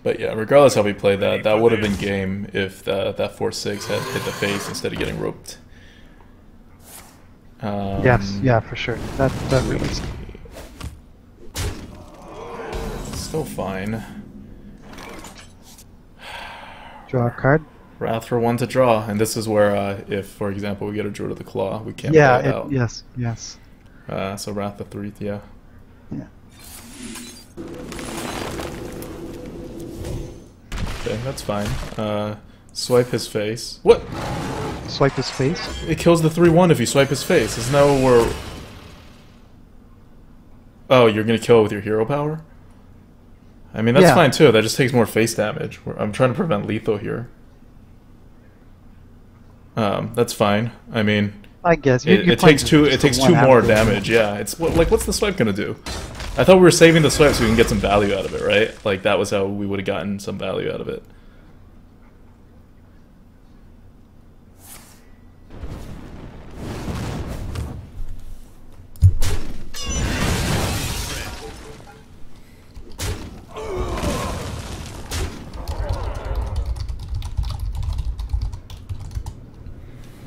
But yeah, regardless how we played that, that would have been game if that 4-6 had hit the face instead of getting roped. Yes, yeah, for sure. That really... Still fine. Draw a card. Wrath for 1 to draw, and this is where if, for example, we get a Druid of the Claw, we can't Yeah, play it out. yes, yes. So Wrath the 3, yeah. Yeah. Okay, that's fine. Swipe his face. What? Swipe his face. It kills the 3-1 if you swipe his face. Isn't that what we're... Oh, you're gonna kill it with your hero power? I mean, that's fine too. That just takes more face damage. I'm trying to prevent lethal here. That's fine. I mean... I guess. It takes two more damage, yeah. It's like, what's the swipe gonna do? I thought we were saving the swipe so we can get some value out of it, right? Like, that was how we would have gotten some value out of it.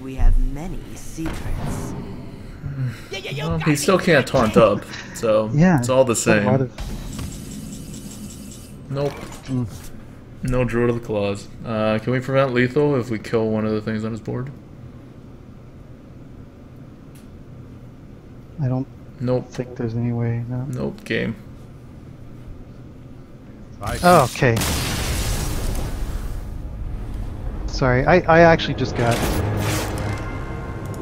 We have many secrets. Well, he still can't taunt up, so Yeah, it's all the a lot same. of- Nope. No Druid of the Claws. Can we prevent lethal if we kill one of the things on his board? I don't Nope. think there's any way. No. Nope. Game. Oh, okay. Sorry, I actually just got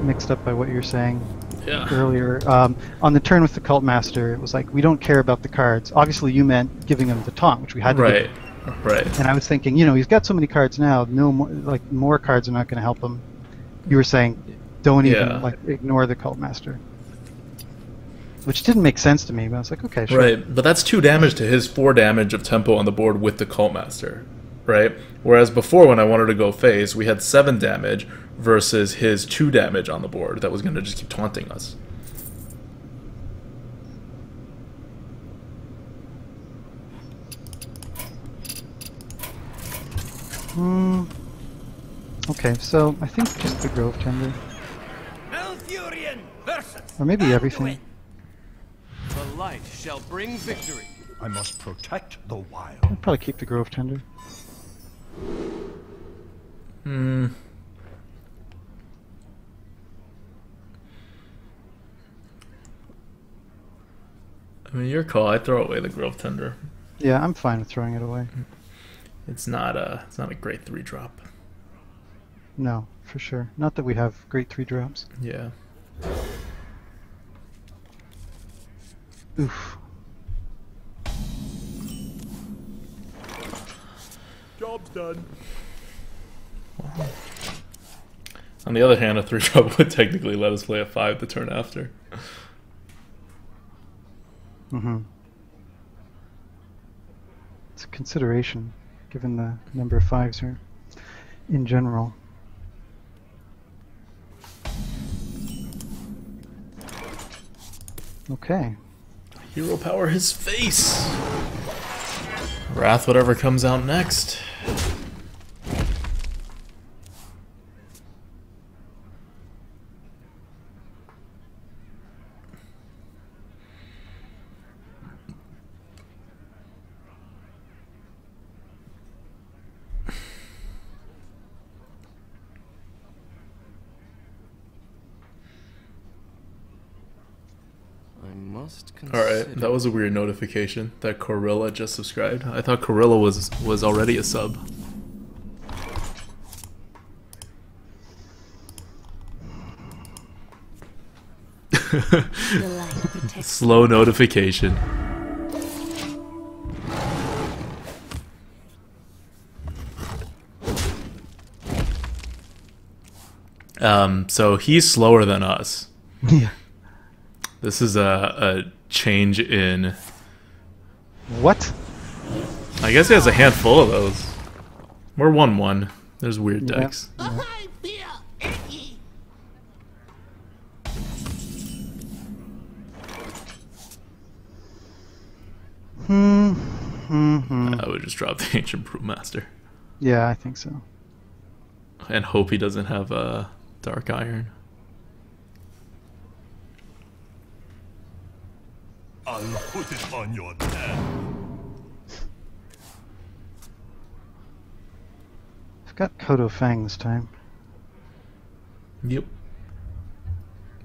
mixed up by what you're saying Yeah. earlier. On the turn with the Cult Master, it was like, we don't care about the cards. Obviously, you meant giving him the taunt, which we had to do. Right. Right. And I was thinking, you know, he's got so many cards now. No more, like more cards are not going to help him. You were saying, don't Yeah. even like ignore the Cult Master, which didn't make sense to me. But I was like, okay, sure. Right, but that's 2 damage to his 4 damage of tempo on the board with the Cult Master, right? Whereas before, when I wanted to go face, we had 7 damage versus his 2 damage on the board that was going to just keep taunting us. Okay, so I think just the Grove Tender. Malfurion versus Or maybe everything. the light shall bring victory. I must protect the wild. I'd probably keep the Grove Tender. I mean, your call. I'd throw away the Grove Tender. Yeah, I'm fine with throwing it away. It's not a great 3-drop. No, for sure. Not that we have great 3-drops. Yeah. Oof. Job's done. On the other hand, a 3-drop would technically let us play a 5 the turn after. Mm-hmm. It's a consideration, given the number of 5s here, in general. Okay. Hero power his face! Wrath whatever comes out next. Alright, that was a weird notification that Corilla just subscribed. I thought Corilla was already a sub. Slow notification. So he's slower than us. Yeah. This is a change in... What? I guess he has a handful of those. We're 1-1. There's weird decks. Yeah. I feel icky. I would just drop the Ancient Brewmaster. Yeah, I think so. And hope he doesn't have a Dark Iron. I'll put it on your head. I've got Kodo Fang this time. Yep.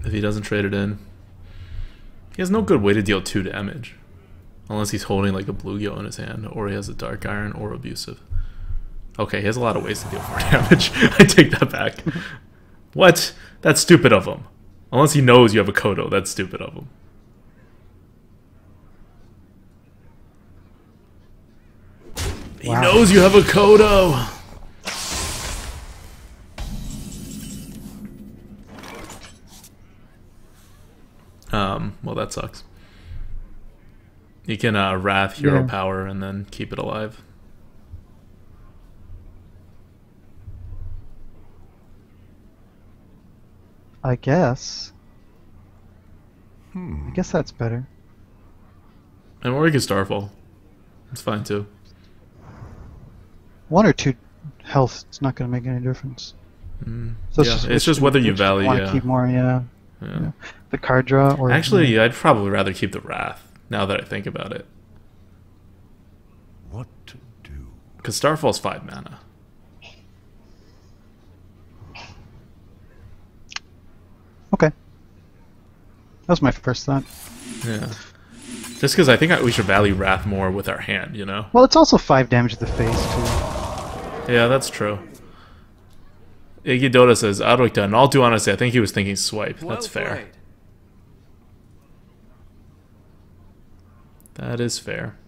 If he doesn't trade it in. He has no good way to deal 2 damage. Unless he's holding like a bluegill in his hand, or he has a Dark Iron, or Abusive. Okay, he has a lot of ways to deal 4 damage. I take that back. What? That's stupid of him. Unless he knows you have a Kodo, that's stupid of him. He knows you have a Kodo! Well that sucks. You can Wrath Hero Power and then keep it alive. I guess. I guess that's better. And or you can Starfall. It's fine too. 1 or 2 health is not going to make any difference. So Yeah, it's just whether you value. Want to keep more, yeah. The card draw, or actually, I'd probably rather keep the Wrath. Now that I think about it, What to do? because Starfall's 5 mana. Okay. That was my first thought. Yeah. Just because I think we should value Wrath more with our hand, you know? Well, it's also 5 damage to the face, too. Yeah, that's true. Iggy Dota says, Adwicta, and all due honesty, I think he was thinking swipe. That's fair. That is fair.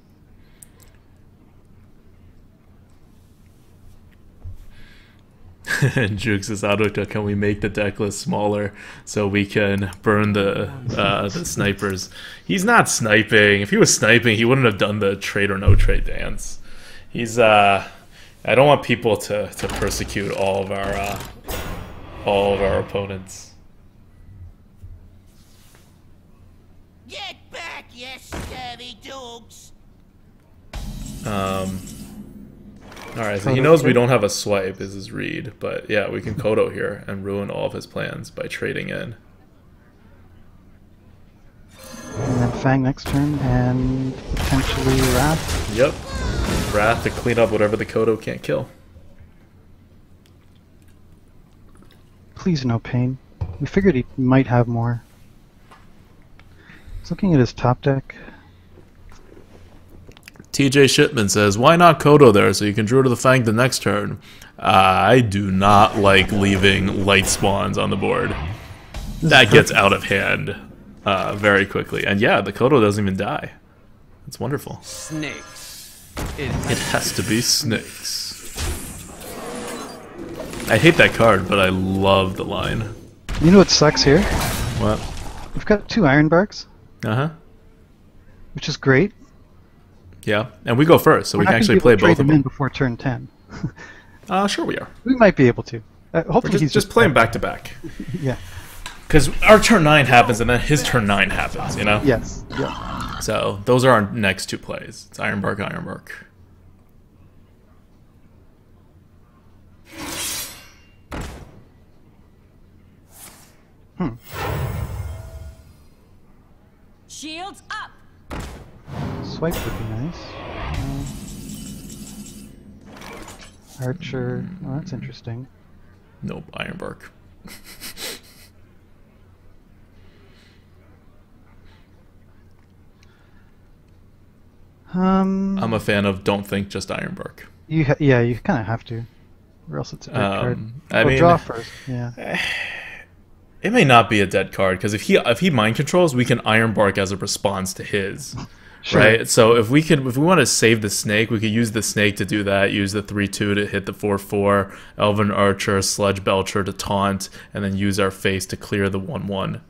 And Jook says, Adwicta, can we make the deck list smaller so we can burn the snipers? He's not sniping. If he was sniping, he wouldn't have done the trade or no trade dance. He's I don't want people to persecute all of our opponents. Get back, you scurvy dogs. Alright, so he knows we don't have a swipe, is his read. But yeah, we can Kodo here and ruin all of his plans by trading in. And then Fang next turn, and potentially Wrath. Yep. Wrath to clean up whatever the Kodo can't kill. Please no pain. We figured he might have more. He's looking at his top deck. TJ Shipman says, why not Kodo there so you can draw to the Fang the next turn? I do not like leaving light spawns on the board. That gets out of hand very quickly. And yeah, the Kodo doesn't even die. It's wonderful. Snakes. It has to be snakes. I hate that card, but I love the line. You know what sucks here? What? We've got 2 Iron Barks, Uh-huh. which is great. Yeah, and we go first, so we can actually play both of them them. in before turn 10. Sure we are. We might be able to. Hopefully he's Just play him back to back. Yeah. Because our turn 9 happens, and then his turn 9 happens, you know? Yes. Yeah. So, those are our next 2 plays. It's Ironbark, Ironbark. Shields up. Swipe would be nice. Archer. Oh, that's interesting. Nope, Ironbark. I'm a fan of don't think, just Ironbark. Yeah, you kind of have to, or else it's a dead card. I mean, draw first. Yeah. It may not be a dead card because if he mind controls, we can Ironbark as a response to his, Sure. right? So if we want to save the snake, we could use the snake to do that. Use the 3/2 to hit the 4/4, Elven Archer, Sludge Belcher to taunt, and then use our face to clear the 1/1,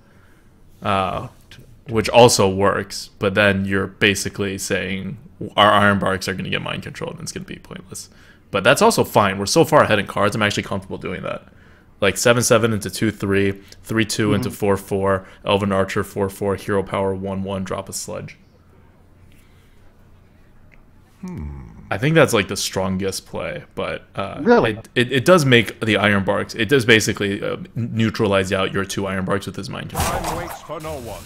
which also works. But then you're basically saying our Ironbarks are going to get mind controlled, and it's going to be pointless. But that's also fine. We're so far ahead in cards. I'm actually comfortable doing that. Like 7/7 into 2/3, 3/2 into 4/4, Elven Archer 4/4, Hero Power 1/1, drop a Sludge. I think that's like the strongest play, but Really? it does make the Ironbarks. It does basically neutralize out your 2 Ironbarks with his mind control. Time waits for no one.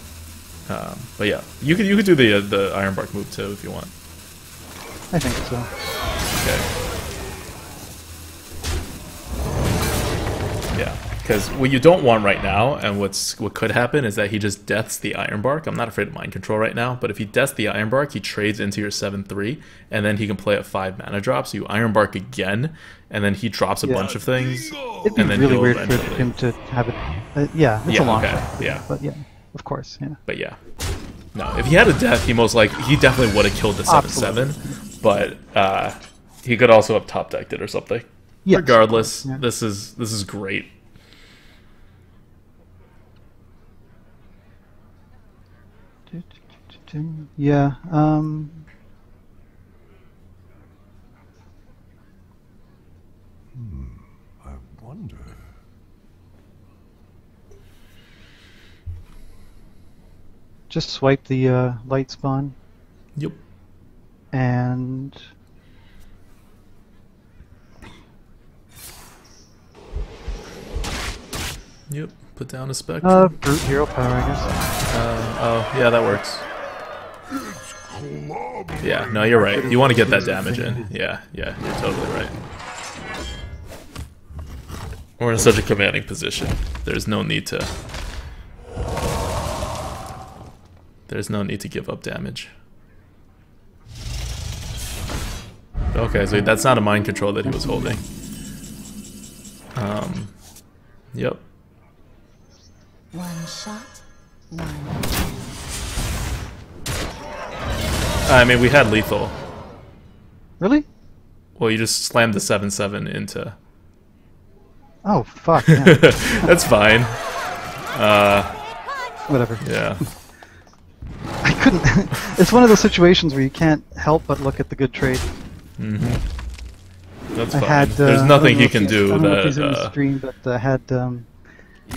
But yeah, you could do the Ironbark move too if you want. I think so. Okay. Yeah, because what you don't want right now, and what could happen, is that he just deaths the Ironbark. I'm not afraid of mind control right now, but if he deaths the Ironbark, he trades into your 7/3, and then he can play a 5 mana drop. So you Ironbark again, and then he drops a bunch of things. It'd be And then really he'll weird eventually- for him to have it. Yeah, it's a long okay, shot. yeah. But yeah, of course, yeah. But yeah, no. If he had a death, he definitely would have killed the 7/7, but he could also have top decked it or something. Yes, Regardless, yeah. this is great. Yeah. I wonder. Just swipe the light spawn Yep. and Yep. Put down a spec. brute hero power, I guess. Oh, yeah, that works. Yeah, no, you're right. You want to get that damage in. Yeah, you're totally right. We're in such a commanding position. There's no need to give up damage. Okay, so that's not a mind control that he was holding. Yep. One shot, one. I mean, we had lethal. Really? Well, you just slammed the 7/7 into... Oh fuck. Yeah. That's fine. Whatever. Yeah. I couldn't. It's one of those situations where you can't help but look at the good trade. That's I fine. had. There's nothing he can do I don't know if he's in the that... stream, but I had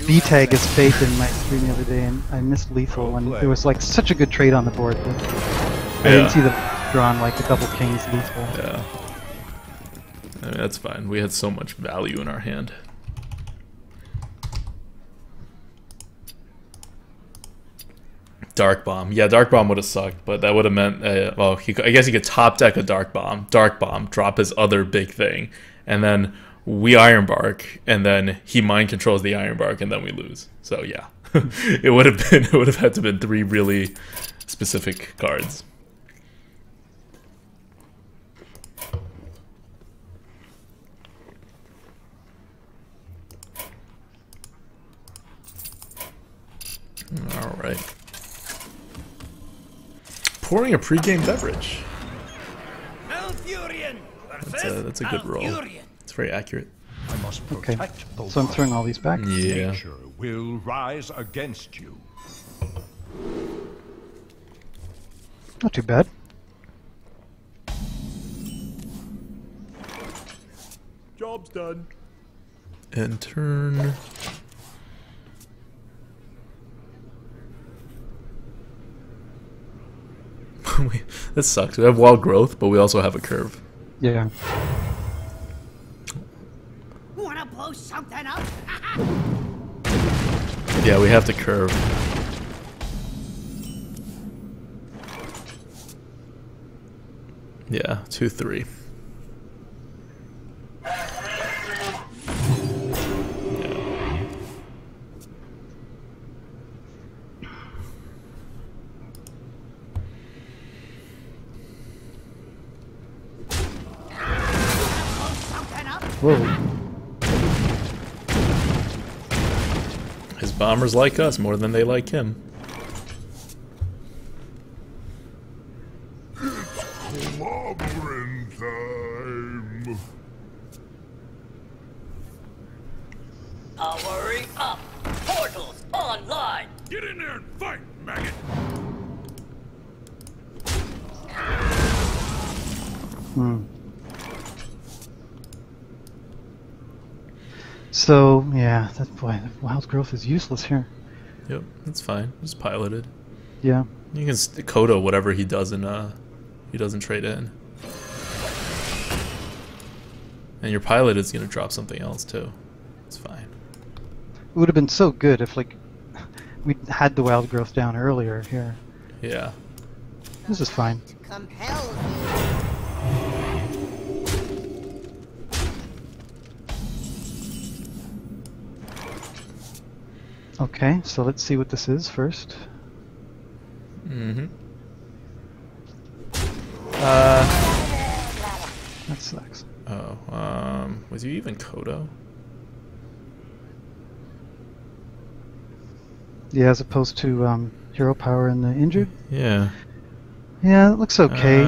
B-tag as faith in my stream the other day, and I missed lethal, and there was like such a good trade on the board. But I didn't see them drawn like a double kings lethal. Yeah. I mean, that's fine. We had so much value in our hand. Dark Bomb. Yeah, Dark Bomb would have sucked, but that would have meant, well, I guess he could top deck a Dark Bomb, drop his other big thing, and then we Ironbark, and then he mind controls the Ironbark, and then we lose. So yeah, it would have had to been 3 really specific cards. All right. Pouring a pre-game beverage. That's a good roll. It's very accurate. I must Okay, protect both so I'm throwing all these back. Yeah. Nature will rise against you. Not too bad. Job's done. And turn. This sucks. We have wild growth, but we also have a curve. Yeah. Wanna blow something up? Yeah, we have to curve. Yeah, 2-3. Whoa. His bombers like us more than they like him. Clobbering time. Powering up. Portals online. Get in there and fight, maggot. So, yeah, boy, wild growth is useless here. Yep, that's fine. Just piloted. Yeah. You can Kodo whatever he doesn't trade in. And your pilot is gonna drop something else too. It's fine. It would have been so good if, like, we had the wild growth down earlier here. Yeah. This is fine. Compels Okay, so let's see what this is first. Mm-hmm. That sucks. Oh, was you even Kodo? Yeah, as opposed to hero power in the injured. Yeah. Yeah, it looks okay.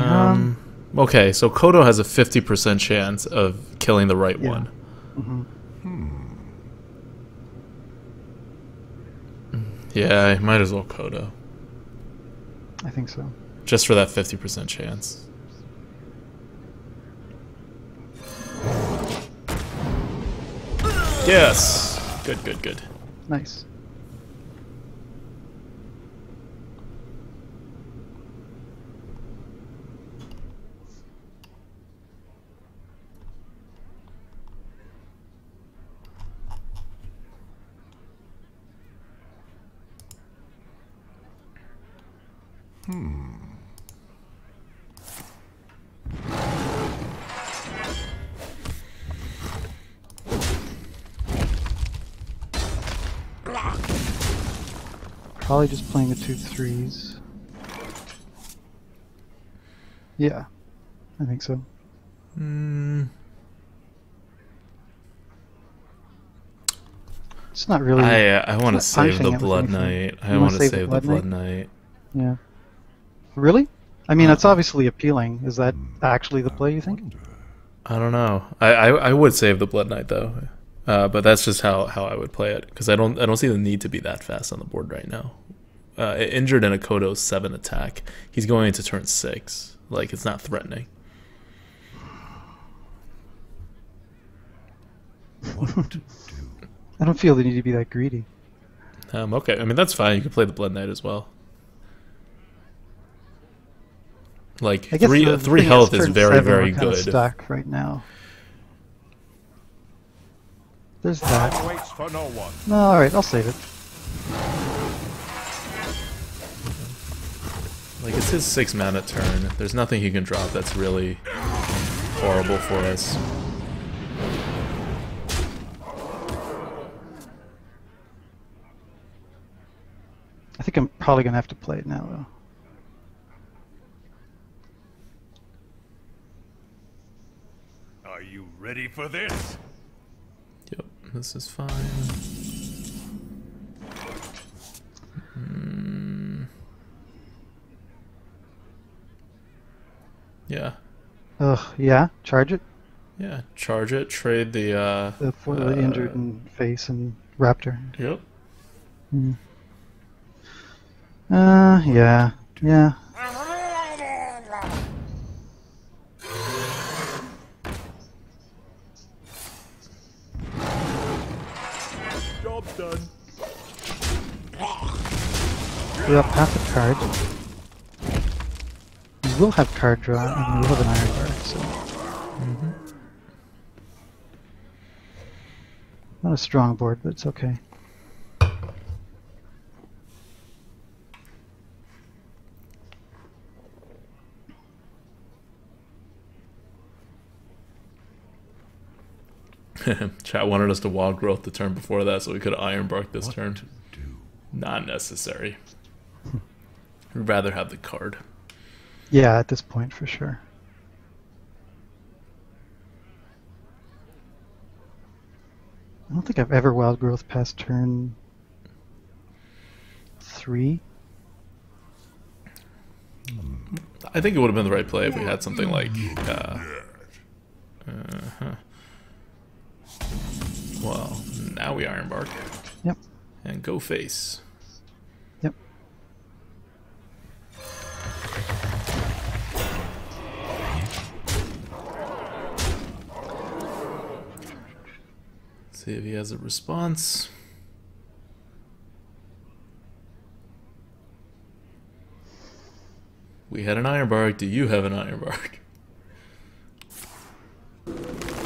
Okay, so Kodo has a 50% chance of killing the right Yeah. one. Yeah, I might as well Kodo. I think so. Just for that 50% chance. Yes! Good, good, good. Nice. Probably just playing the 2/3s. Yeah, I think so. It's not really. I want to it's not save the punishing it with Blood anything. Knight. I You want wanna to save the Blood Knight. Yeah. Really? I mean, that's obviously appealing. Is that actually the play, you think? I don't know. I would save the Blood Knight though, but that's just how I would play it because I don't see the need to be that fast on the board right now. Injured in a Kodo 7 attack, he's going into turn 6. Like it's not threatening. What to do? I don't feel the need to be that greedy. Okay. I mean that's fine. You can play the Blood Knight as well. Like I guess three the thing health is turn very 7 very we're kinda good. stuck right now. There's that. Time waits for no one. No, alright, I'll save it. Like, it's his 6 mana turn. There's nothing he can drop that's really horrible for us. I think I'm probably gonna have to play it now, though. Are you ready for this? Yep, this is fine. Yeah. Ugh, yeah, charge it. Yeah, charge it, trade the, For the injured in face and raptor. Yep. Yeah. Job done. We're up half a card. We will have card draw, and we will have an iron bar, so... Not a strong board, but it's okay. Chat wanted us to wild growth the turn before that so we could iron bark this turn. Not necessary. We'd rather have the card. Yeah, at this point, for sure. I don't think I've ever wild growth past turn 3. I think it would have been the right play if we had something like, well, now we iron bark. Yep. And go face. Yep. See if he has a response. We had an iron bark. Do you have an iron bark?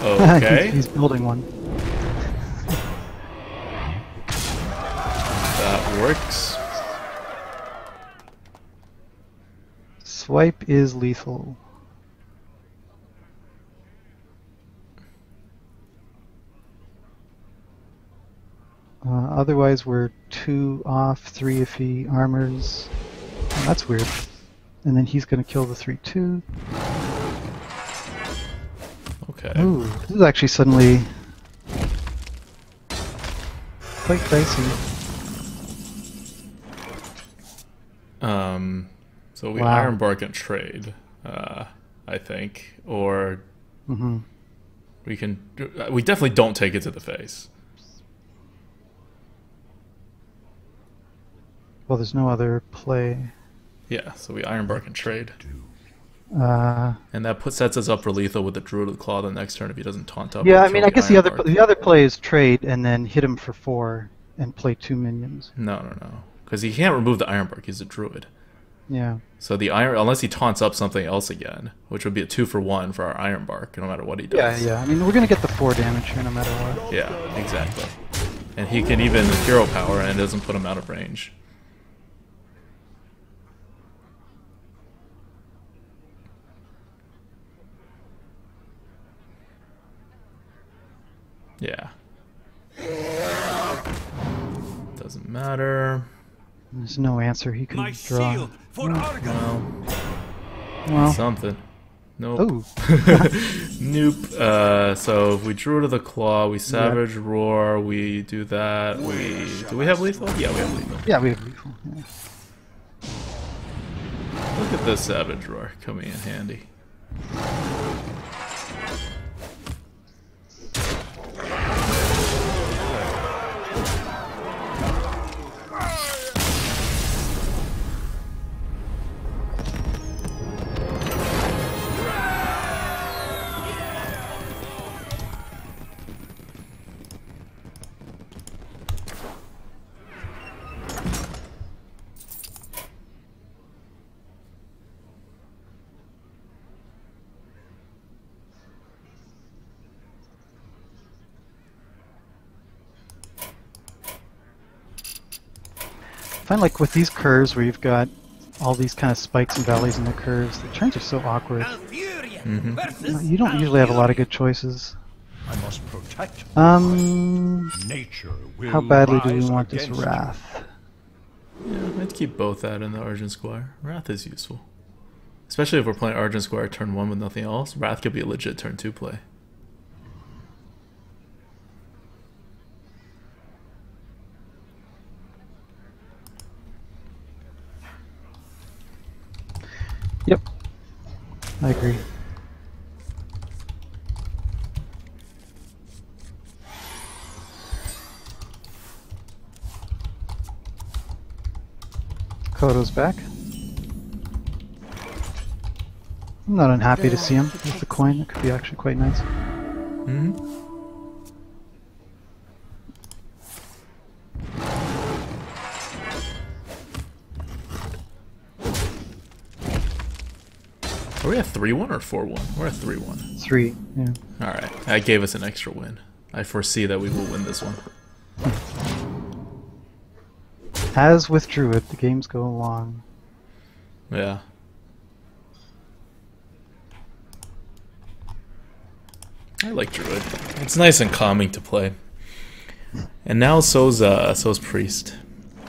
Okay. He's building one. That works. Swipe is lethal. Otherwise, we're 2 off, 3 if he armors. Oh, that's weird. And then he's going to kill the 3/2. Okay. Ooh, this is actually suddenly quite dicey. So we Wow. iron bark and trade, I think, or we can. We definitely don't take it to the face. Well, there's no other play. Yeah, so we iron bark and trade, Uh, and that sets us up for lethal with the Druid of the Claw the next turn if he doesn't taunt up. yeah, I until mean, I we guess iron bark. the other play is trade and then hit him for 4 and play 2 minions. No, because he can't remove the iron bark. He's a Druid. Yeah. So the iron, unless he taunts up something else again, which would be a 2-for-1 for our iron bark, no matter what he does. Yeah. I mean, we're gonna get the 4 damage here no matter what. Yeah, exactly. And he can even hero power, and it doesn't put him out of range. Yeah. Doesn't matter. There's no answer he can My draw. shield for Argon. Well, Something. Nope. oh, Nope. So if we drew to the claw, we savage roar, we do that, do we have lethal? Yeah, we have lethal. yeah, we have lethal. Yeah. Look at this savage roar coming in handy. find like with these curves where you've got all these kind of spikes and valleys in the curves, the turns are so awkward. You don't usually have a lot of good choices. I must protect. Nature will How badly do we rise want this against you. Wrath? Yeah, I'd keep both that in the Argent Squire. Wrath is useful. Especially if we're playing Argent Squire turn 1 with nothing else. Wrath could be a legit turn 2 play. Yep. I agree. Kodo's back. I'm not unhappy to see him with the coin. That could be actually quite nice. Are we at 3-1 or 4-1? We're at 3-1. 3, yeah. Alright, that gave us an extra win. I foresee that we will win this one. As with Druid, the games go along. Yeah. I like Druid. It's nice and calming to play. And now so's Priest.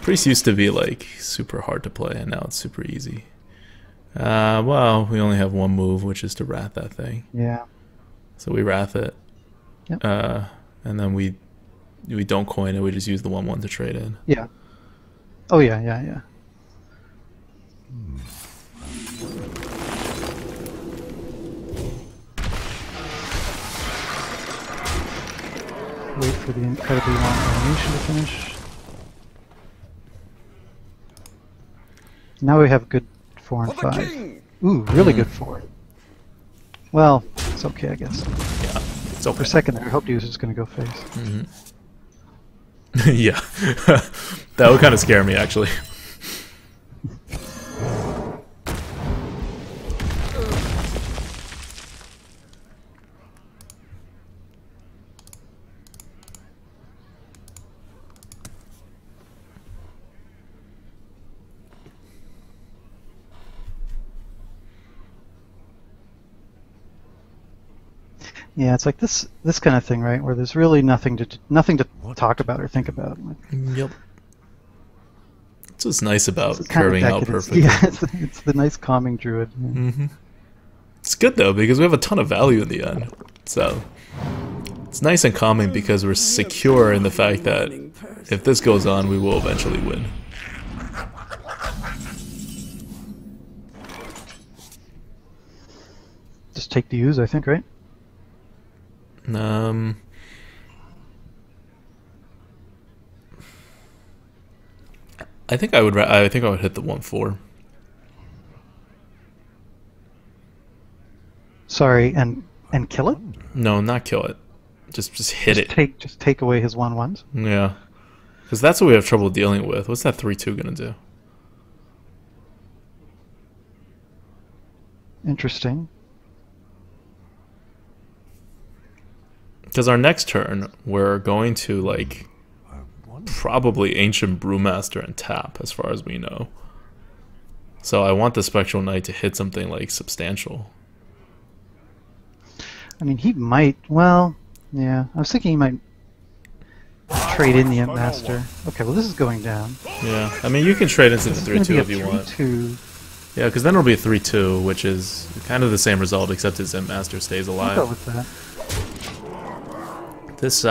Priest used to be like super hard to play, and now it's super easy. Well, we only have one move, which is to Wrath that thing. Yeah. So we Wrath it. Yep. And then we don't coin it, we just use the 1/1 to trade in. Yeah. Oh yeah, yeah, yeah. Wait for the incredibly long animation to finish. Now we have good 4 and 5. Ooh, really good 4. Well, it's okay, I guess. Yeah, it's okay. For a second there, I hoped he was just going to go face. Yeah, that would kind of scare me, actually. Yeah, it's like this kind of thing, right? Where there's really nothing to talk about or think about. Like, Yep. That's what's nice about it's kind of curving out decadence. perfectly. Yeah, it's the nice calming Druid. Yeah. It's good though because we have a ton of value in the end. So it's nice and calming because we're secure in the fact that if this goes on, we will eventually win. Just take the use, I think, right? I think I would hit the 1/4. Sorry, and kill it? No, not kill it. Just hit it. Just take away his 1/1s. Yeah. Because that's what we have trouble dealing with. What's that 3/2 gonna do? Interesting. Because our next turn, we're going to, like, probably Ancient Brewmaster and tap, as far as we know. So I want the Spectral Knight to hit something, like, substantial. I mean, he might... Well, yeah. I was thinking he might trade in the Imp Master. Okay, well, this is going down. Yeah. I mean, you can trade into the This is gonna 3/2 be a if you want. 3/2. Yeah, because then it'll be a 3/2, which is kind of the same result, except his Imp Master stays I'll alive. go with that. This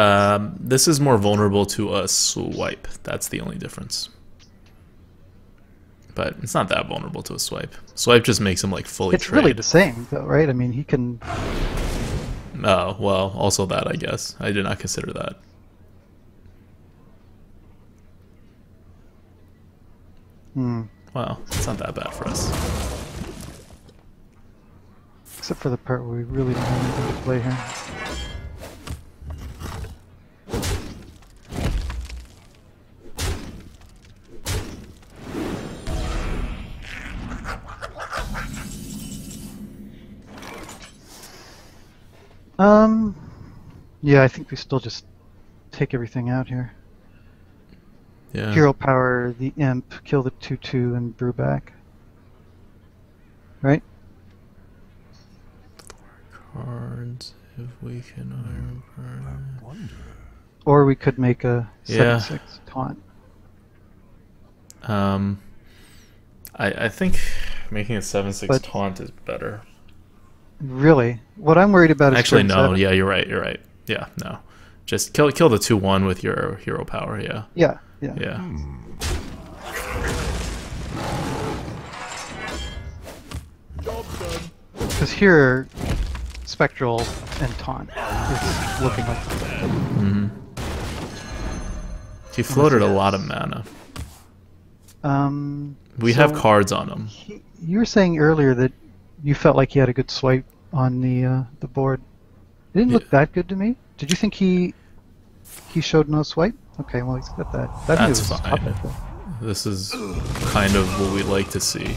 is more vulnerable to a swipe. That's the only difference. But it's not that vulnerable to a swipe. Swipe just makes him like fully It's trade. really the same, though, right? I mean, he can... Oh, well, also that, I guess. I did not consider that. Wow, it's not that bad for us. Except for the part where we really don't have anything to play here. Yeah, I think we still just take everything out here. Yeah. hero power the imp, kill the 2/2, and brew back. Right? Cards, if we can iron burn. Wonder. Or we could make a Yeah. 7/6 taunt. I think making a 7/6 But- taunt is better. Really? What I'm worried about is Actually, turn no. 7. Yeah, you're right. You're right. Yeah, no. Just kill the 2/1 with your hero power. Yeah. Yeah, yeah. Yeah. Because here, Spectral and Taunt is looking like Mm-hmm. He floated a lot of mana. We have so cards on him. You were saying earlier that you felt like he had a good swipe on the board. It didn't look that good to me. Did you think he showed no swipe? Okay, well he's got that. That That's move was fine. up, I think. This is kind of what we like to see.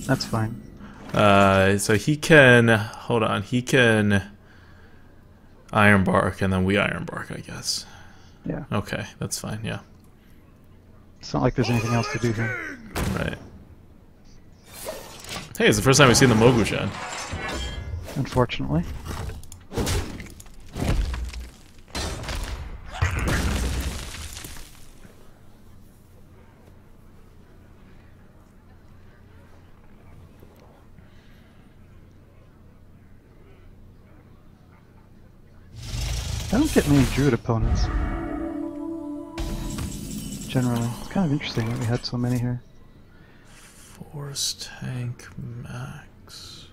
That's fine. So he can hold on. He can Iron Bark, and then we Iron Bark, I guess. Yeah. Okay, that's fine. Yeah. It's not like there's anything else to do here. Right. Hey, it's the first time we've seen the Mogushan. Unfortunately. I don't get many Druid opponents. Generally. It's kind of interesting that we had so many here. Force Tank Max.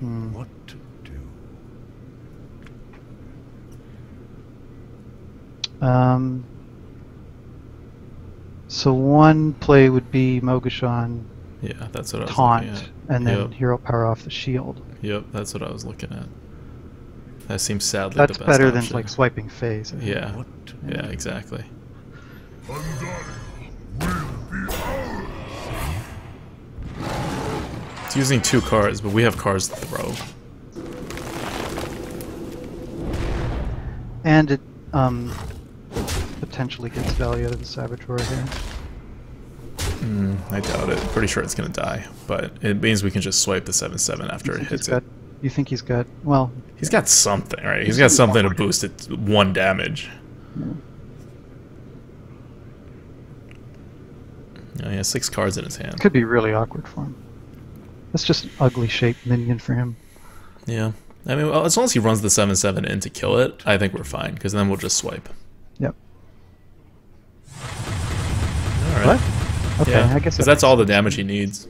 What to do? So one play would be Mogushan Yeah, that's what I was taunt, looking at. and then Yep. hero power off the shield. Yep, that's what I was looking at. That seems sadly That's the best better option. than like swiping phase. Yeah, What to yeah, exactly. It's using 2 cards, but we have cards to throw. And it potentially gets value out of the Saboteur here. I doubt it. Pretty sure it's gonna die, but it means we can just swipe the 7/7 after it hits it. You think he's got, well, He's got something, right? He's got something to boost it 1 damage. Yeah, he has 6 cards in his hand. could be really awkward for him. That's just an ugly shaped minion for him. Yeah. I mean, well, as long as he runs the 7/7 in to kill it, I think we're fine, because then we'll just swipe. Yep. Alright. What? Okay, Yeah, I guess because that's all the damage he needs.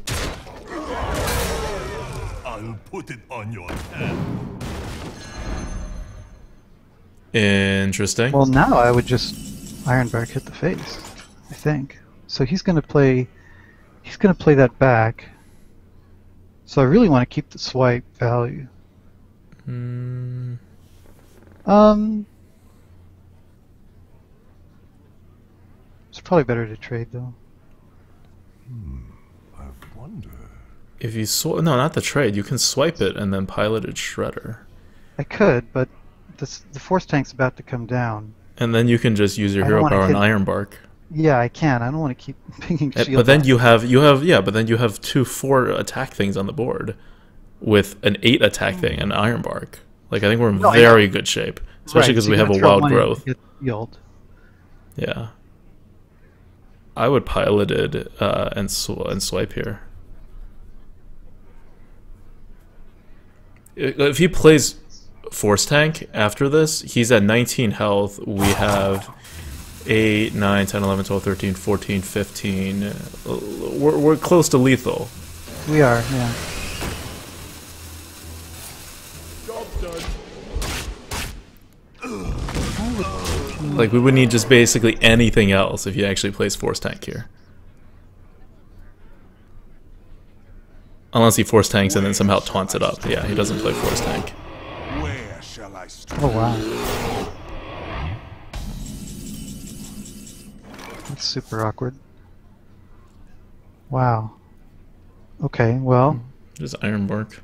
I'll put it on your head. Interesting. Well, now I would just Ironbark hit the face, I think. So he's gonna play that back. So I really want to keep the swipe value. It's probably better to trade though. I wonder. If you no, not the trade. You can swipe it and then piloted Shredder, I could, but the force tank's about to come down. and then you can just use your I don't hero wanna power and hit- Iron Bark. Yeah, I can. I don't want to keep pinging shield. But then off. you have 2 4 attack things on the board, with an 8 attack thing and Iron Bark. Like I think we're in No, I very good shape, especially Right, because so we you're have a gonna throw wild money to growth. get shield. Yeah. I would piloted and swipe here. If he plays Force Tank after this, he's at 19 health. We have 8, 9, 10, 11, 12, 13, 14, 15. We're close to lethal. We are, yeah. Like, we would need just basically anything else if he actually plays Force Tank here. Unless he Force Tanks and then somehow taunts it up. Yeah, he doesn't play Force Tank. Where shall I strike? Oh wow. That's super awkward. Wow. Okay, well, Just Ironbark.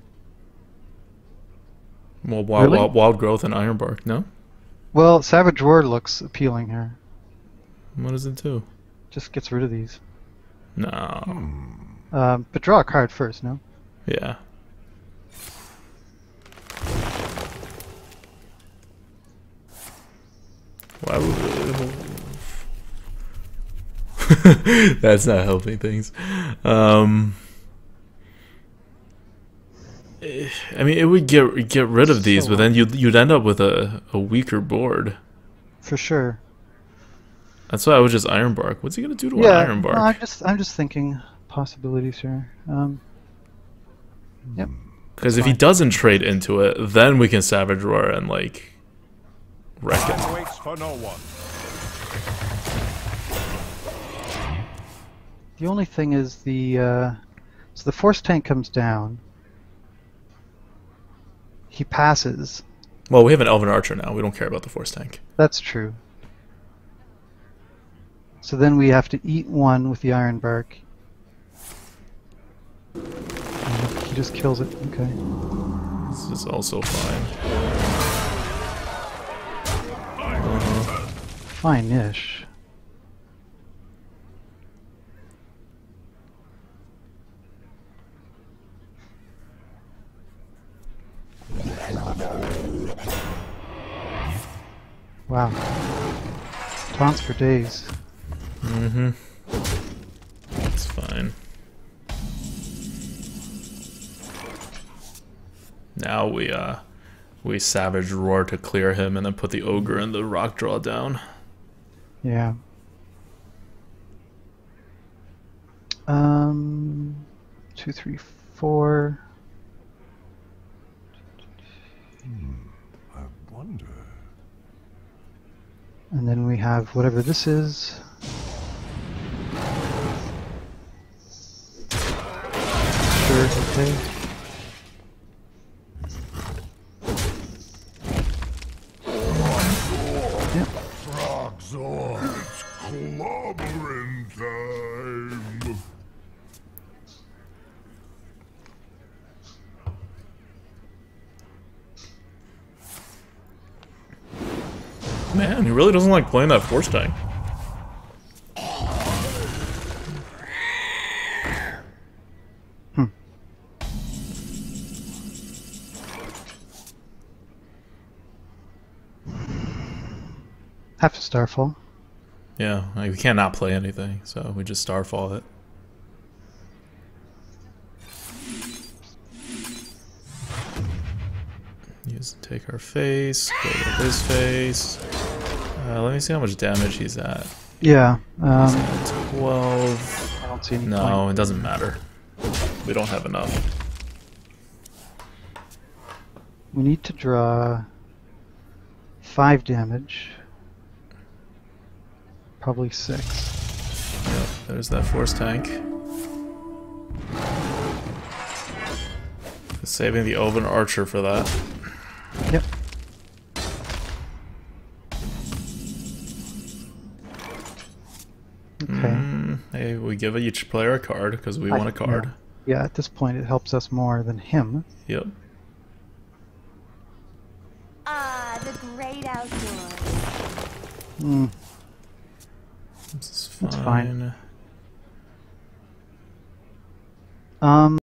Well, Really? wild growth and Ironbark. No. well, Savage Roar looks appealing here. What does it do? Just gets rid of these. No. But draw a card first, no? Yeah. Why would That's not helping things. I mean, it would get rid of these, but then you'd end up with a weaker board. For sure. That's why I would just Ironbark. What's he gonna do to Yeah, an no, Ironbark? I'm just thinking possibilities here. Yep. Because if he doesn't trade into it, then we can Savage Roar and like wreck it. Time waits for no one. The only thing is so the force tank comes down. He passes. Well, we have an Elven Archer now. We don't care about the Force Tank. That's true. So then we have to eat one with the Ironbark. And he just kills it. Okay. This is also fine. Fine-ish. Wow. Taunts for days. Mm-hmm. It's fine. Now we Savage Roar to clear him and then put the Ogre and the Rock Draw down. Yeah. 2, 3, 4. I wonder. And then we have whatever this is. Sure, okay. Yep. Frogs on. It's clobbering time. Man, he really doesn't like playing that Force Tank. Have to Starfall. Yeah, like, we can't not play anything, so we just Starfall it. Take our face, go to his face. Let me see how much damage he's at. Yeah. He's at 12. I don't see any No, point. it doesn't matter. We don't have enough. We need to draw 5 damage. Probably 6. Yep, there's that Force Tank. Saving the Elven Archer for that. Yep. Okay. Hey, we give each player a card because we want a card. Yeah, at this point it helps us more than him. Yep. Ah, the great outdoors. This is fine. That's fine.